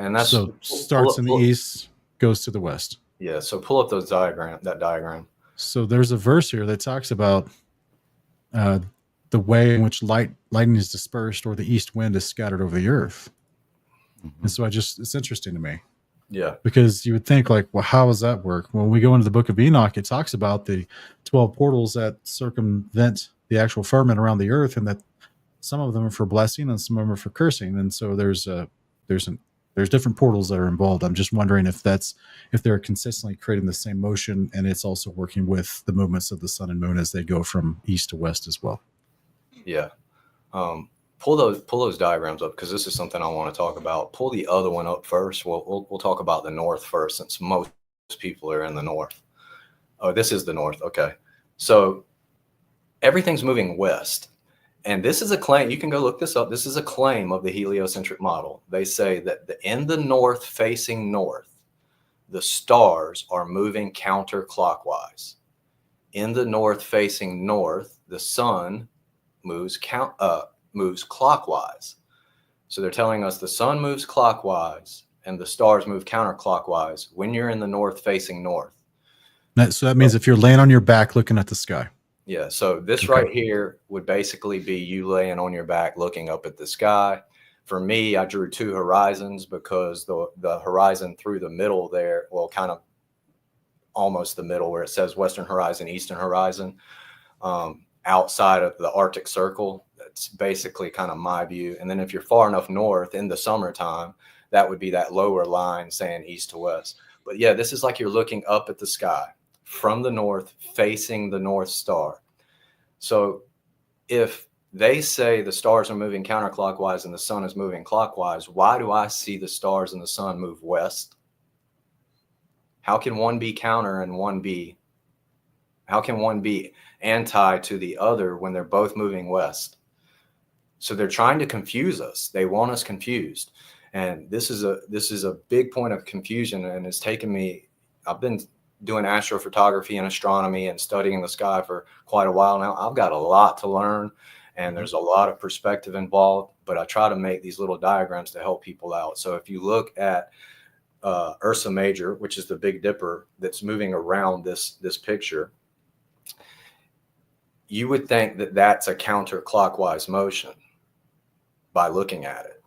starts in the east, goes to the west.
Yeah. So pull up that diagram. So
there's a verse here that talks about the way in which lightning is dispersed, or the east wind is scattered over the earth. Mm-hmm. And so it's interesting to me.
Yeah.
Because you would think, like, well, how does that work? When we go into the book of Enoch, it talks about the 12 portals that circumvent the actual firmament around the earth, and that some of them are for blessing and some of them are for cursing. And so there's different portals that are involved. I'm just wondering if they're consistently creating the same motion, and it's also working with the movements of the sun and moon as they go from east to west as well.
Yeah. Pull those diagrams up, because this is something I want to talk about. Pull the other one up first. We'll talk about the north first, since most people are in the north. Oh, this is the north. Okay. So everything's moving west. And this is a claim. You can go look this up. This is a claim of the heliocentric model. They say that in the north facing north, the stars are moving counterclockwise. In the north facing north, the sun moves clockwise. So they're telling us the sun moves clockwise and the stars move counterclockwise when you're in the north facing north.
So that means if you're laying on your back looking at the sky.
Yeah. So this right here would basically be you laying on your back looking up at the sky. For me, I drew 2 horizons because the horizon through the middle there, well, kind of almost the middle where it says Western Horizon, Eastern Horizon, outside of the Arctic Circle. That's basically kind of my view. And then if you're far enough north in the summertime, that would be that lower line saying east to west. But yeah, this is like you're looking up at the sky from the north, facing the North Star. So if they say the stars are moving counterclockwise and the sun is moving clockwise, why do I see the stars and the sun move west? How can one be counter and how can one be anti to the other when they're both moving west? So they're trying to confuse us. They want us confused. And this is a big point of confusion, and it's taken me, I've been doing astrophotography and astronomy and studying the sky for quite a while now. I've got a lot to learn, and there's a lot of perspective involved, but I try to make these little diagrams to help people out. So if you look at Ursa Major, which is the Big Dipper that's moving around this picture, you would think that that's a counterclockwise motion by looking at it,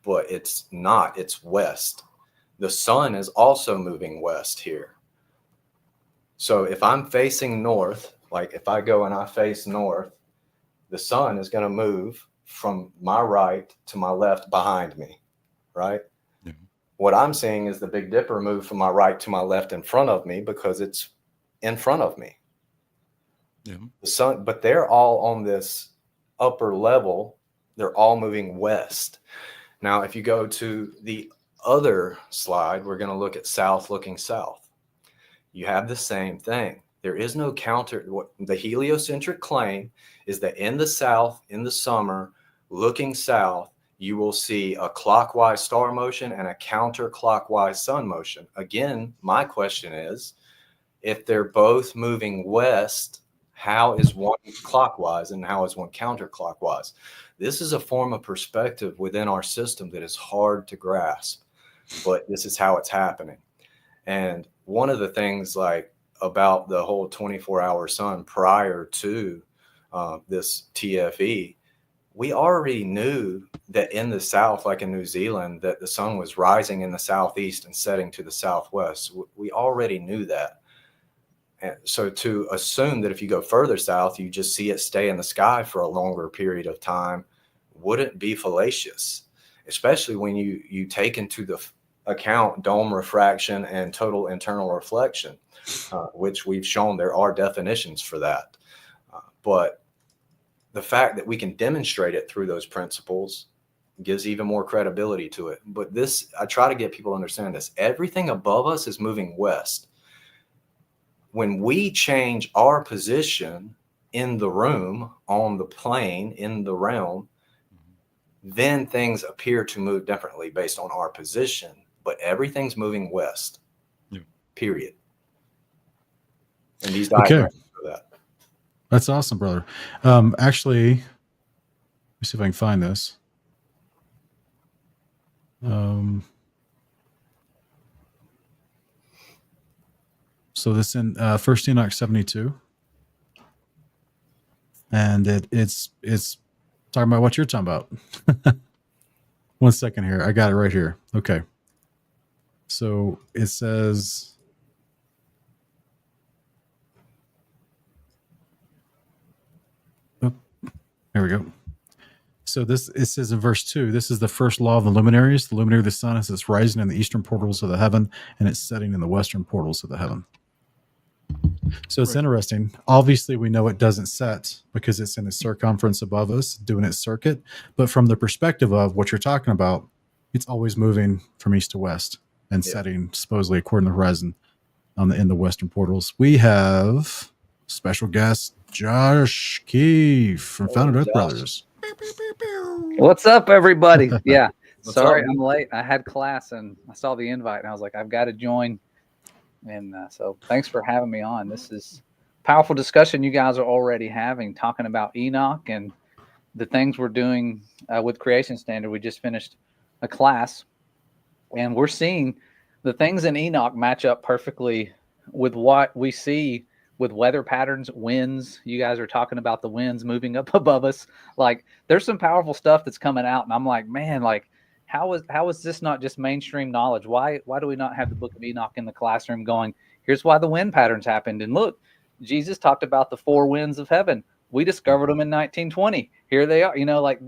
but it's not. It's west. The sun is also moving west here. So if I'm facing north, like if I go and I face north, the sun is going to move from my right to my left behind me, right? Yeah. What I'm seeing is the Big Dipper move from my right to my left in front of me because it's in front of me. Yeah. The sun, but they're all on this upper level. They're all moving west. Now, if you go to the other slide, we're going to look at south looking south. You have the same thing. There is no counter. What the heliocentric claim is that in the south, in the summer, looking south, you will see a clockwise star motion and a counterclockwise sun motion. Again, my question is, if they're both moving west, how is one clockwise and how is one counterclockwise? This is a form of perspective within our system that is hard to grasp, but this is how it's happening. And one of the things like about the whole 24-hour sun prior to this TFE, we already knew that in the south, like in New Zealand, that the sun was rising in the southeast and setting to the southwest. We already knew that. And so to assume that if you go further south, you just see it stay in the sky for a longer period of time wouldn't be fallacious, especially when you take into the account dome refraction and total internal reflection, which we've shown there are definitions for that. But the fact that we can demonstrate it through those principles gives even more credibility to it. But this, I try to get people to understand this. Everything above us is moving west. When we change our position in the room, on the plane, in the realm, then things appear to move differently based on our position. But everything's moving west, period. And these diagrams show that.
That's awesome, brother. Actually, let me see if I can find this. So this in First Enoch 72, and it's talking about what you're talking about. 1 second here, I got it right here. Okay, so it says. There we go. So it says in verse 2, this is the first law of the luminaries. The luminary of the sun is its rising in the eastern portals of the heaven, and it's setting in the western portals of the heaven. So it's interesting. Obviously, we know it doesn't set because it's in a circumference above us doing its circuit. But from the perspective of what you're talking about, it's always moving from east to west and setting supposedly according to the horizon in the western portals. We have special guest Josh Keefe from Founded Earth Brothers.
What's up, everybody? Yeah, sorry I'm late. I had class and I saw the invite and I was like, I've got to join. And so thanks for having me on. This is powerful discussion you guys are already having, talking about Enoch and the things we're doing with Creation Standard. We just finished a class and we're seeing the things in Enoch match up perfectly with what we see with weather patterns, winds. You guys are talking about the winds moving up above us. Like there's some powerful stuff that's coming out. And I'm like, man, like how is this not just mainstream knowledge? Why do we not have the book of Enoch in the classroom going, here's why the wind patterns happened. And look, Jesus talked about the four winds of heaven. We discovered them in 1920. Here they are. Like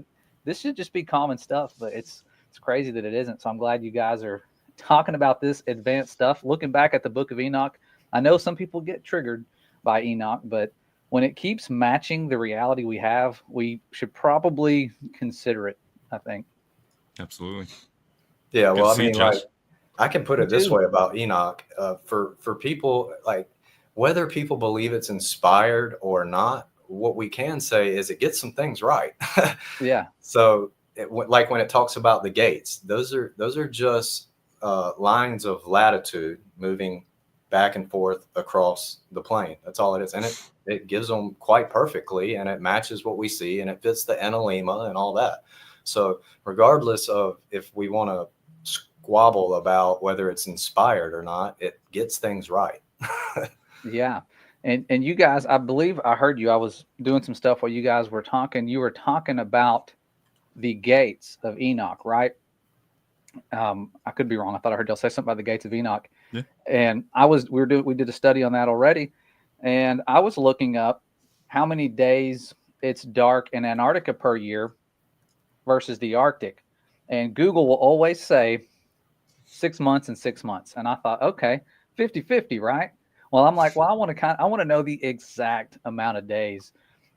this should just be common stuff, but it's crazy that it isn't. So I'm glad you guys are talking about this advanced stuff. Looking back at the Book of Enoch, I know some people get triggered by Enoch, but when it keeps matching the reality we have, we should probably consider it, I think.
Absolutely.
Yeah, well, I
see,
mean,
Josh.
like, I can put it this way about Enoch. For people, like, whether people believe it's inspired or not, what we can say is it gets some things right.
Yeah.
So, like when it talks about the gates, those are just lines of latitude moving back and forth across the plane. That's all it is, and it gives them quite perfectly, and it matches what we see, and it fits the analemma and all that. So, regardless of if we want to squabble about whether it's inspired or not, it gets things right.
Yeah. And you guys, I believe I heard you. I was doing some stuff while you guys were talking. You were talking about the gates of Enoch, right? I could be wrong. I thought I heard y'all say something about the gates of Enoch.
Yeah.
And we did a study on that already. And I was looking up how many days it's dark in Antarctica per year versus the Arctic. And Google will always say 6 months and 6 months. And I thought, okay, 50-50, right? Well, I'm like, well, I want to know the exact amount of days,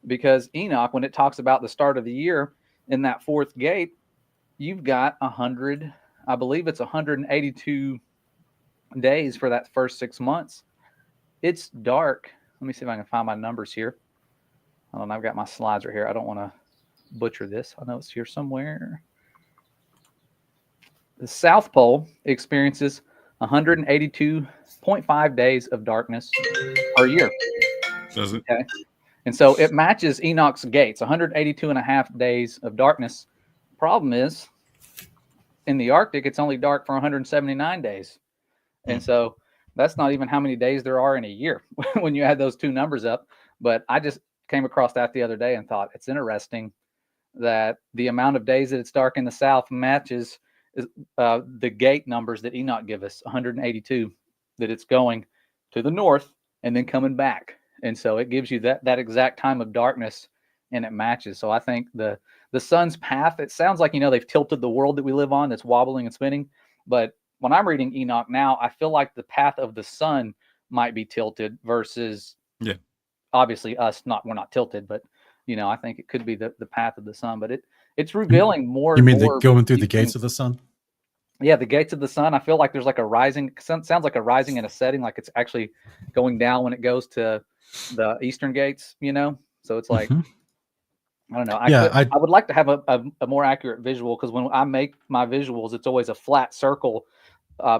because Enoch, when it talks about the start of the year in that fourth gate, you've got 100, I believe it's 182 days for that first 6 months. It's dark. Let me see if I can find my numbers here. Hold on, I've got my slides right here. I don't want to butcher this. I know it's here somewhere. The South Pole experiences 182.5 days of darkness per year.
Does it?
Okay. And so it matches Enoch's gates, 182.5 days of darkness. Problem is, in the Arctic, it's only dark for 179 days. And so that's not even how many days there are in a year when you add those two numbers up. But I just came across that the other day and thought it's interesting that the amount of days that it's dark in the South matches the gate numbers that Enoch give us, 182, that it's going to the north and then coming back. And so it gives you that exact time of darkness, and it matches. So I think the sun's path, it sounds like, they've tilted the world that we live on that's wobbling and spinning. But when I'm reading Enoch now, I feel like the path of the sun might be tilted versus, obviously us, we're not tilted, but I think it could be the path of the sun. But it's revealing more.
You mean
more
going through the gates of the sun?
Yeah, the gates of the sun. I feel like there's like a rising, sounds like a rising and a setting, like it's actually going down when it goes to the eastern gates, So it's like, I don't know. I would like to have a more accurate visual, because when I make my visuals, it's always a flat circle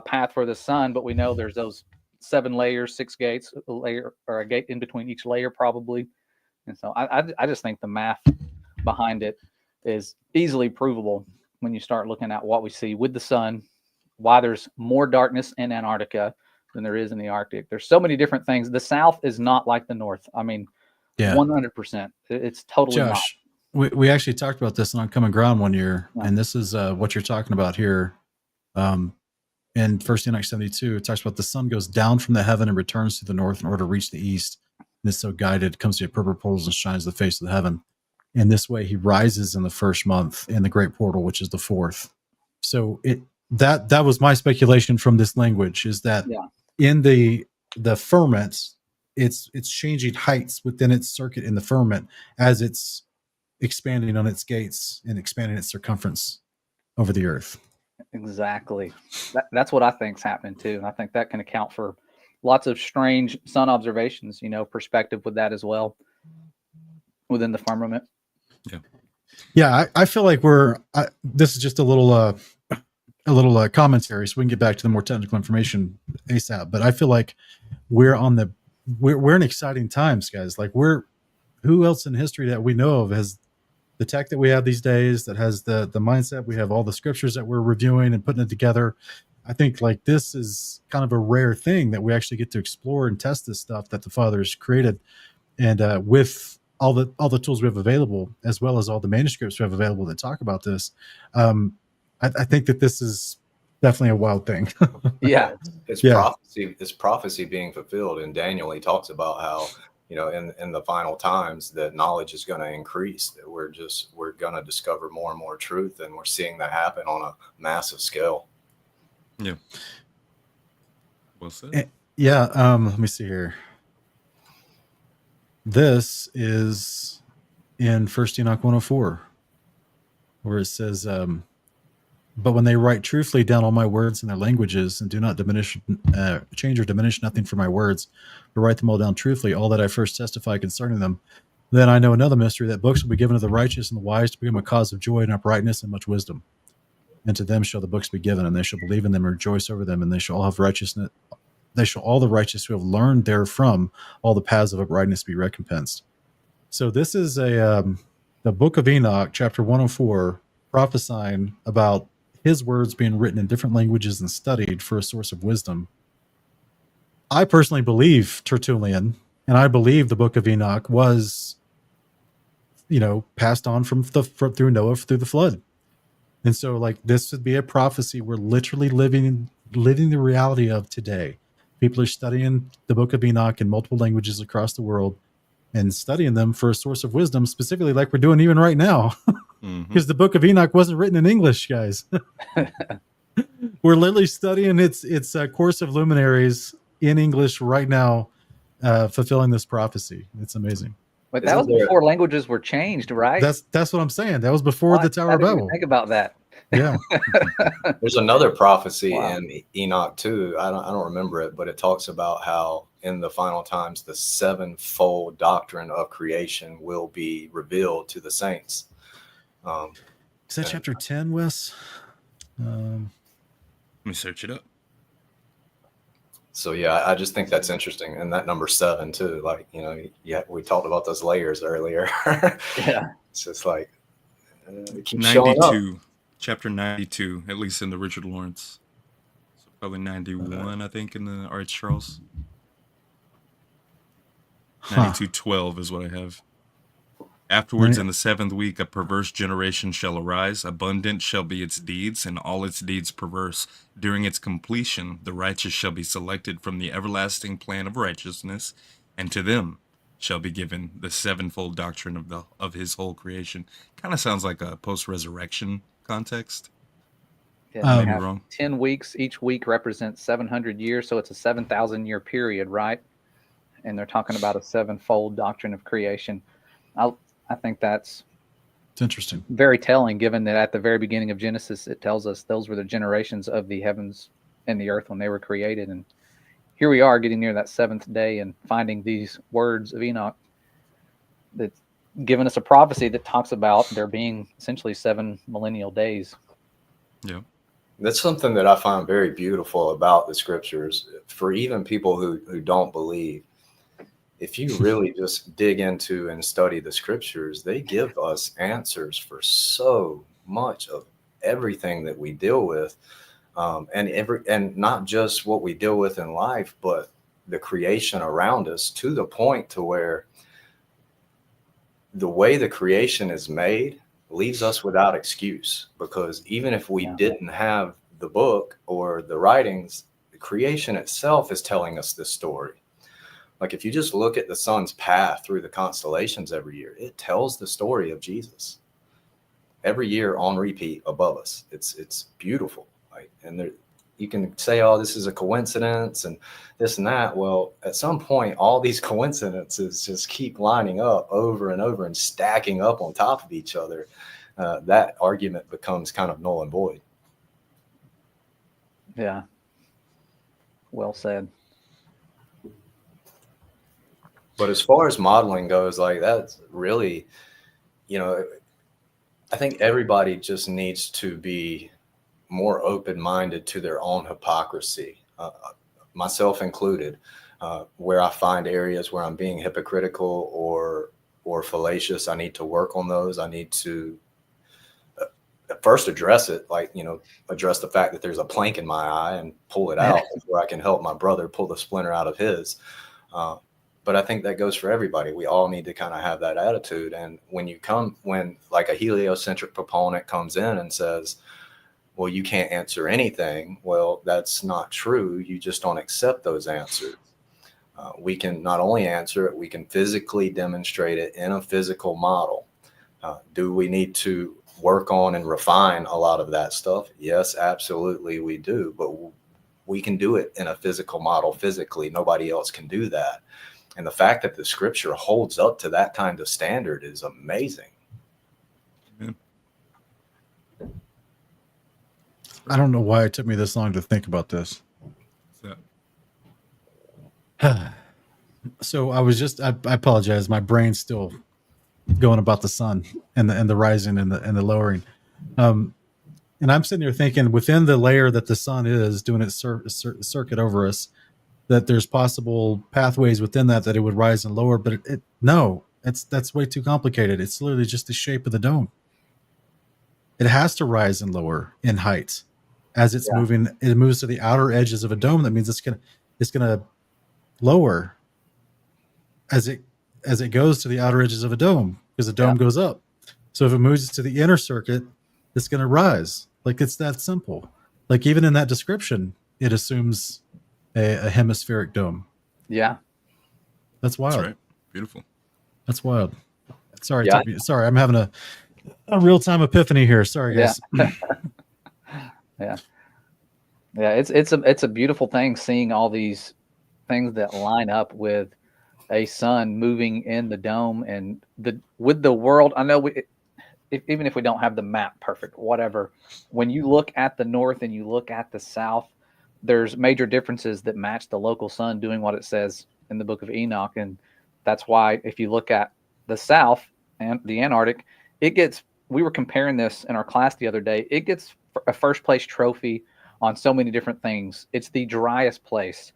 path for the sun, but we know there's those 7 layers, 6 gates, a layer or a gate in between each layer probably. And so I just think the math behind it is easily provable when you start looking at what we see with the sun, why there's more darkness in Antarctica than there is in the Arctic. There's so many different things. The South is not like the North. I mean, 100%. It's totally
Josh, not. We actually talked about this on Common Ground one year, and this is what you're talking about here. In First Enoch 72, it talks about the sun goes down from the heaven and returns to the north in order to reach the east. And is so guided, comes to the purple poles and shines the face of the heaven. In this way, he rises in the first month in the great portal, which is the fourth. So that was my speculation from this language, is that in the firmament, it's changing heights within its circuit in the firmament as it's expanding on its gates and expanding its circumference over the earth.
Exactly. That's what I think is happening too. And I think that can account for lots of strange sun observations, perspective with that as well within the firmament.
Yeah. I feel like this is just a little commentary, so we can get back to the more technical information ASAP. But I feel like we're in exciting times, guys. Like who else in history that we know of has the tech that we have these days, that has the mindset? We have all the scriptures that we're reviewing and putting it together. I think like this is kind of a rare thing that we actually get to explore and test this stuff that the Fathers created. And with all the tools we have available, as well as all the manuscripts we have available that talk about this, I think that this is definitely a wild thing.
Yeah.
It's
Yeah.
prophecy. It's prophecy being fulfilled. In Daniel, he talks about how, you know, in the final times that knowledge is going to increase, that we're going to discover more and more truth, and we're seeing that happen on a massive scale.
Yeah. Well said.
Yeah. Let me see here. This is in First Enoch 104, where it says, but when they write truthfully down all my words in their languages and do not change or diminish nothing from my words, but write them all down truthfully, all that I first testify concerning them, then I know another mystery, that books will be given to the righteous and the wise to become a cause of joy and uprightness and much wisdom. And to them shall the books be given, and they shall believe in them and rejoice over them, and they shall all have righteousness. They shall all the righteous who have learned therefrom all the paths of uprightness be recompensed. So this is the book of Enoch, chapter 104, prophesying about his words being written in different languages and studied for a source of wisdom. I personally believe Tertullian, and I believe the book of Enoch was, passed on through Noah through the flood. And so, like, this would be a prophecy we're literally living the reality of today. People are studying the book of Enoch in multiple languages across the world and studying them for a source of wisdom, specifically like we're doing even right now. Because the book of Enoch wasn't written in English, guys. We're literally studying its course of luminaries in English right now, fulfilling this prophecy. It's amazing.
But that was before languages were changed, right?
That's what I'm saying. That was before the Tower of Babel.
Think about that.
Yeah.
There's another prophecy in Enoch too. I don't remember it, but it talks about how in the final times the sevenfold doctrine of creation will be revealed to the saints.
Is that chapter 10, Wes?
Let me search it up.
So yeah, I just think that's interesting, and that number 7 too. Like, we talked about those layers earlier.
Yeah,
it's just like it keeps
92, chapter 92, at least in the Richard Lawrence. So probably 91, I think, in the R.H. Charles. 92:12 is what I have. Afterwards, in the 7th week, a perverse generation shall arise. Abundant shall be its deeds, and all its deeds perverse. During its completion, the righteous shall be selected from the everlasting plan of righteousness, and to them shall be given the sevenfold doctrine of his whole creation. Kind of sounds like a post-resurrection context.
Yeah,
maybe wrong.
10 weeks. Each week represents 700 years, so it's a 7,000-year period, right? And they're talking about a sevenfold doctrine of creation. I think it's
interesting.
Very telling, given that at the very beginning of Genesis, it tells us those were the generations of the heavens and the earth when they were created. And here we are getting near that 7th day and finding these words of Enoch that's given us a prophecy that talks about there being essentially 7 millennial days.
Yeah.
That's something that I find very beautiful about the scriptures for even people who don't believe. If you really just dig into and study the scriptures, they give us answers for so much of everything that we deal with, and not just what we deal with in life, but the creation around us, to the point to where the way the creation is made leaves us without excuse. Because even if we didn't have the book or the writings, the creation itself is telling us this story. Like, if you just look at the sun's path through the constellations every year, it tells the story of Jesus every year on repeat above us. It's beautiful. Like, and you can say, oh, this is a coincidence and this and that. Well, at some point, all these coincidences just keep lining up over and over and stacking up on top of each other. That argument becomes kind of null and void.
Yeah. Well said.
But as far as modeling goes, like, that's really, I think everybody just needs to be more open-minded to their own hypocrisy, myself included, where I find areas where I'm being hypocritical or fallacious. I need to work on those. I need to first address it, address the fact that there's a plank in my eye and pull it out before I can help my brother pull the splinter out of his. But I think that goes for everybody. We all need to kind of have that attitude. And when like a heliocentric proponent comes in and says, well, you can't answer anything. Well, that's not true. You just don't accept those answers. We can not only answer it, we can physically demonstrate it in a physical model. Do we need to work on and refine a lot of that stuff? Yes, absolutely we do. But we can do it in a physical model physically. Nobody else can do that. And the fact that the scripture holds up to that kind of standard is amazing.
I don't know why it took me this long to think about this. So I apologize. My brain's still going about the sun and the rising and the lowering. And I'm sitting there thinking, within the layer that the sun is doing its circuit over us, that there's possible pathways within that it would rise and lower. But that's way too complicated. It's literally just the shape of the dome. It has to rise and lower in height as it's moving. It moves to the outer edges of a dome. That means it's gonna lower as it goes to the outer edges of a dome, because the dome goes up. So if it moves to the inner circuit, it's going to rise. Like, it's that simple. Like, even in that description, it assumes a hemispheric dome.
Yeah.
That's wild.
That's right. Beautiful.
That's wild. Sorry. Sorry. I'm having a real-time epiphany here. Sorry, guys.
Yeah. It's a beautiful thing seeing all these things that line up with a sun moving in the dome and with the world. I know even if we don't have the map perfect, whatever, when you look at the north and you look at the south, there's major differences that match the local sun doing what it says in the book of Enoch. And that's why if you look at the south and the Antarctic, we were comparing this in our class the other day. It gets a first place trophy on so many different things. It's the driest place.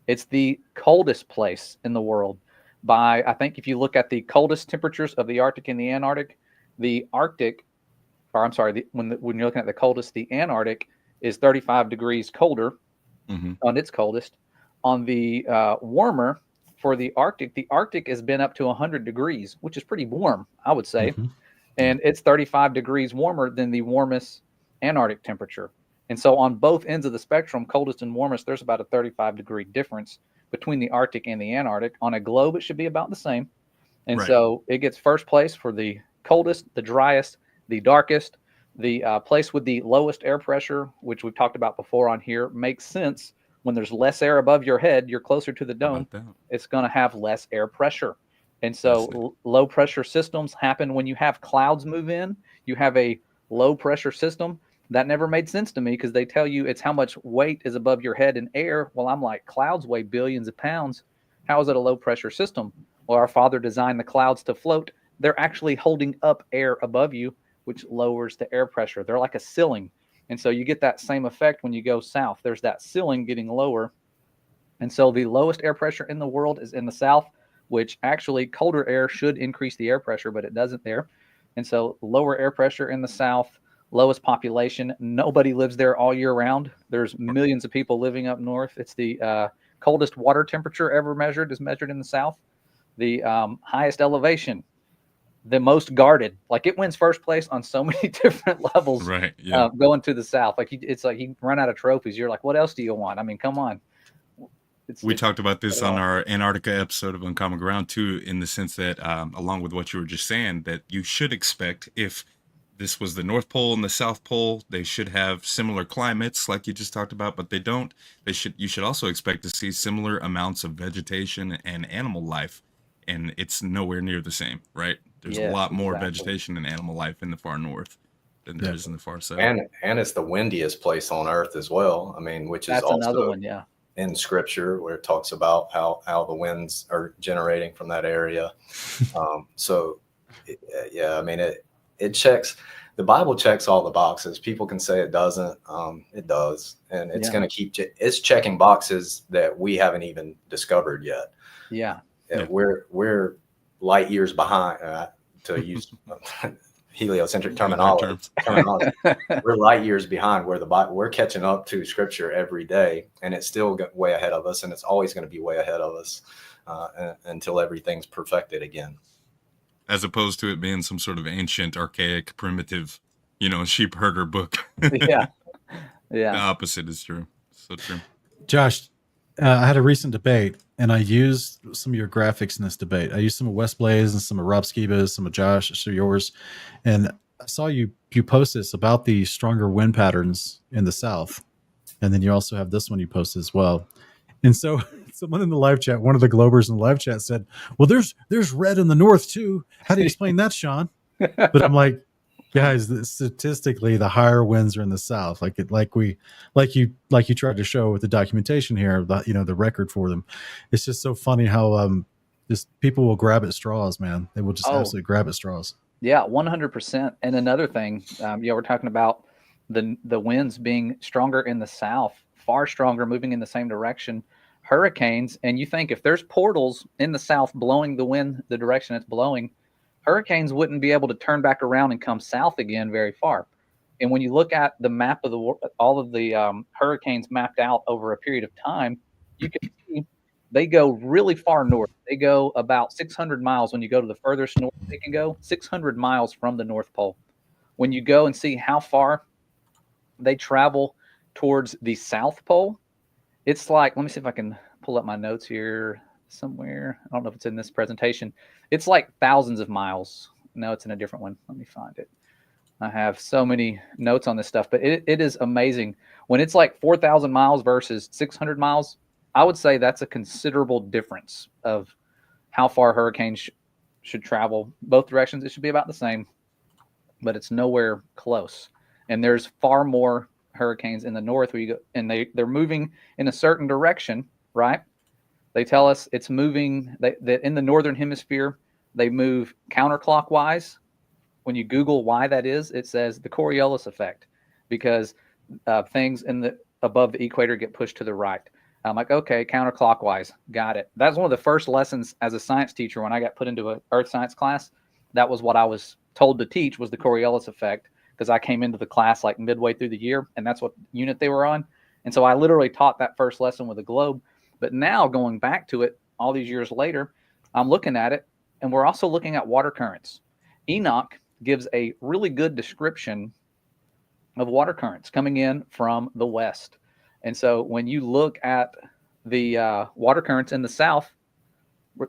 It's the coldest place in the world. I think if you look at the coldest temperatures of the Arctic and the Antarctic, when you're looking at the coldest, the Antarctic is 35 degrees colder on its coldest. On the warmer for the Arctic has been up to 100 degrees, which is pretty warm, I would say. Mm-hmm. And it's 35 degrees warmer than the warmest Antarctic temperature. And so on both ends of the spectrum, coldest and warmest, there's about a 35-degree difference between the Arctic and the Antarctic. On a globe, it should be about the same. And so it gets first place for the coldest, the driest, the darkest. The place with the lowest air pressure, which we've talked about before on here, makes sense. When there's less air above your head, you're closer to the dome. It's going to have less air pressure. And so low pressure systems happen when you have clouds move in. You have a low pressure system. That never made sense to me, because they tell you it's how much weight is above your head in air. Well, I'm like, clouds weigh billions of pounds. How is it a low pressure system? Well, our Father designed the clouds to float. They're actually holding up air above you, which lowers the air pressure. They're like a ceiling. And so you get that same effect when you go south. There's that ceiling getting lower. And so the lowest air pressure in the world is in the south, which actually colder air should increase the air pressure, but it doesn't there. And so lower air pressure in the south, lowest population. Nobody lives there all year round. There's millions of people living up north. It's the coldest water temperature ever measured is measured in the south. The highest elevation, the most guarded. Like, it wins first place on so many different levels. Right. Yeah. Going to the south, it's like you run out of trophies. You're like, what else do you want? I mean, come on.
We talked about this on our Antarctica episode of Uncommon Ground too, in the sense that, along with what you were just saying, that you should expect, if this was the North Pole and the South Pole, they should have similar climates like you just talked about, but they don't. You should also expect to see similar amounts of vegetation and animal life, and it's nowhere near the same, right? There's a lot more vegetation and animal life in the far north than there is in the far south.
And it's the windiest place on Earth as well. I mean, which is also
another one,
in Scripture, where it talks about how the winds are generating from that area. I mean, it checks. The Bible checks all the boxes. People can say it doesn't. It does, and it's going to it's checking boxes that we haven't even discovered yet. We're light years behind, to use heliocentric terminology. We're light years behind where we're catching up to Scripture every day, and it's still way ahead of us, and it's always going to be way ahead of us until everything's perfected again.
As opposed to it being some sort of ancient, archaic, primitive, sheep herder book. The
Yeah.
opposite is true. So true.
Josh, I had a recent debate, and I used some of your graphics in this debate. I used some of WesBlaze and some of Rob Skiba's, some of Josh, so yours, and I saw you post this about the stronger wind patterns in the south, and then you also have this one you posted as well. And so someone in the live chat, one of the Globers in the live chat said, well, there's red in the north too. How do you explain that, Sean? But I'm like, guys, statistically, the higher winds are in the south. Like you tried to show with the documentation here, the record for them. It's just so funny how just people will grab at straws, man. They will just absolutely grab at straws.
Yeah, 100%. And another thing, we're talking about the winds being stronger in the south, far stronger, moving in the same direction. Hurricanes, and you think if there's portals in the south blowing the wind the direction it's blowing, hurricanes wouldn't be able to turn back around and come south again very far. And when you look at the map of all of the hurricanes mapped out over a period of time, you can see they go really far north. They go about 600 miles. When you go to the furthest north, they can go 600 miles from the North Pole. When you go and see how far they travel towards the South Pole, it's like, let me see if I can pull up my notes here somewhere. I don't know if it's in this presentation. It's like thousands of miles. No, it's in a different one. Let me find it. I have so many notes on this stuff, but it is amazing. When it's like 4,000 miles versus 600 miles, I would say that's a considerable difference of how far hurricanes should travel. Both directions, it should be about the same, but it's nowhere close. And there's far more hurricanes in the north where you go, and they're moving in a certain direction, right? They tell us it's moving, that in the northern hemisphere, they move counterclockwise. When you Google why that is, it says the Coriolis effect, because things above the equator get pushed to the right. I'm like, okay, counterclockwise, got it. That's one of the first lessons as a science teacher when I got put into an earth science class. That was what I was told to teach, was the Coriolis effect, because I came into the class like midway through the year, and that's what unit they were on. And so I literally taught that first lesson with a globe. But now going back to it all these years later, I'm looking at it, and we're also looking at water currents. Enoch gives a really good description of water currents coming in from the west. And so when you look at the water currents in the south,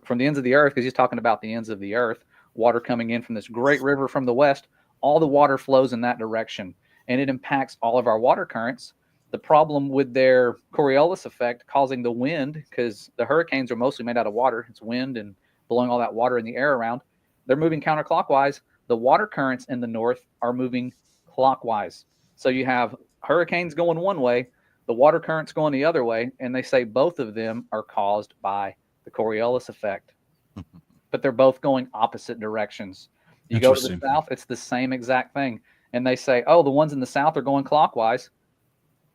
from the ends of the earth, because he's talking about the ends of the earth, water coming in from this great river from the west, all the water flows in that direction, and it impacts all of our water currents. The problem with their Coriolis effect causing the wind, because the hurricanes are mostly made out of water, it's wind and blowing all that water in the air around, they're moving counterclockwise. The water currents in the north are moving clockwise. So you have hurricanes going one way, the water currents going the other way, and they say both of them are caused by the Coriolis effect. But they're both going opposite directions. You go to the south, it's the same exact thing. And they say, oh, the ones in the south are going clockwise.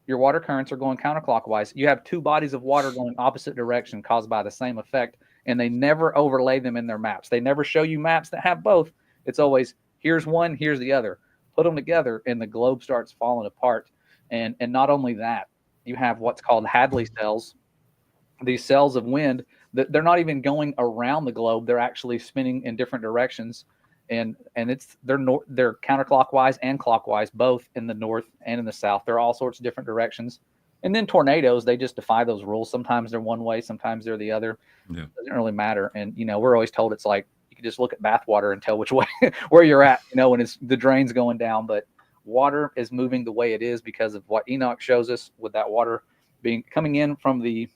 Your water currents are going counterclockwise. You have two bodies of water going opposite direction caused by the same effect, and they never overlay them in their maps. They never show you maps that have both. It's always, here's one, here's the other. Put them together, and the globe starts falling apart. And not only that, you have what's called Hadley cells. These cells of wind, they're not even going around the globe. They're actually spinning in different directions. And they're counterclockwise and clockwise, both in the north and in the south. They're all sorts of different directions. And then tornadoes, they just defy those rules. Sometimes they're one way, sometimes they're the other. Yeah. It doesn't really matter. And, we're always told it's like, you can just look at bathwater and tell which way, where you're at, when the drain's going down. But water is moving the way it is because of what Enoch shows us, with that water coming in from the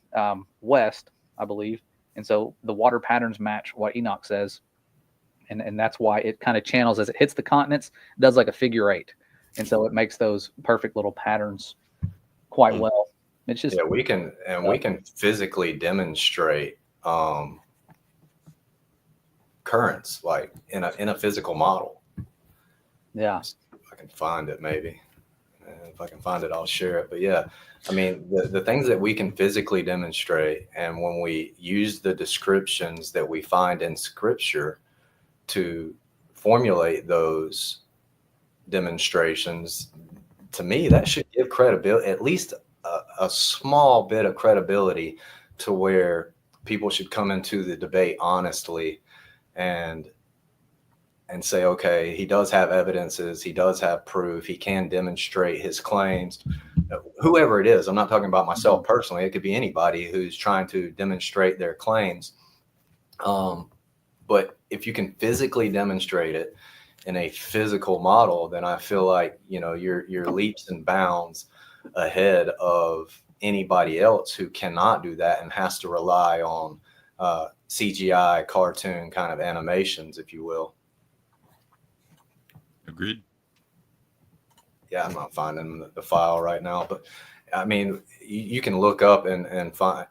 west, I believe. And so the water patterns match what Enoch says. And that's why it kind of channels as it hits the continents, does like a figure eight. And so it makes those perfect little patterns quite well. It's just,
we can physically demonstrate currents, like in a physical model.
Yeah.
If I can find it, maybe. If I can find it, I'll share it. But yeah, I mean, the things that we can physically demonstrate, and when we use the descriptions that we find in Scripture to formulate those demonstrations, to me, that should give credibility, at least a small bit of credibility, to where people should come into the debate honestly and say, okay, he does have evidences, he does have proof, he can demonstrate his claims. whoever it is, I'm not talking about myself personally. It could be anybody who's trying to demonstrate their claims. But if you can physically demonstrate it in a physical model, then I feel like, you're leaps and bounds ahead of anybody else who cannot do that and has to rely on CGI cartoon kind of animations, if you will.
Agreed.
Yeah, I'm not finding the file right now, but I mean, you can look up and find.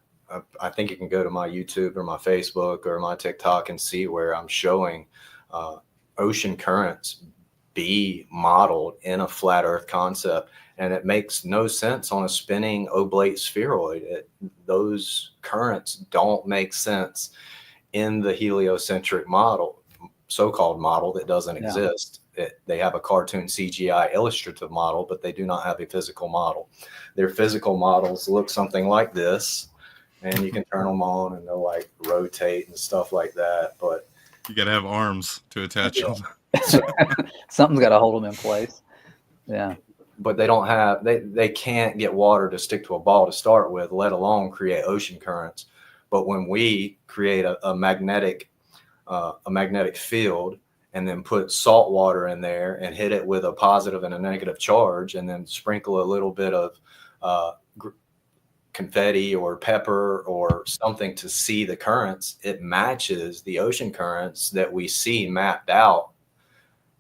I think you can go to my YouTube or my Facebook or my TikTok and see where I'm showing ocean currents be modeled in a flat Earth concept, and it makes no sense on a spinning oblate spheroid. Those currents don't make sense in the heliocentric model, so-called model that doesn't exist. They have a cartoon CGI illustrative model, but they do not have a physical model. Their physical models look something like this, and you can turn them on and they'll like rotate and stuff like that. But
you got to have arms to attach them.
Something's got to hold them in place. Yeah.
But they don't have, they can't get water to stick to a ball to start with, let alone create ocean currents. But when we create a magnetic field, and then put salt water in there and hit it with a positive and a negative charge, and then sprinkle a little bit of confetti or pepper or something to see the currents, it matches the ocean currents that we see mapped out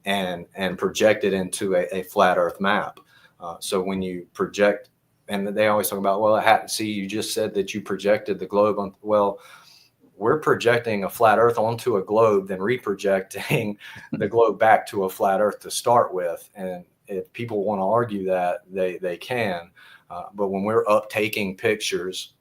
and projected into a flat Earth map. So when you project, and they always talk about, well, you just said that you projected the globe on, well, we're projecting a flat Earth onto a globe, then reprojecting the globe back to a flat Earth to start with. And if people want to argue that, they can. But when we're uptaking pictures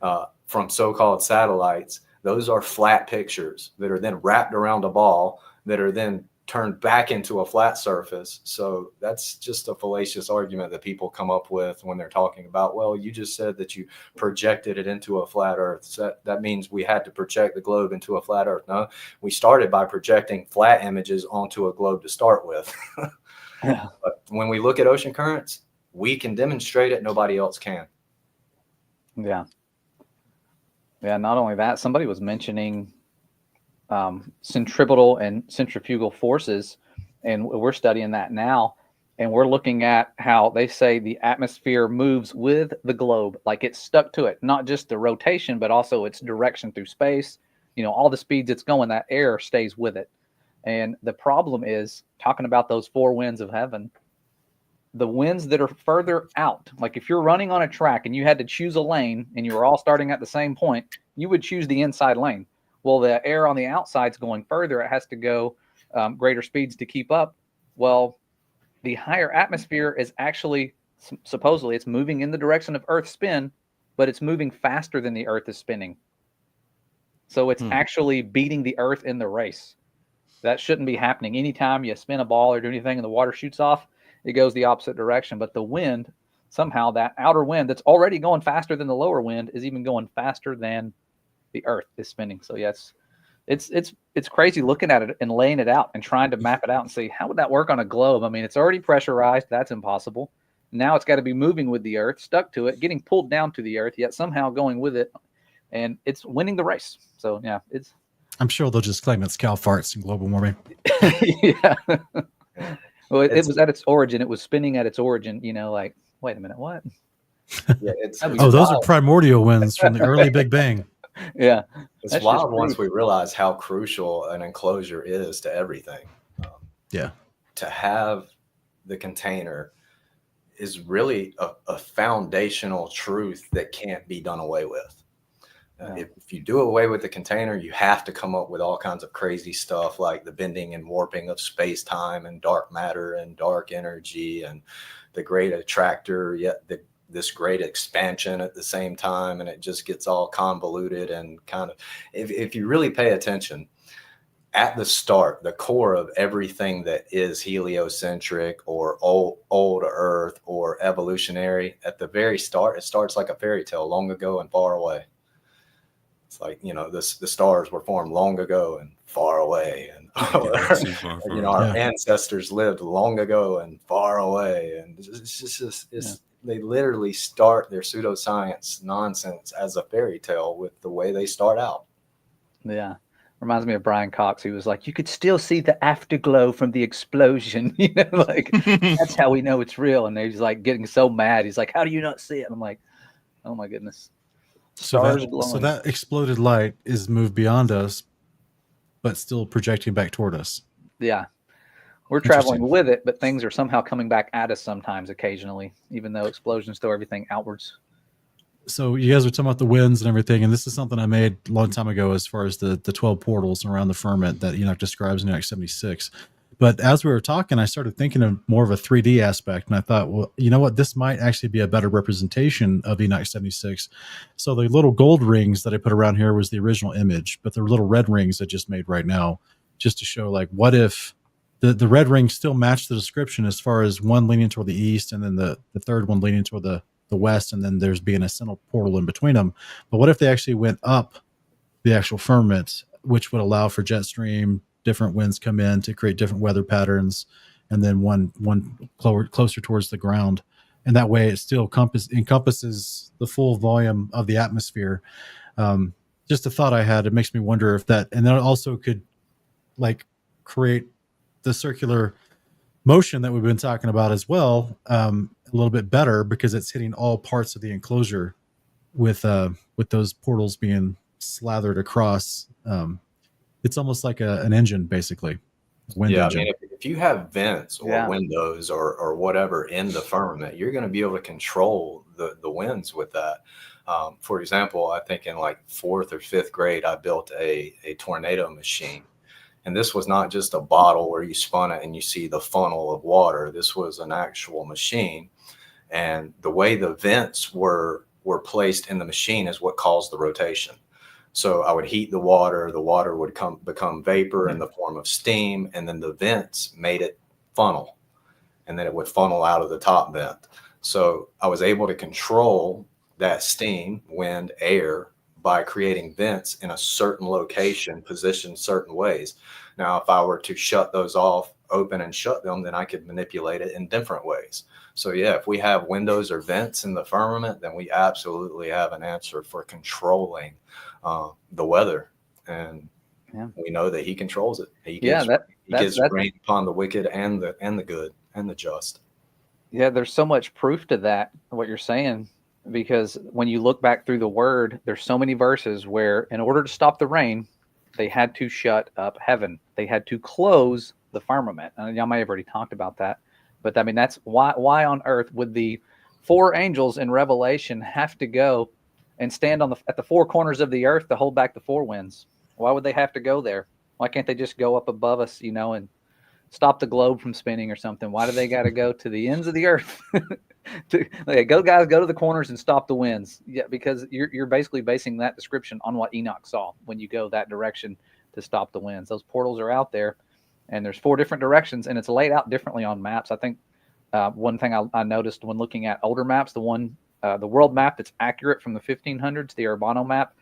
from so-called satellites, those are flat pictures that are then wrapped around a ball that are then turned back into a flat surface. So that's just a fallacious argument that people come up with when they're talking about, well, you just said that you projected it into a flat Earth. So that means we had to project the globe into a flat Earth. No, we started by projecting flat images onto a globe to start with.
Yeah.
But when we look at ocean currents, we can demonstrate it. Nobody else can.
Yeah. Yeah. Not only that, somebody was mentioning centripetal and centrifugal forces, and we're studying that now, and we're looking at how they say the atmosphere moves with the globe, like it's stuck to it, not just the rotation but also its direction through space. All the speeds it's going, that air stays with it. And the problem is, talking about those four winds of heaven, the winds that are further out, like if you're running on a track and you had to choose a lane and you were all starting at the same point, you would choose the inside lane. Well, the air on the outside's going further. It has to go greater speeds to keep up. Well, the higher atmosphere is actually, supposedly, it's moving in the direction of Earth's spin, but it's moving faster than the Earth is spinning. So it's actually beating the Earth in the race. That shouldn't be happening. Anytime you spin a ball or do anything and the water shoots off, it goes the opposite direction. But the wind, somehow that outer wind that's already going faster than the lower wind is even going faster than the Earth is spinning. So yes, it's crazy looking at it and laying it out and trying to map it out and see how would that work on a globe. I mean, it's already pressurized. That's impossible. Now it's got to be moving with the Earth, stuck to it, getting pulled down to the Earth, yet somehow going with it, and it's winning the race. So yeah,
I'm sure they'll just claim it's cow farts and global warming.
Yeah. Well, it was at its origin. It was spinning at its origin. Like, wait a minute, what?
Yeah,
those are primordial winds from the early Big Bang.
Yeah,
it's wild once we realize how crucial an enclosure is to everything. To have the container is really a foundational truth that can't be done away with. If you do away with the container, you have to come up with all kinds of crazy stuff like the bending and warping of space-time and dark matter and dark energy and the great attractor, yet this great expansion at the same time, and it just gets all convoluted and kind of, if you really pay attention, at the start, the core of everything that is heliocentric or old Earth or evolutionary, at the very start, it starts like a fairy tale, long ago and far away. It's like, the stars were formed long ago and far away, and our ancestors lived long ago and far away, and they literally start their pseudoscience nonsense as a fairy tale with the way they start out.
Yeah. Reminds me of Brian Cox. He was like, you could still see the afterglow from the explosion. Like that's how we know it's real. And he's like getting so mad. He's like, how do you not see it? And I'm like, oh my goodness.
So that exploded light is moved beyond us, but still projecting back toward us.
Yeah. We're traveling with it, but things are somehow coming back at us sometimes occasionally, even though explosions throw everything outwards.
So you guys were talking about the winds and everything, and this is something I made a long time ago as far as the 12 portals around the firmament that Enoch describes in Enoch 76. But as we were talking, I started thinking of more of a 3D aspect, and I thought, well, you know what? This might actually be a better representation of Enoch 76. So the little gold rings that I put around here was the original image, but the little red rings I just made right now, just to show, like, what if the red rings still match the description as far as one leaning toward the east and then the third one leaning toward the west, and then there's being a central portal in between them. But what if they actually went up the actual firmament, which would allow for jet stream, different winds come in to create different weather patterns, and then one closer towards the ground, and that way it still encompasses the full volume of the atmosphere. Just a thought I had. It makes me wonder if that, and then it also could like create the circular motion that we've been talking about as well, a little bit better, because it's hitting all parts of the enclosure with those portals being slathered across. It's almost like an engine, basically. Wind engine.
I mean, if you have vents or windows or whatever in the firmament, you're going to be able to control the winds with that. For example, I think in like 4th or 5th grade, I built a tornado machine. And this was not just a bottle where you spun it and you see the funnel of water. This was an actual machine. And the way the vents were placed in the machine is what caused the rotation. So I would heat the water would become vapor in the form of steam, and then the vents made it funnel, and then it would funnel out of the top vent. So I was able to control that steam, wind, air by creating vents in a certain location, positioned certain ways. Now, if I were to shut those off, open and shut them, then I could manipulate it in different ways. So yeah, if we have windows or vents in the firmament, then we absolutely have an answer for controlling the weather. And we know that he controls it. He gives rain upon the wicked and the good and the just.
Yeah, there's so much proof to that, what you're saying. Because when you look back through the word, there's so many verses where in order to stop the rain, they had to shut up heaven. They had to close the firmament. And y'all may have already talked about that. But I mean, that's why on earth would the 4 angels in Revelation have to go and stand at the 4 corners of the earth to hold back the 4 winds? Why would they have to go there? Why can't they just go up above us, and stop the globe from spinning or something? Why do they got to go to the ends of the earth? Go to the corners and stop the winds. Yeah, because you're basically basing that description on what Enoch saw when you go that direction to stop the winds. Those portals are out there, and there's 4 different directions, and it's laid out differently on maps. I think one thing I noticed when looking at older maps, the world map that's accurate from the 1500s, the Urbano map,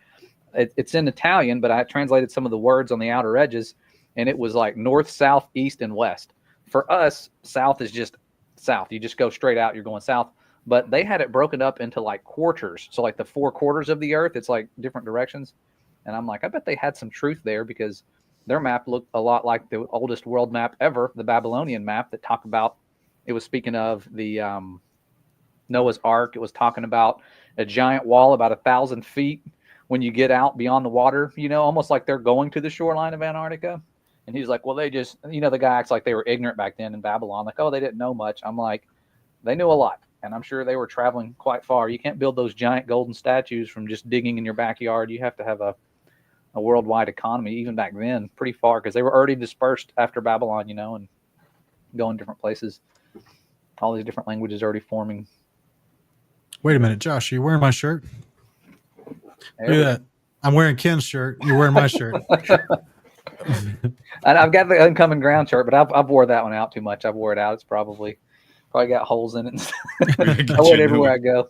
it's in Italian, but I translated some of the words on the outer edges, and it was like north, south, east, and west. For us, south is just south. You just go straight out, you're going south. But they had it broken up into like quarters. So like the 4 quarters of the earth, it's like different directions. And I'm like, I bet they had some truth there, because their map looked a lot like the oldest world map ever, the Babylonian map that talked about, it was speaking of the Noah's Ark. It was talking about a giant wall about 1,000 feet when you get out beyond the water, almost like they're going to the shoreline of Antarctica. And he's like, well, they just, the guy acts like they were ignorant back then in Babylon. Like, oh, they didn't know much. I'm like, they knew a lot. And I'm sure they were traveling quite far. You can't build those giant golden statues from just digging in your backyard. You have to have a worldwide economy, even back then, pretty far, because they were already dispersed after Babylon, and going different places. All these different languages already forming.
Wait a minute, Josh, are you wearing my shirt? Look at that. I'm wearing Ken's shirt. You're wearing my shirt.
And I've got the Uncommon Ground shirt, but I've wore that one out too much. I've wore it out. It's probably got holes in it. I wear it everywhere I go.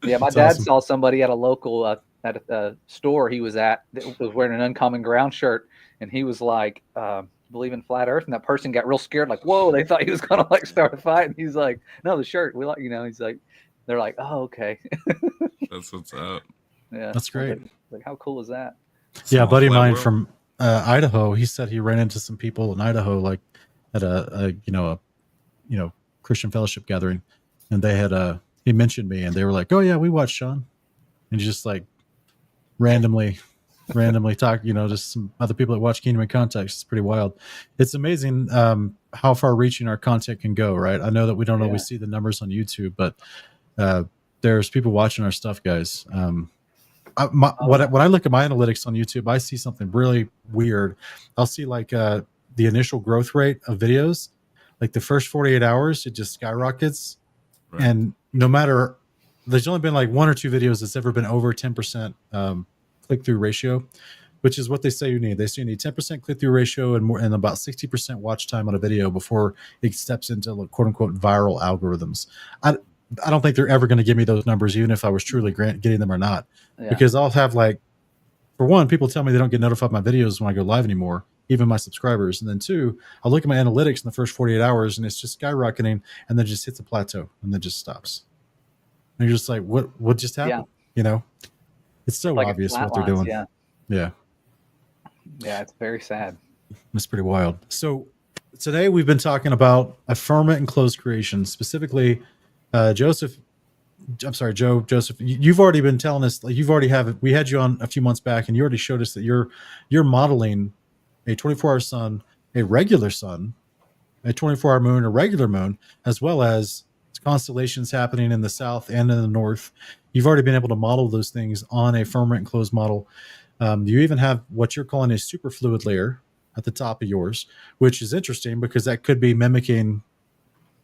Yeah, my dad saw somebody at a local at a store he was at that was wearing an Uncommon Ground shirt, and he was like, believe in flat Earth, and that person got real scared, like, whoa, they thought he was gonna like start a fight, and he's like, no, the shirt, we like, he's like, they're like, oh, okay.
That's what's up.
Yeah,
That's great.
Like, how cool is that?
Yeah, a buddy of
Small flat
mine
world.
from Idaho, he said he ran into some people in Idaho, like at a Christian fellowship gathering, and they had he mentioned me, and they were like, "Oh yeah, we watched Sean," and just like randomly talk, just some other people that watch Kingdom and Context. It's pretty wild. It's amazing how far reaching our content can go, right? I know that we don't always see the numbers on YouTube, but there's people watching our stuff, guys. When I look at my analytics on YouTube, I see something really weird. I'll see like the initial growth rate of videos, like the first 48 hours, it just skyrockets. Right. And no matter, there's only been like 1 or 2 videos that's ever been over 10% click-through ratio, which is what they say you need. They say you need 10% click-through ratio and about 60% watch time on a video before it steps into quote-unquote viral algorithms. I don't think they're ever going to give me those numbers, even if I was truly getting them or not, because I'll have like, for one, people tell me they don't get notified my videos when I go live anymore, even my subscribers. And then 2, I'll look at my analytics in the first 48 hours and it's just skyrocketing, and then just hits a plateau and then just stops. And you're just like, what just happened? It's so like obvious what they're doing. Yeah.
It's very sad.
It's pretty wild. So today we've been talking about a firmament and closed creation, specifically Joseph, you've already been telling us, like we had you on a few months back, and you already showed us that you're modeling a 24-hour sun, a regular sun, a 24-hour moon, a regular moon, as well as constellations happening in the south and in the north. You've already been able to model those things on a firmament and closed model. You even have what you're calling a superfluid layer at the top of yours, which is interesting because that could be mimicking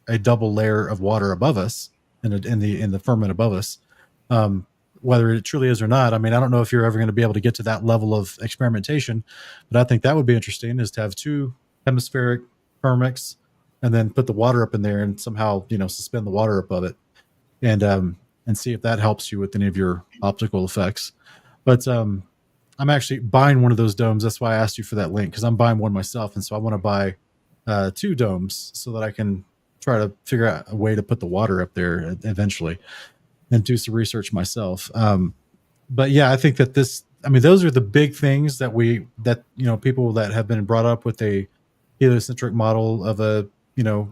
a double layer of water above us in the firmament above us. Whether it truly is or not, I mean, I don't know if you're ever going to be able to get to that level of experimentation, but I think that would be interesting, is to have 2 hemispheric firmaments and then put the water up in there and somehow, suspend the water above it and see if that helps you with any of your optical effects. But I'm actually buying one of those domes. That's why I asked you for that link, because I'm buying one myself. And so I want to buy 2 domes so that I can try to figure out a way to put the water up there eventually and do some research myself. But yeah, I think that those are the big things that people that have been brought up with a heliocentric model of a,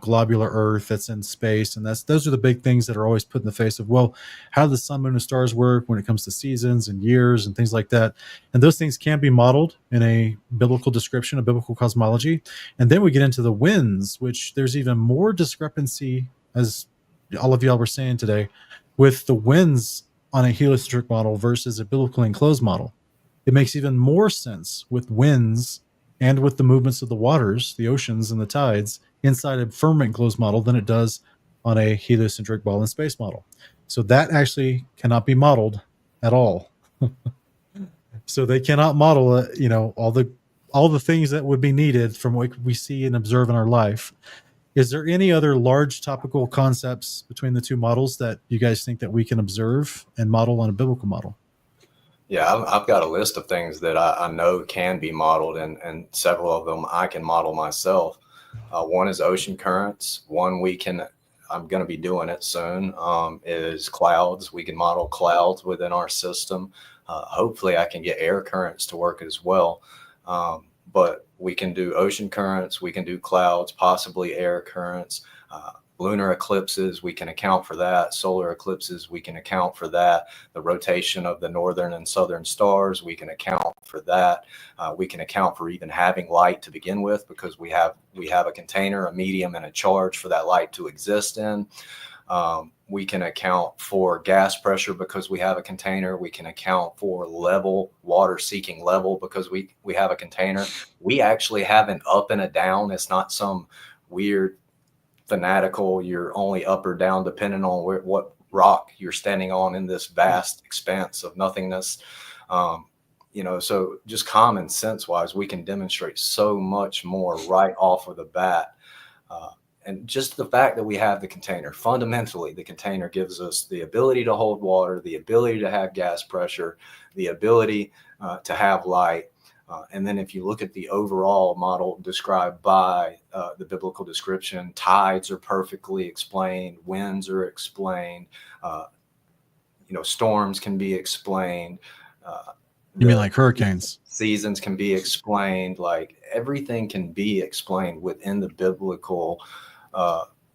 globular Earth that's in space. And those are the big things that are always put in the face of, well, how do the sun, moon, and stars work when it comes to seasons and years and things like that? And those things can be modeled in a biblical description, a biblical cosmology. And then we get into the winds, which there's even more discrepancy, as all of y'all were saying today, with the winds on a heliocentric model versus a biblically enclosed model. It makes even more sense with winds and with the movements of the waters, the oceans and the tides inside a firmament enclosed model than it does on a heliocentric ball and space model. So that actually cannot be modeled at all. So they cannot model all the things that would be needed from what we see and observe in our life. Is there any other large topical concepts between the 2 models that you guys think that we can observe and model on a biblical model?
Yeah, I've got a list of things that I know can be modeled, and several of them I can model myself. One is ocean currents. One I'm going to be doing it soon, is clouds. We can model clouds within our system. Hopefully I can get air currents to work as well. But we can do ocean currents, we can do clouds, possibly air currents, lunar eclipses, we can account for that. Solar eclipses, we can account for that. The rotation of the northern and southern stars, we can account for that. We can account for even having light to begin with, because we have a container, a medium, and a charge for that light to exist in. We can account for gas pressure because we have a container. We can account for water seeking level because we have a container. We actually have an up and a down. It's not some weird fanatical, you're only up or down depending on what rock you're standing on in this vast expanse of nothingness. So just common sense wise, we can demonstrate so much more right off of the bat. And just the fact that we have the container, fundamentally, the container gives us the ability to hold water, the ability to have gas pressure, the ability to have light. And then if you look at the overall model described by the biblical description, tides are perfectly explained, winds are explained, storms can be explained.
You mean like hurricanes?
Seasons can be explained. Like everything can be explained within the biblical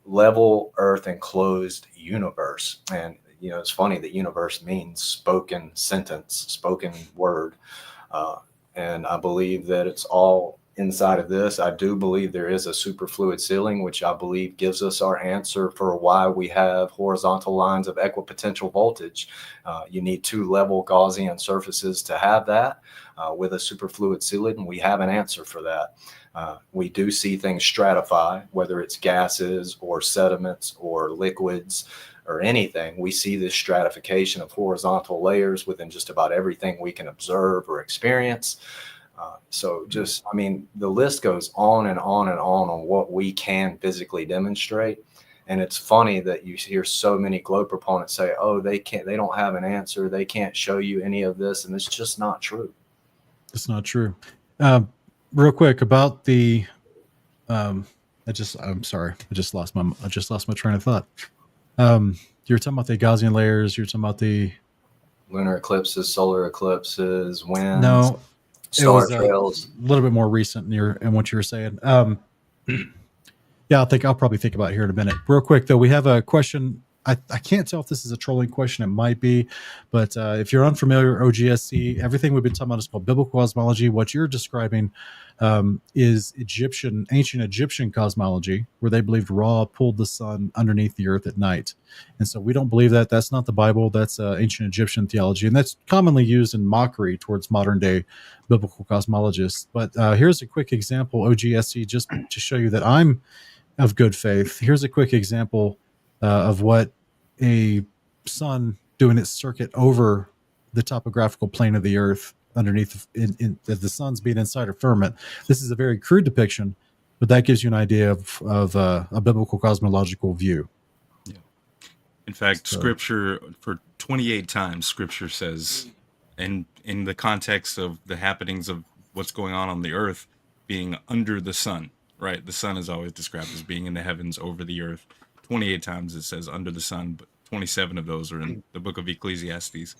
level, earth, enclosed universe. And it's funny that universe means spoken sentence, spoken word. And I believe that it's all inside of this. I do believe there is a superfluid ceiling, which I believe gives us our answer for why we have horizontal lines of equipotential voltage. You need 2 level Gaussian surfaces to have that. With a superfluid ceiling, we have an answer for that. We do see things stratify, whether it's gases or sediments or liquids or anything. We see this stratification of horizontal layers within just about everything we can observe or experience. The list goes on and on and on what we can physically demonstrate. And it's funny that you hear so many globe proponents say, oh, they don't have an answer. They can't show you any of this. And it's just not true.
It's not true. Real quick about the, I'm sorry. I just lost my train of thought. You were talking about the Gaussian layers. You were talking about the
lunar eclipses, solar eclipses, winds.
No,
star trails.
A little bit more recent in what you were saying. Yeah, I'll probably think about it here in a minute. Real quick though, we have a question. I can't tell if this is a trolling question. It might be, but if you're unfamiliar, OGSC, everything we've been talking about is called biblical cosmology. What you're describing is ancient Egyptian cosmology, where they believed Ra pulled the sun underneath the earth at night. And so we don't believe that. That's not the Bible. That's ancient Egyptian theology. And that's commonly used in mockery towards modern day biblical cosmologists. But here's a quick example, OGSC, just to show you that I'm of good faith. Here's a quick example of what a sun doing its circuit over the topographical plane of the earth underneath the sun's being inside a firmament. This is a very crude depiction, but that gives you an idea of a biblical cosmological view.
Yeah. In fact, Scripture, for 28 times, Scripture says, and in the context of the happenings of what's going on the earth being under the sun, right? The sun is always described as being in the heavens over the earth. 28 times it says under the sun, but 27 of those are in the book of Ecclesiastes.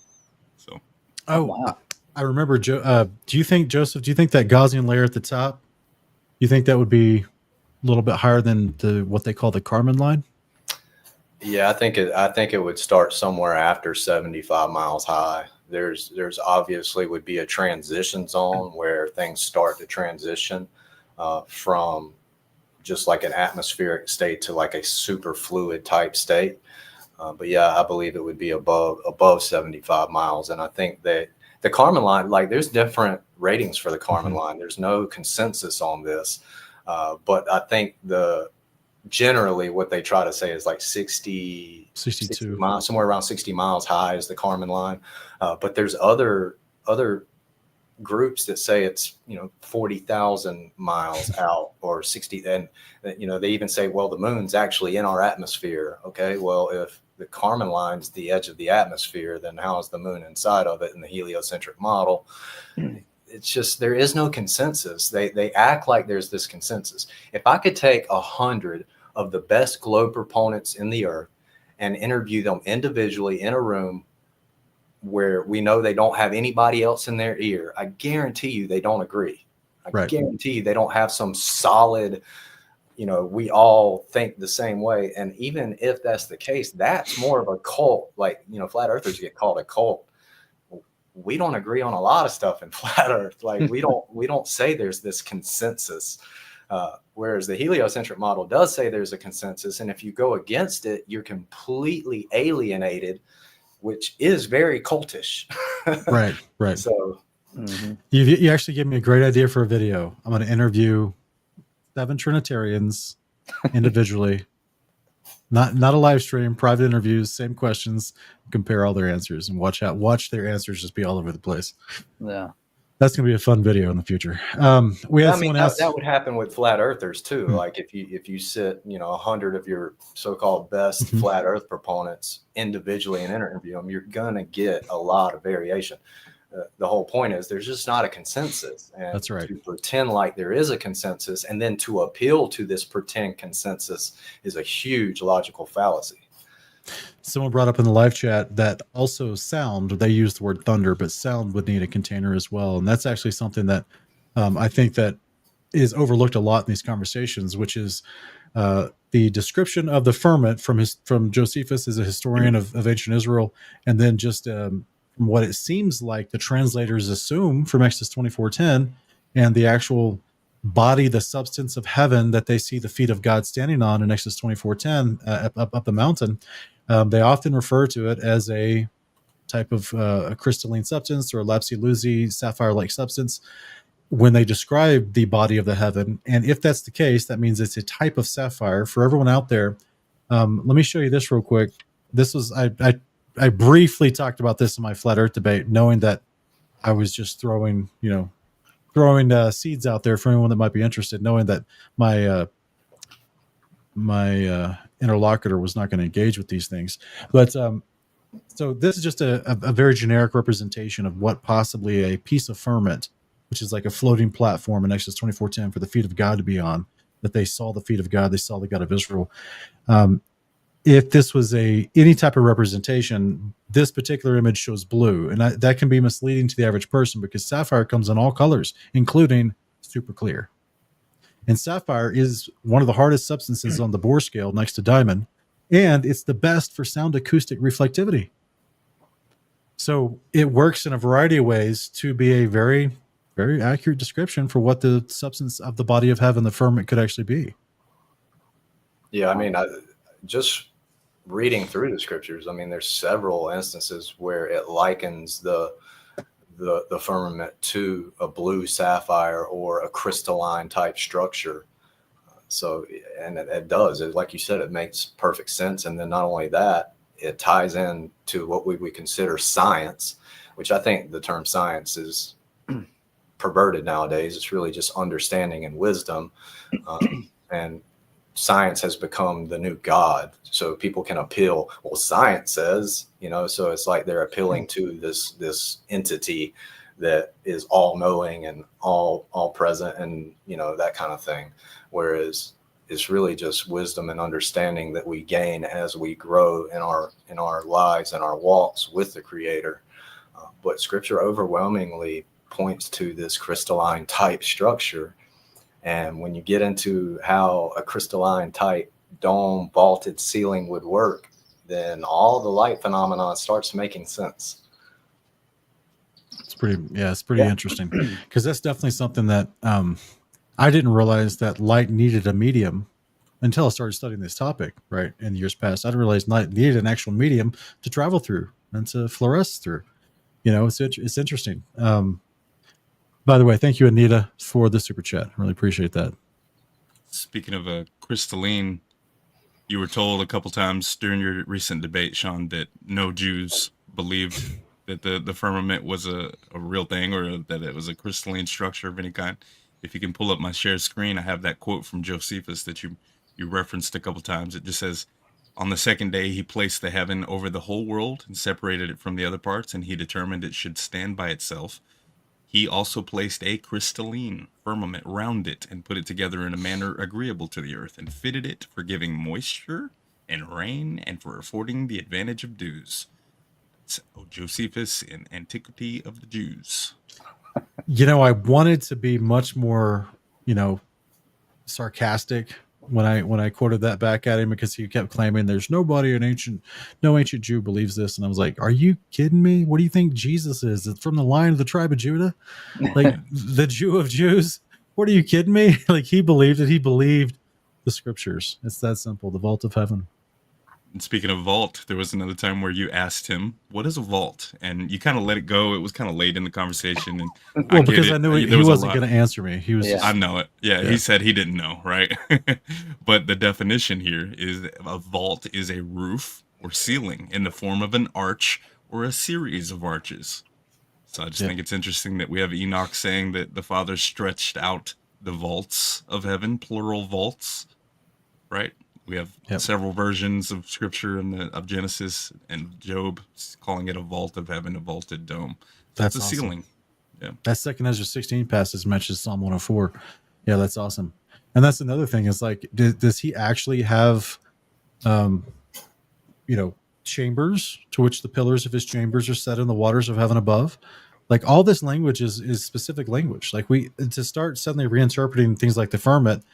So,
wow. I remember. Do you think, Joseph? Do you think that Gaussian layer at the top? You think that would be a little bit higher than what they call the Kármán line?
Yeah, I think it would start somewhere after 75 miles high. There's obviously would be a transition zone where things start to transition from just like an atmospheric state to like a super fluid type state. But yeah, I believe it would be above 75 miles. And I think that the Kármán line, like there's different ratings for the Kármán line. There's no consensus on this. But I think generally what they try to say is like 62 miles, somewhere around 60 miles high is the Kármán line. But there's other groups that say it's 40,000 miles out or 60, and they even say, well, the moon's actually in our atmosphere. Okay, well, if the Kármán line's the edge of the atmosphere, then how is the moon inside of it in the heliocentric model? It's just there is no consensus. They act like there's this consensus. If I could take 100 of the best globe proponents in the earth and interview them individually in a room where we know they don't have anybody else in their ear, I guarantee you they don't agree. I guarantee you they don't have some solid, we all think the same way. And even if that's the case, that's more of a cult. Like, flat earthers get called a cult. We don't agree on a lot of stuff in flat earth. Like we don't say there's this consensus. Whereas the heliocentric model does say there's a consensus. And if you go against it, you're completely alienated, which is very cultish. Right. So
you actually gave me a great idea for a video. I'm going to interview 7 Trinitarians individually, not a live stream, private interviews, same questions, compare all their answers, and watch their answers just be all over the place.
Yeah.
That's going to be a fun video in the future. We had someone else.
That would happen with flat earthers too. Like if you sit, 100 of your so-called best flat earth proponents individually and interview them, you're going to get a lot of variation. The whole point is there's just not a consensus. And
that's right.
To pretend like there is a consensus and then to appeal to this pretend consensus is a huge logical fallacy.
Someone brought up in the live chat that also sound, they use the word thunder, but sound would need a container as well. And that's actually something that I think that is overlooked a lot in these conversations, which is the description of the firmament from Josephus as a historian of ancient Israel. And then just from what it seems like the translators assume from Exodus 24:10 and the actual body, the substance of heaven that they see the feet of God standing on in Exodus 24:10 up the mountain. They often refer to it as a type of a crystalline substance or a lapis-lazuli sapphire-like substance when they describe the body of the heaven. And if that's the case, that means it's a type of sapphire. For everyone out there, let me show you this real quick. This was I briefly talked about this in my flat Earth debate, knowing that I was just throwing seeds out there for anyone that might be interested, knowing that my interlocutor was not going to engage with these things. But so this is just a very generic representation of what possibly a piece of firmament, which is like a floating platform in Exodus 24:10 for the feet of God to be on, that they saw the feet of God, they saw the God of Israel. If this was any type of representation, this particular image shows blue, and that can be misleading to the average person because sapphire comes in all colors, including super clear. And sapphire is one of the hardest substances on the Bohr scale next to diamond, and it's the best for sound acoustic reflectivity. So it works in a variety of ways to be a very, very accurate description for what the substance of the body of heaven, the firmament, could actually be.
Yeah, I mean, just reading through the scriptures, I mean, there's several instances where it likens the firmament to a blue sapphire or a crystalline type structure. So, and it does, like you said, it makes perfect sense. And then not only that, it ties in to what we consider science, which I think the term science is perverted nowadays. It's really just understanding and wisdom. And science has become the new God. So people can appeal, well, science says, so it's like they're appealing to this entity that is all knowing and all present and, that kind of thing. Whereas it's really just wisdom and understanding that we gain as we grow in our lives and our walks with the Creator. But Scripture overwhelmingly points to this crystalline type structure. And when you get into how a crystalline type dome vaulted ceiling would work, then all the light phenomenon starts making sense.
It's pretty interesting, because that's definitely something that I didn't realize that light needed a medium until I started studying this topic, right? In the years past, I didn't realize light needed an actual medium to travel through and to fluoresce through. It's interesting. By the way, thank you, Anita, for the super chat. Really appreciate that.
Speaking of a crystalline, you were told a couple times during your recent debate, Sean, that no Jews believed that the firmament was a real thing, or that it was a crystalline structure of any kind. If you can pull up my shared screen, I have that quote from Josephus that you referenced a couple times. It just says, on the second day, he placed the heaven over the whole world and separated it from the other parts, and he determined it should stand by itself. He also placed a crystalline firmament round it and put it together in a manner agreeable to the earth, and fitted it for giving moisture and rain and for affording the advantage of dews. It's Josephus in Antiquity of the Jews.
I wanted to be much more, sarcastic when I quoted that back at him, because he kept claiming there's no ancient Jew believes this. And I was like, are you kidding me? What do you think Jesus is? It's from the line of the tribe of Judah? Like the Jew of Jews? What, are you kidding me? Like, he believed it. He believed the scriptures. It's that simple. The vault of heaven.
And speaking of vault, there was another time where you asked him, what is a vault? And you kind of let it go. It was kind of late in the conversation. And
because I knew he wasn't going to answer me. He was
I know it. Yeah, he said he didn't know, right? But the definition here is a vault is a roof or ceiling in the form of an arch or a series of arches. So I just think it's interesting that we have Enoch saying that the Father stretched out the vaults of heaven, plural vaults, right? We have several versions of scripture of Genesis, and Job calling it a vault of heaven, a vaulted dome. So that's a
awesome.
ceiling. Yeah.
That second Ezra 16 passage mentions Psalm 104. Yeah, that's awesome. And that's another thing is like, does he actually have, chambers to which the pillars of his chambers are set in the waters of heaven above? Like all this language is specific language. Like to start suddenly reinterpreting things like the firmament,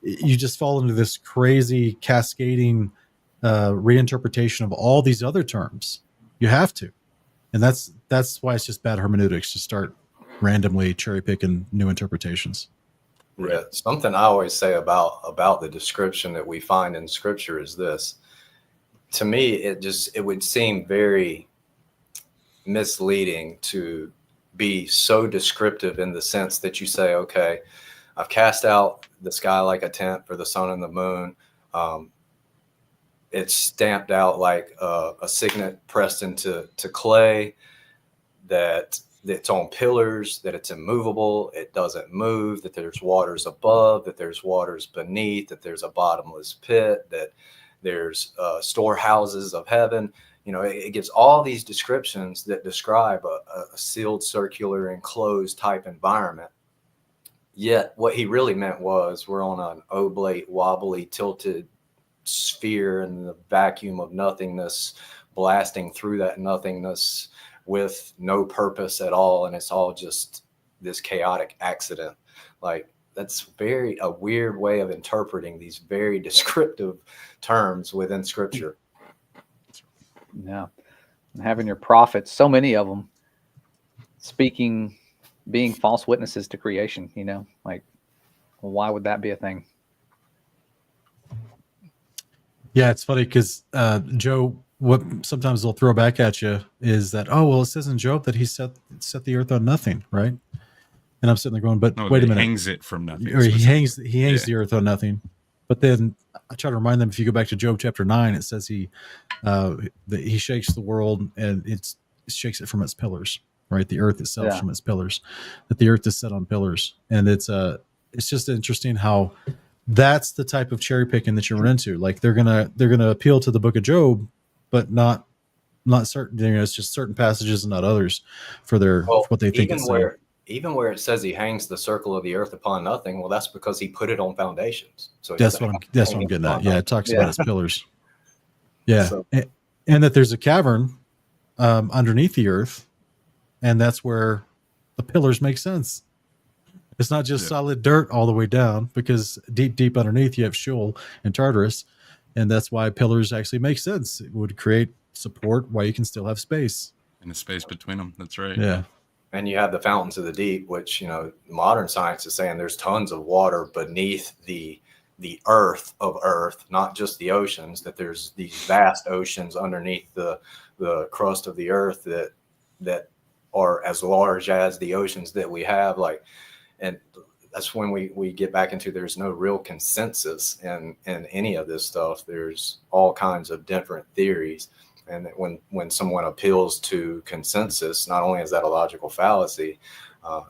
you just fall into this crazy cascading reinterpretation of all these other terms. You have to. And that's why it's just bad hermeneutics to start randomly cherry picking new interpretations.
Yeah, something I always say about the description that we find in scripture is this. To me, it would seem very misleading to be so descriptive in the sense that you say, okay, I've cast out the sky like a tent for the sun and the moon. It's stamped out like a signet pressed into clay, that it's on pillars, that it's immovable, it doesn't move, that there's waters above, that there's waters beneath, that there's a bottomless pit, that there's storehouses of heaven. It gives all these descriptions that describe a sealed, circular, enclosed type environment. Yet what he really meant was we're on an oblate, wobbly, tilted sphere in the vacuum of nothingness, blasting through that nothingness with no purpose at all. And it's all just this chaotic accident. Like, that's a weird way of interpreting these very descriptive terms within scripture.
Yeah. And having your prophets, so many of them being false witnesses to creation, like, why would that be a thing?
Yeah, it's funny because Joe, what sometimes they'll throw back at you is that, it says in Job that he set the earth on nothing, right? And I'm sitting there going, but wait a minute,
hangs it from nothing,
or he hangs the earth on nothing. But then I try to remind them, if you go back to Job chapter 9, it says he shakes the world and it shakes it from its pillars, right? The earth itself from its pillars, that the earth is set on pillars, and it's just interesting how that's the type of cherry picking that you run into. Like they're gonna appeal to the book of Job, but not certain. It's just certain passages and not others for what they think it's saying.
Even where it says he hangs the circle of the earth upon nothing, well, that's because he put it on foundations. So
that's what I'm getting at. Yeah, it talks about its pillars. Yeah, so, and that there's a cavern underneath the earth, and that's where the pillars make sense. It's not just solid dirt all the way down, because deep underneath you have Sheol and Tartarus, and that's why pillars actually make sense. It would create support while you can still have space.
And the space between them. That's right.
Yeah.
And you have the fountains of the deep, which, modern science is saying there's tons of water beneath the earth of earth, not just the oceans, that there's these vast oceans underneath the crust of the earth that are as large as the oceans that we have. And that's when we get back into, there's no real consensus in any of this stuff. There's all kinds of different theories. And when someone appeals to consensus, not only is that a logical fallacy,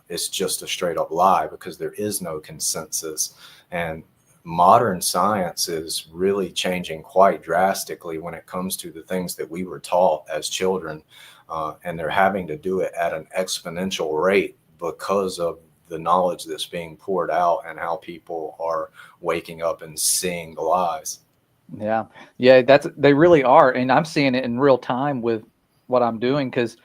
it's just a straight up lie, because there is no consensus. And modern science is really changing quite drastically when it comes to the things that we were taught as children. And they're having to do it at an exponential rate because of the knowledge that's being poured out and how people are waking up and seeing the lies.
Yeah, they really are. And I'm seeing it in real time with what I'm doing, because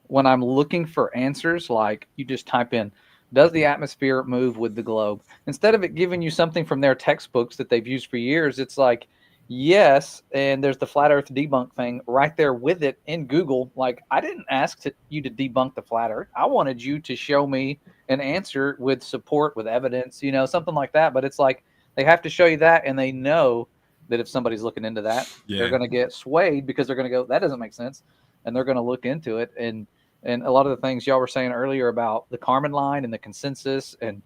when I'm looking for answers, like you just type in, does the atmosphere move with the globe? Instead of it giving you something from their textbooks that they've used for years, it's like, yes, and there's the flat earth debunk thing right there with it in Google. Like, I didn't ask you to debunk the flat earth. I wanted you to show me an answer with support, with evidence, something like that. But it's like they have to show you that, and they know that if somebody's looking into that, they're going to get swayed, because they're going to go, that doesn't make sense. And they're going to look into it. And a lot of the things y'all were saying earlier about the Kármán line and the consensus, and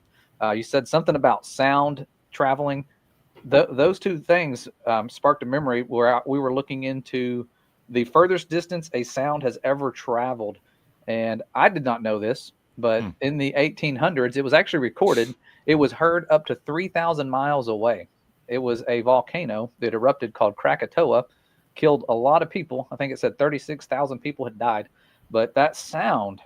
you said something about sound traveling. Those two things sparked a memory where we were looking into the furthest distance a sound has ever traveled. And I did not know this, but in the 1800s, it was actually recorded. It was heard up to 3,000 miles away. It was a volcano that erupted called Krakatoa, killed a lot of people. I think it said 36,000 people had died. But that sound,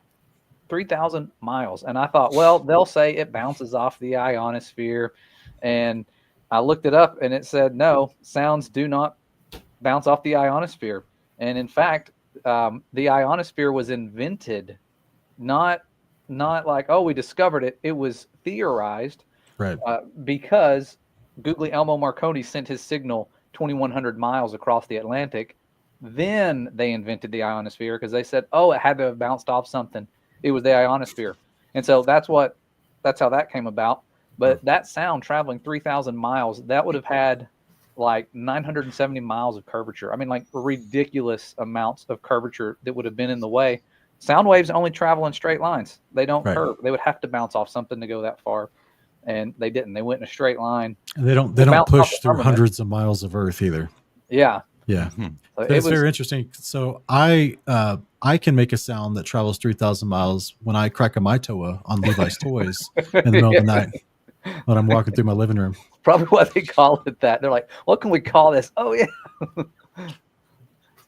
3,000 miles. And I thought, well, they'll say it bounces off the ionosphere. And I looked it up and it said, no, sounds do not bounce off the ionosphere. And in fact, the ionosphere was invented, not like, oh, we discovered it. It was theorized,
Right.
Because Guglielmo Marconi sent his signal 2,100 miles across the Atlantic. Then they invented the ionosphere because they said, oh, it had to have bounced off something. It was the ionosphere. And so that's how that came about. But that sound traveling 3,000 miles, that would have had like 970 miles of curvature. I mean, like ridiculous amounts of curvature that would have been in the way. Sound waves only travel in straight lines. They don't curve. They would have to bounce off something to go that far. And they didn't. They went in a straight line.
And they don't push through hundreds of miles of Earth either.
Yeah.
Yeah.
So
it's very interesting. So I can make a sound that travels 3,000 miles when I crack a my toa on Levi's toys in the middle of the night when I'm walking through my living room.
Probably why they call it that. They're like, what can we call this? Oh, yeah.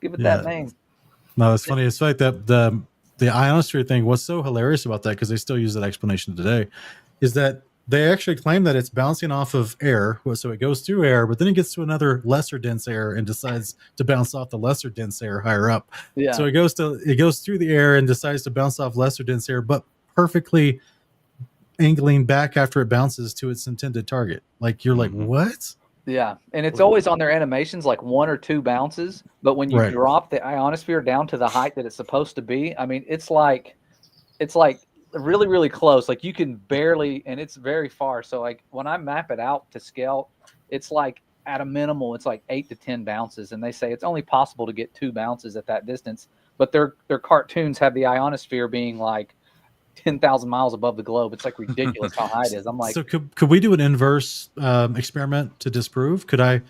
Give it that name.
No, it's funny. It's like that the ionosphere thing. What's so hilarious about that, because they still use that explanation today, is that they actually claim that it's bouncing off of air. So it goes through air, but then it gets to another lesser dense air and decides to bounce off the lesser dense air higher up.
Yeah.
So it goes through the air and decides to bounce off lesser dense air, but perfectly angling back after it bounces to its intended target. Like you're like, what?
Yeah. And it's always on their animations, like 1 or 2 bounces. But when you drop the ionosphere down to the height that it's supposed to be, I mean, it's like really, really close. Like you can barely, and it's very far. So like when I map it out to scale, it's like at a minimal, it's like 8 to 10 bounces. And they say it's only possible to get 2 bounces at that distance. But their cartoons have the ionosphere being like 10,000 miles above the globe. It's like ridiculous how high it is. I'm like,
so could we do an inverse experiment to disprove? Could I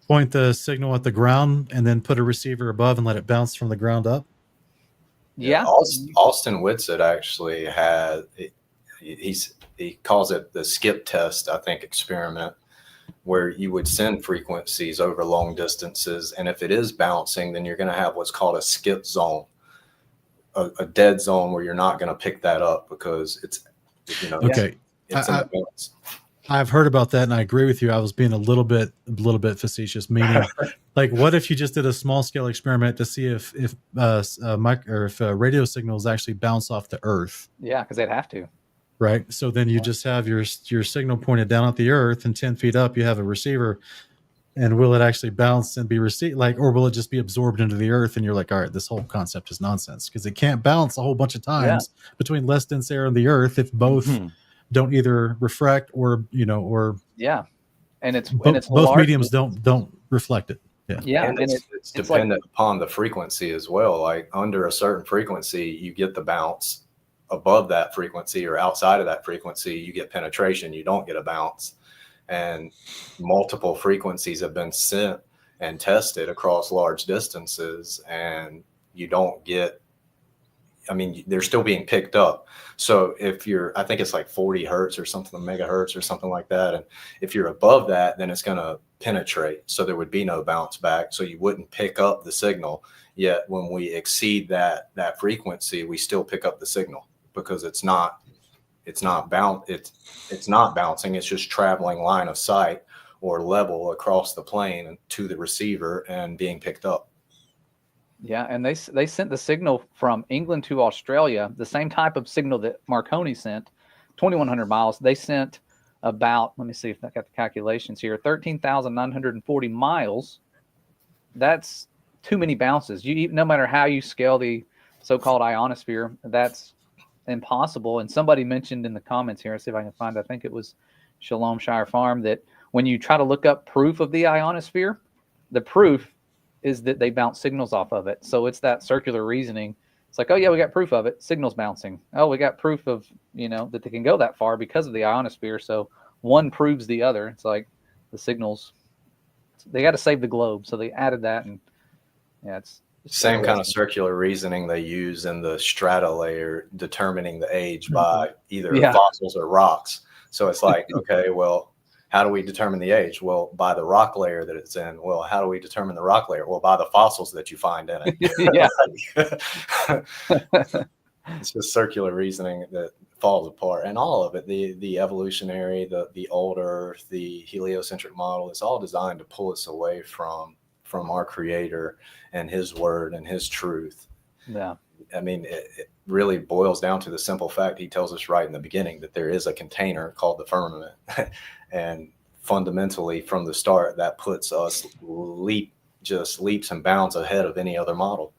point the signal at the ground and then put a receiver above and let it bounce from the ground up?
Yeah.
Austin Whitsitt actually had, he calls it the skip test, I think, experiment, where you would send frequencies over long distances. And if it is bouncing, then you're going to have what's called a skip zone, a dead zone where you're not going to pick that up because it's,
okay.
It's in the bounce.
I've heard about that, and I agree with you. I was being a little bit facetious, meaning, like, what if you just did a small scale experiment to see if radio signals actually bounce off the Earth?
Yeah, because they'd have to.
Right. So then you just have your signal pointed down at the Earth, and 10 feet up, you have a receiver. And will it actually bounce and be received, or will it just be absorbed into the Earth? And you're like, all right, this whole concept is nonsense because it can't bounce a whole bunch of times between less dense air and the Earth if both don't either refract or
and it's
both mediums don't reflect it.
And it's dependent upon the frequency as well. Like under a certain frequency, you get the bounce. Above that frequency or outside of that frequency, you get penetration. You don't get a bounce. And multiple frequencies have been sent and tested across large distances, and you don't get, I mean, they're still being picked up. So if you're, I think it's like 40 hertz or something, megahertz or something like that. And if you're above that, then it's going to penetrate. So there would be no bounce back. So you wouldn't pick up the signal. Yet when we exceed that frequency, we still pick up the signal because it's not bouncing. It's just traveling line of sight or level across the plane to the receiver and being picked up.
Yeah, and they sent the signal from England to Australia, the same type of signal that Marconi sent, 2,100 miles. They sent about, let me see if I got the calculations here, 13,940 miles. That's too many bounces. No matter how you scale the so-called ionosphere, that's impossible. And somebody mentioned in the comments here, let's see if I can find, I think it was Shalom Shire Farm, that when you try to look up proof of the ionosphere, the proof is that they bounce signals off of it. So it's that circular reasoning. It's like, oh yeah, we got proof of it. Signals bouncing. Oh, we got proof of, that they can go that far because of the ionosphere. So one proves the other. It's like the signals, they got to save the globe. So they added that, and
Same kind of circular reasoning they use in the strata layer, determining the age by either fossils or rocks. So it's like, okay, well, how do we determine the age? Well, by the rock layer that it's in. Well, how do we determine the rock layer? Well, by the fossils that you find in it. It's just circular reasoning that falls apart. And all of it, the evolutionary, the old Earth, the heliocentric model, it's all designed to pull us away from our creator and his word and his truth.
Yeah.
I mean, it really boils down to the simple fact he tells us right in the beginning that there is a container called the firmament. And fundamentally from the start, that puts us leaps and bounds ahead of any other model.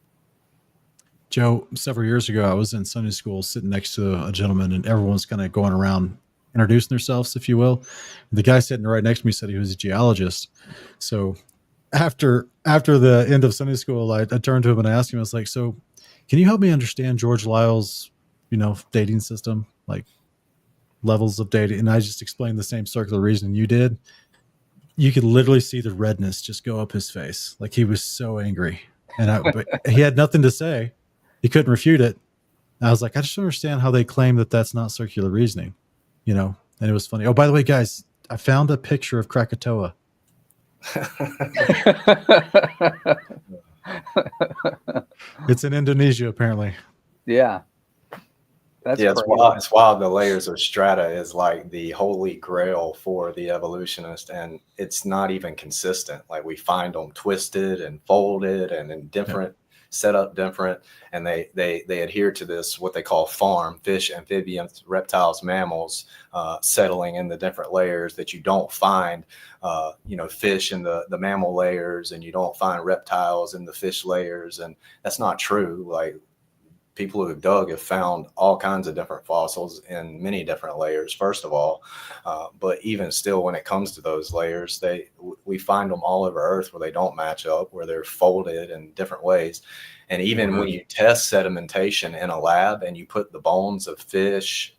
Joe, several years ago, I was in Sunday school sitting next to a gentleman, and everyone's kind of going around introducing themselves, if you will. The guy sitting right next to me said he was a geologist. So after the end of Sunday school, I turned to him and I asked him, I was like, so can you help me understand George Lyell's, dating system, like levels of dating? And I just explained the same circular reasoning you did. You could literally see the redness just go up his face. Like he was so angry, but he had nothing to say. He couldn't refute it. And I was like, I just don't understand how they claim that that's not circular reasoning, and it was funny. Oh, by the way, guys, I found a picture of Krakatoa. It's in Indonesia, apparently.
Yeah.
It's wild. The layers of strata is like the holy grail for the evolutionist, and it's not even consistent. Like we find them twisted and folded and in different set up different, and they adhere to this what they call farm: fish, amphibians, reptiles, mammals, settling in the different layers that you don't find fish in the mammal layers, and you don't find reptiles in the fish layers. And that's not true. Like people who dug have found all kinds of different fossils in many different layers, first of all, but even still, when it comes to those layers, we find them all over Earth where they don't match up, where they're folded in different ways. And even when you test sedimentation in a lab and you put the bones of fish,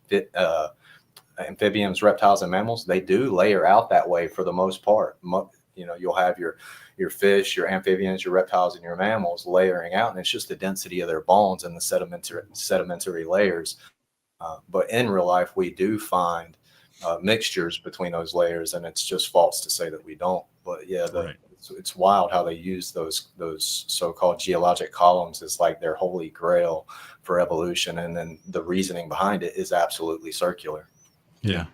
amphibians, reptiles, and mammals, they do layer out that way for the most part. You'll have your fish, your amphibians, your reptiles, and your mammals layering out, and it's just the density of their bones and the sedimentary layers. But in real life, we do find mixtures between those layers, and it's just false to say that we don't. But it's wild how they use those so-called geologic columns as like their holy grail for evolution, and then the reasoning behind it is absolutely circular.
Yeah,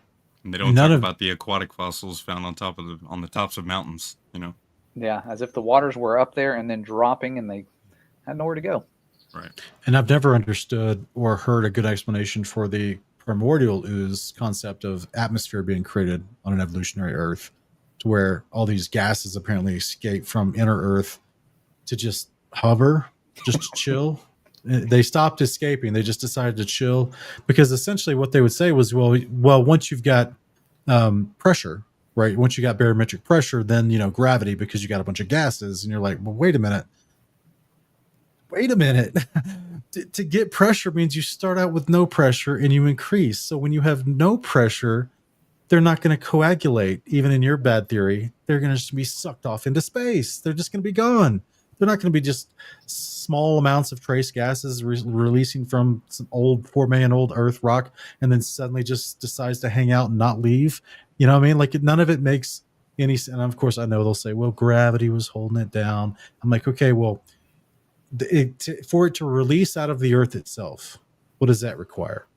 and they don't talk about the aquatic fossils found on the tops of mountains.
Yeah, as if the waters were up there and then dropping, and they had nowhere to go.
Right.
And I've never understood or heard a good explanation for the primordial ooze concept of atmosphere being created on an evolutionary Earth, to where all these gases apparently escape from inner Earth to just hover, just to chill. They stopped escaping. They just decided to chill, because essentially what they would say was, well, once you've got pressure, right? Once you got barometric pressure, then, gravity, because you got a bunch of gases, and you're like, well, wait a minute. To get pressure means you start out with no pressure and you increase. So when you have no pressure, they're not going to coagulate. Even in your bad theory, they're going to just be sucked off into space. They're just going to be gone. They're not going to be just small amounts of trace gases releasing from some 4 million old Earth rock, and then suddenly just decides to hang out and not leave. You know what I mean? Like, none of it makes any sense. And of course, I know they'll say, well, gravity was holding it down. I'm like, okay, well, for it to release out of the Earth itself, what does that require?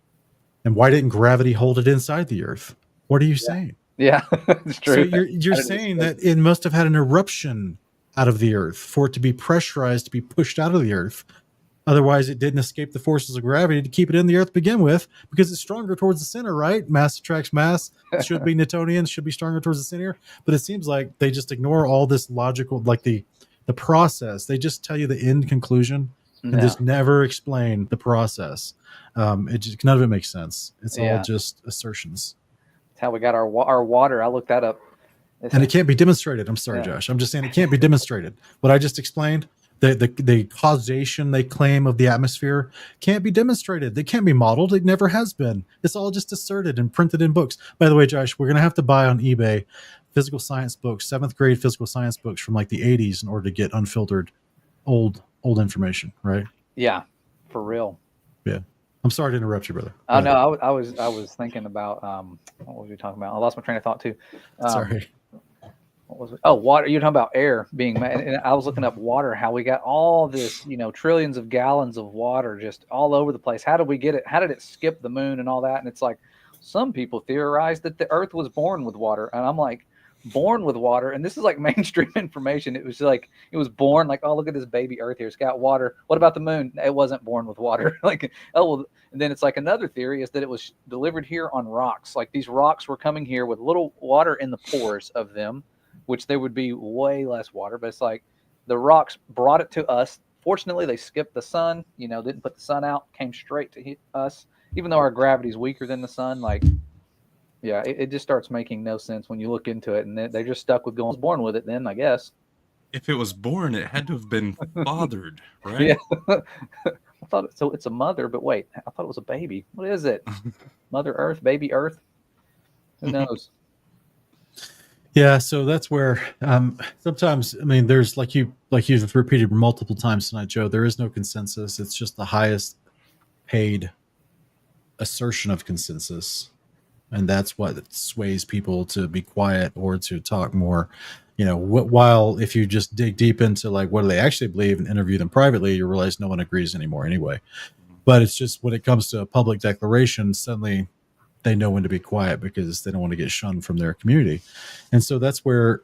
And why didn't gravity hold it inside the Earth? What are you saying?
Yeah, it's true.
So you're saying that it must have had an eruption out of the Earth for it to be pressurized to be pushed out of the Earth. Otherwise, it didn't escape the forces of gravity to keep it in the Earth to begin with, because it's stronger towards the center, right? Mass attracts mass. It should be Newtonian, should be stronger towards the center. But it seems like they just ignore all this logical, like the process. They just tell you the end conclusion and just never explain the process. None of it makes sense. It's all just assertions.
That's how we got our water. I looked that up.
And it can't be demonstrated. I'm sorry, Josh. I'm just saying it can't be demonstrated. What I just explained, the causation they claim of the atmosphere can't be demonstrated. It can't be modeled. It never has been. It's all just asserted and printed in books. By the way, Josh, we're going to have to buy on eBay physical science books, 7th grade physical science books from like the 80s in order to get unfiltered old old information, right?
Yeah, for real.
Yeah. I'm sorry to interrupt you, brother.
Oh no, I was thinking about what was we talking about? I lost my train of thought too.
Sorry.
What was it? Oh, water. You're talking about air being, and I was looking up water, how we got all this, trillions of gallons of water just all over the place. How did we get it? How did it skip the moon and all that? And it's like, some people theorize that the earth was born with water. And I'm like, born with water? And this is like mainstream information. It was like, it was born like, oh, look at this baby earth here. It's got water. What about the moon? It wasn't born with water. Like, oh, well. And then it's like another theory is that it was delivered here on rocks. Like these rocks were coming here with little water in the pores of them, which there would be way less water, but it's like the rocks brought it to us. Fortunately, they skipped the sun, didn't put the sun out, came straight to hit us, even though our gravity is weaker than the sun. Like, yeah, it just starts making no sense when you look into it, and they're just stuck with going born with it then, I guess.
If it was born, it had to have been fathered, right?
Yeah. I thought so. It's a mother, but wait, I thought it was a baby. What is it? Mother Earth, baby Earth? Who knows?
Yeah, so that's where sometimes, I mean, there's like you've repeated multiple times tonight, Joe. There is no consensus. It's just the highest paid assertion of consensus, and that's what sways people to be quiet or to talk more. While if you just dig deep into like what do they actually believe and interview them privately, you realize no one agrees anymore anyway. But it's just when it comes to a public declaration, suddenly they know when to be quiet because they don't want to get shunned from their community. And so that's where,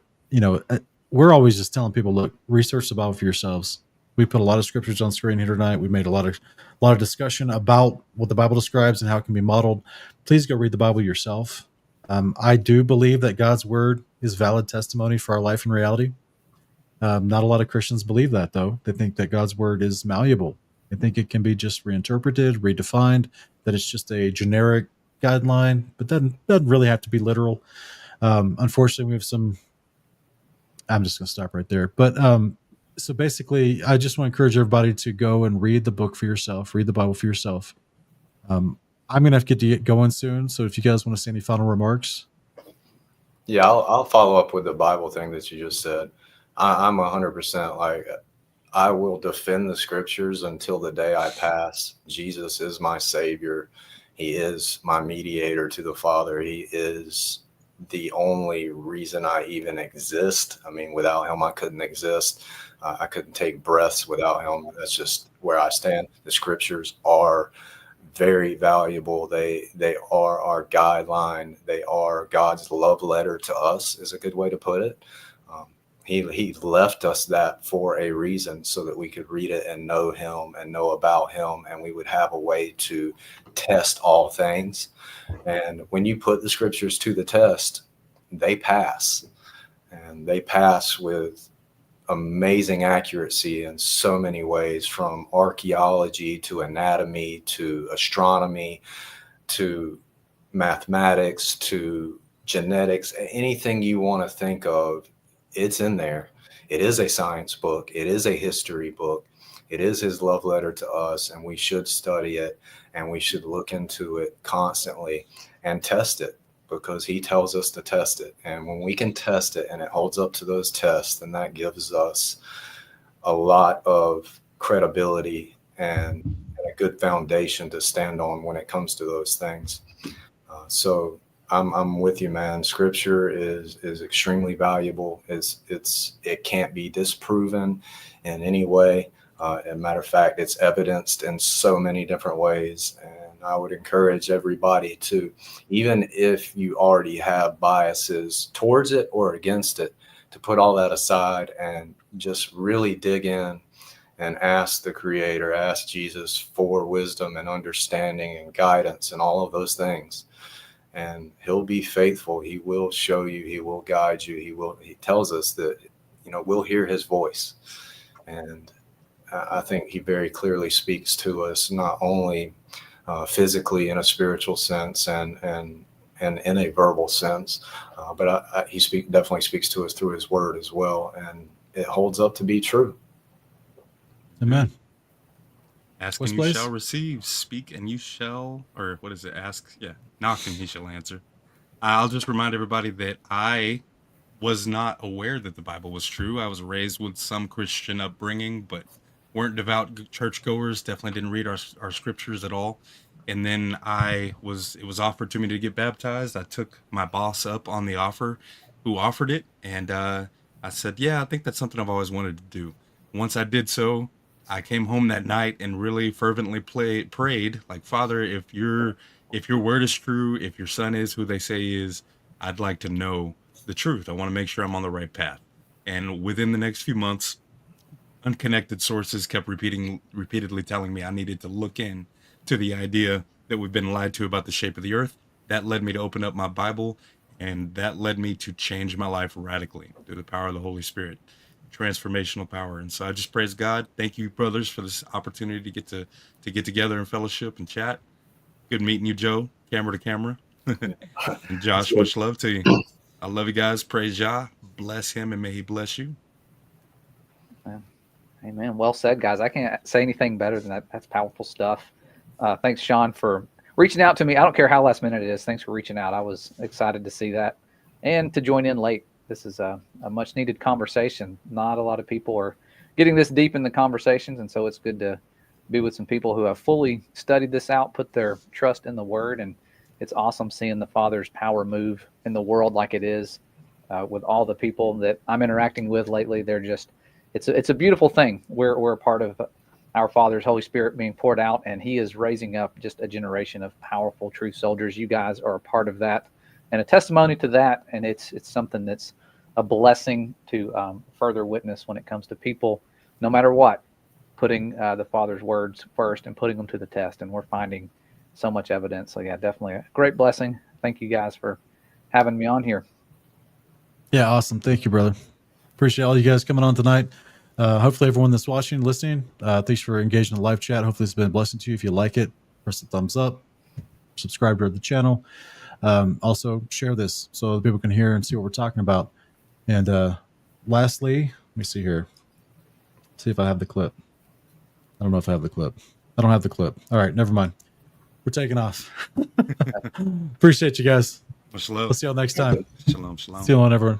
we're always just telling people, look, research the Bible for yourselves. We put a lot of scriptures on screen here tonight. We made a lot of discussion about what the Bible describes and how it can be modeled. Please go read the Bible yourself. I do believe that God's word is valid testimony for our life and reality. Not a lot of Christians believe that, though. They think that God's word is malleable. They think it can be just reinterpreted, redefined, that it's just a generic guideline, but doesn't really have to be literal. Unfortunately, we have some. I'm just going to stop right there. But so basically, I just want to encourage everybody to go and read the book for yourself, read the Bible for yourself. I'm going to have to get going soon. So if you guys want to say any final remarks.
Yeah, I'll follow up with the Bible thing that you just said. I'm 100% like, I will defend the scriptures until the day I pass. Jesus is my savior. He is my mediator to the Father. He is the only reason I even exist. I mean, without him, I couldn't exist. I couldn't take breaths without him. That's just where I stand. The scriptures are very valuable. They are our guideline. They are God's love letter to us, is a good way to put it. He left us that for a reason, so that we could read it and know him and know about him, and we would have a way to test all things. And when you put the scriptures to the test, they pass, and they pass with amazing accuracy in so many ways, from archaeology to anatomy to astronomy to mathematics to genetics. Anything you want to think of, it's in there. It is a science book. It is a history book. It is his love letter to us, and we should study it, and we should look into it constantly and test it, because he tells us to test it. And when we can test it and it holds up to those tests, then that gives us a lot of credibility and a good foundation to stand on when it comes to those things. So I'm with you, man. Scripture is extremely valuable. It can't be disproven in any way. As a matter of fact, it's evidenced in so many different ways. And I would encourage everybody to, even if you already have biases towards it or against it, to put all that aside and just really dig in and ask the Creator, ask Jesus for wisdom and understanding and guidance and all of those things. And he'll be faithful. He will show you, he will guide you. He tells us that, we'll hear his voice. And I think he very clearly speaks to us, not only physically in a spiritual sense and in a verbal sense, but he definitely speaks to us through his word as well. And it holds up to be true.
Amen.
Ask and you shall receive, speak and you shall, or what is it? Ask, yeah, knock and he shall answer. I'll just remind everybody that I was not aware that the Bible was true. I was raised with some Christian upbringing, but weren't devout churchgoers, definitely didn't read our scriptures at all. And then it was offered to me to get baptized. I took my boss up on the offer, who offered it, and I said, yeah, I think that's something I've always wanted to do. Once I did so, I came home that night and really fervently prayed, like, Father, if your word is true, if your son is who they say he is, I'd like to know the truth. I want to make sure I'm on the right path. And within the next few months, unconnected sources kept repeatedly telling me I needed to look in to the idea that we've been lied to about the shape of the earth. That led me to open up my Bible, and that led me to change my life radically through the power of the Holy Spirit, transformational power. And so I just praise God. Thank you, brothers, for this opportunity to get together and fellowship and chat. Good meeting you, Joe, camera to camera. And Josh, much love to you. I love you guys. Praise Yah. Bless him, and may he bless you.
Amen. Well said, guys. I can't say anything better than that. That's powerful stuff. Thanks, Sean, for reaching out to me. I don't care how last minute it is. Thanks for reaching out. I was excited to see that and to join in late. This is a much needed conversation. Not a lot of people are getting this deep in the conversations, and so it's good to be with some people who have fully studied this out, put their trust in the word, and it's awesome seeing the Father's power move in the world like it is with all the people that I'm interacting with lately. They're just, it's a beautiful thing. We're a part of our Father's Holy Spirit being poured out, and he is raising up just a generation of powerful truth soldiers. You guys are a part of that and a testimony to that, and it's something that's a blessing to further witness when it comes to people, no matter what, putting the Father's words first and putting them to the test. And we're finding so much evidence. So yeah, definitely a great blessing. Thank you guys for having me on here.
Yeah, awesome. Thank you, brother. Appreciate all you guys coming on tonight. Hopefully everyone that's watching, listening, thanks for engaging in the live chat. Hopefully it's been a blessing to you. If you like it, press the thumbs up, subscribe to the channel. Also share this so people can hear and see what we're talking about. And lastly, let me see here. See if I have the clip. I don't know if I have the clip. I don't have the clip. All right, never mind. We're taking off. Appreciate you guys.
Much love.
We'll see y'all next time.
Shalom, shalom.
See you on, everyone.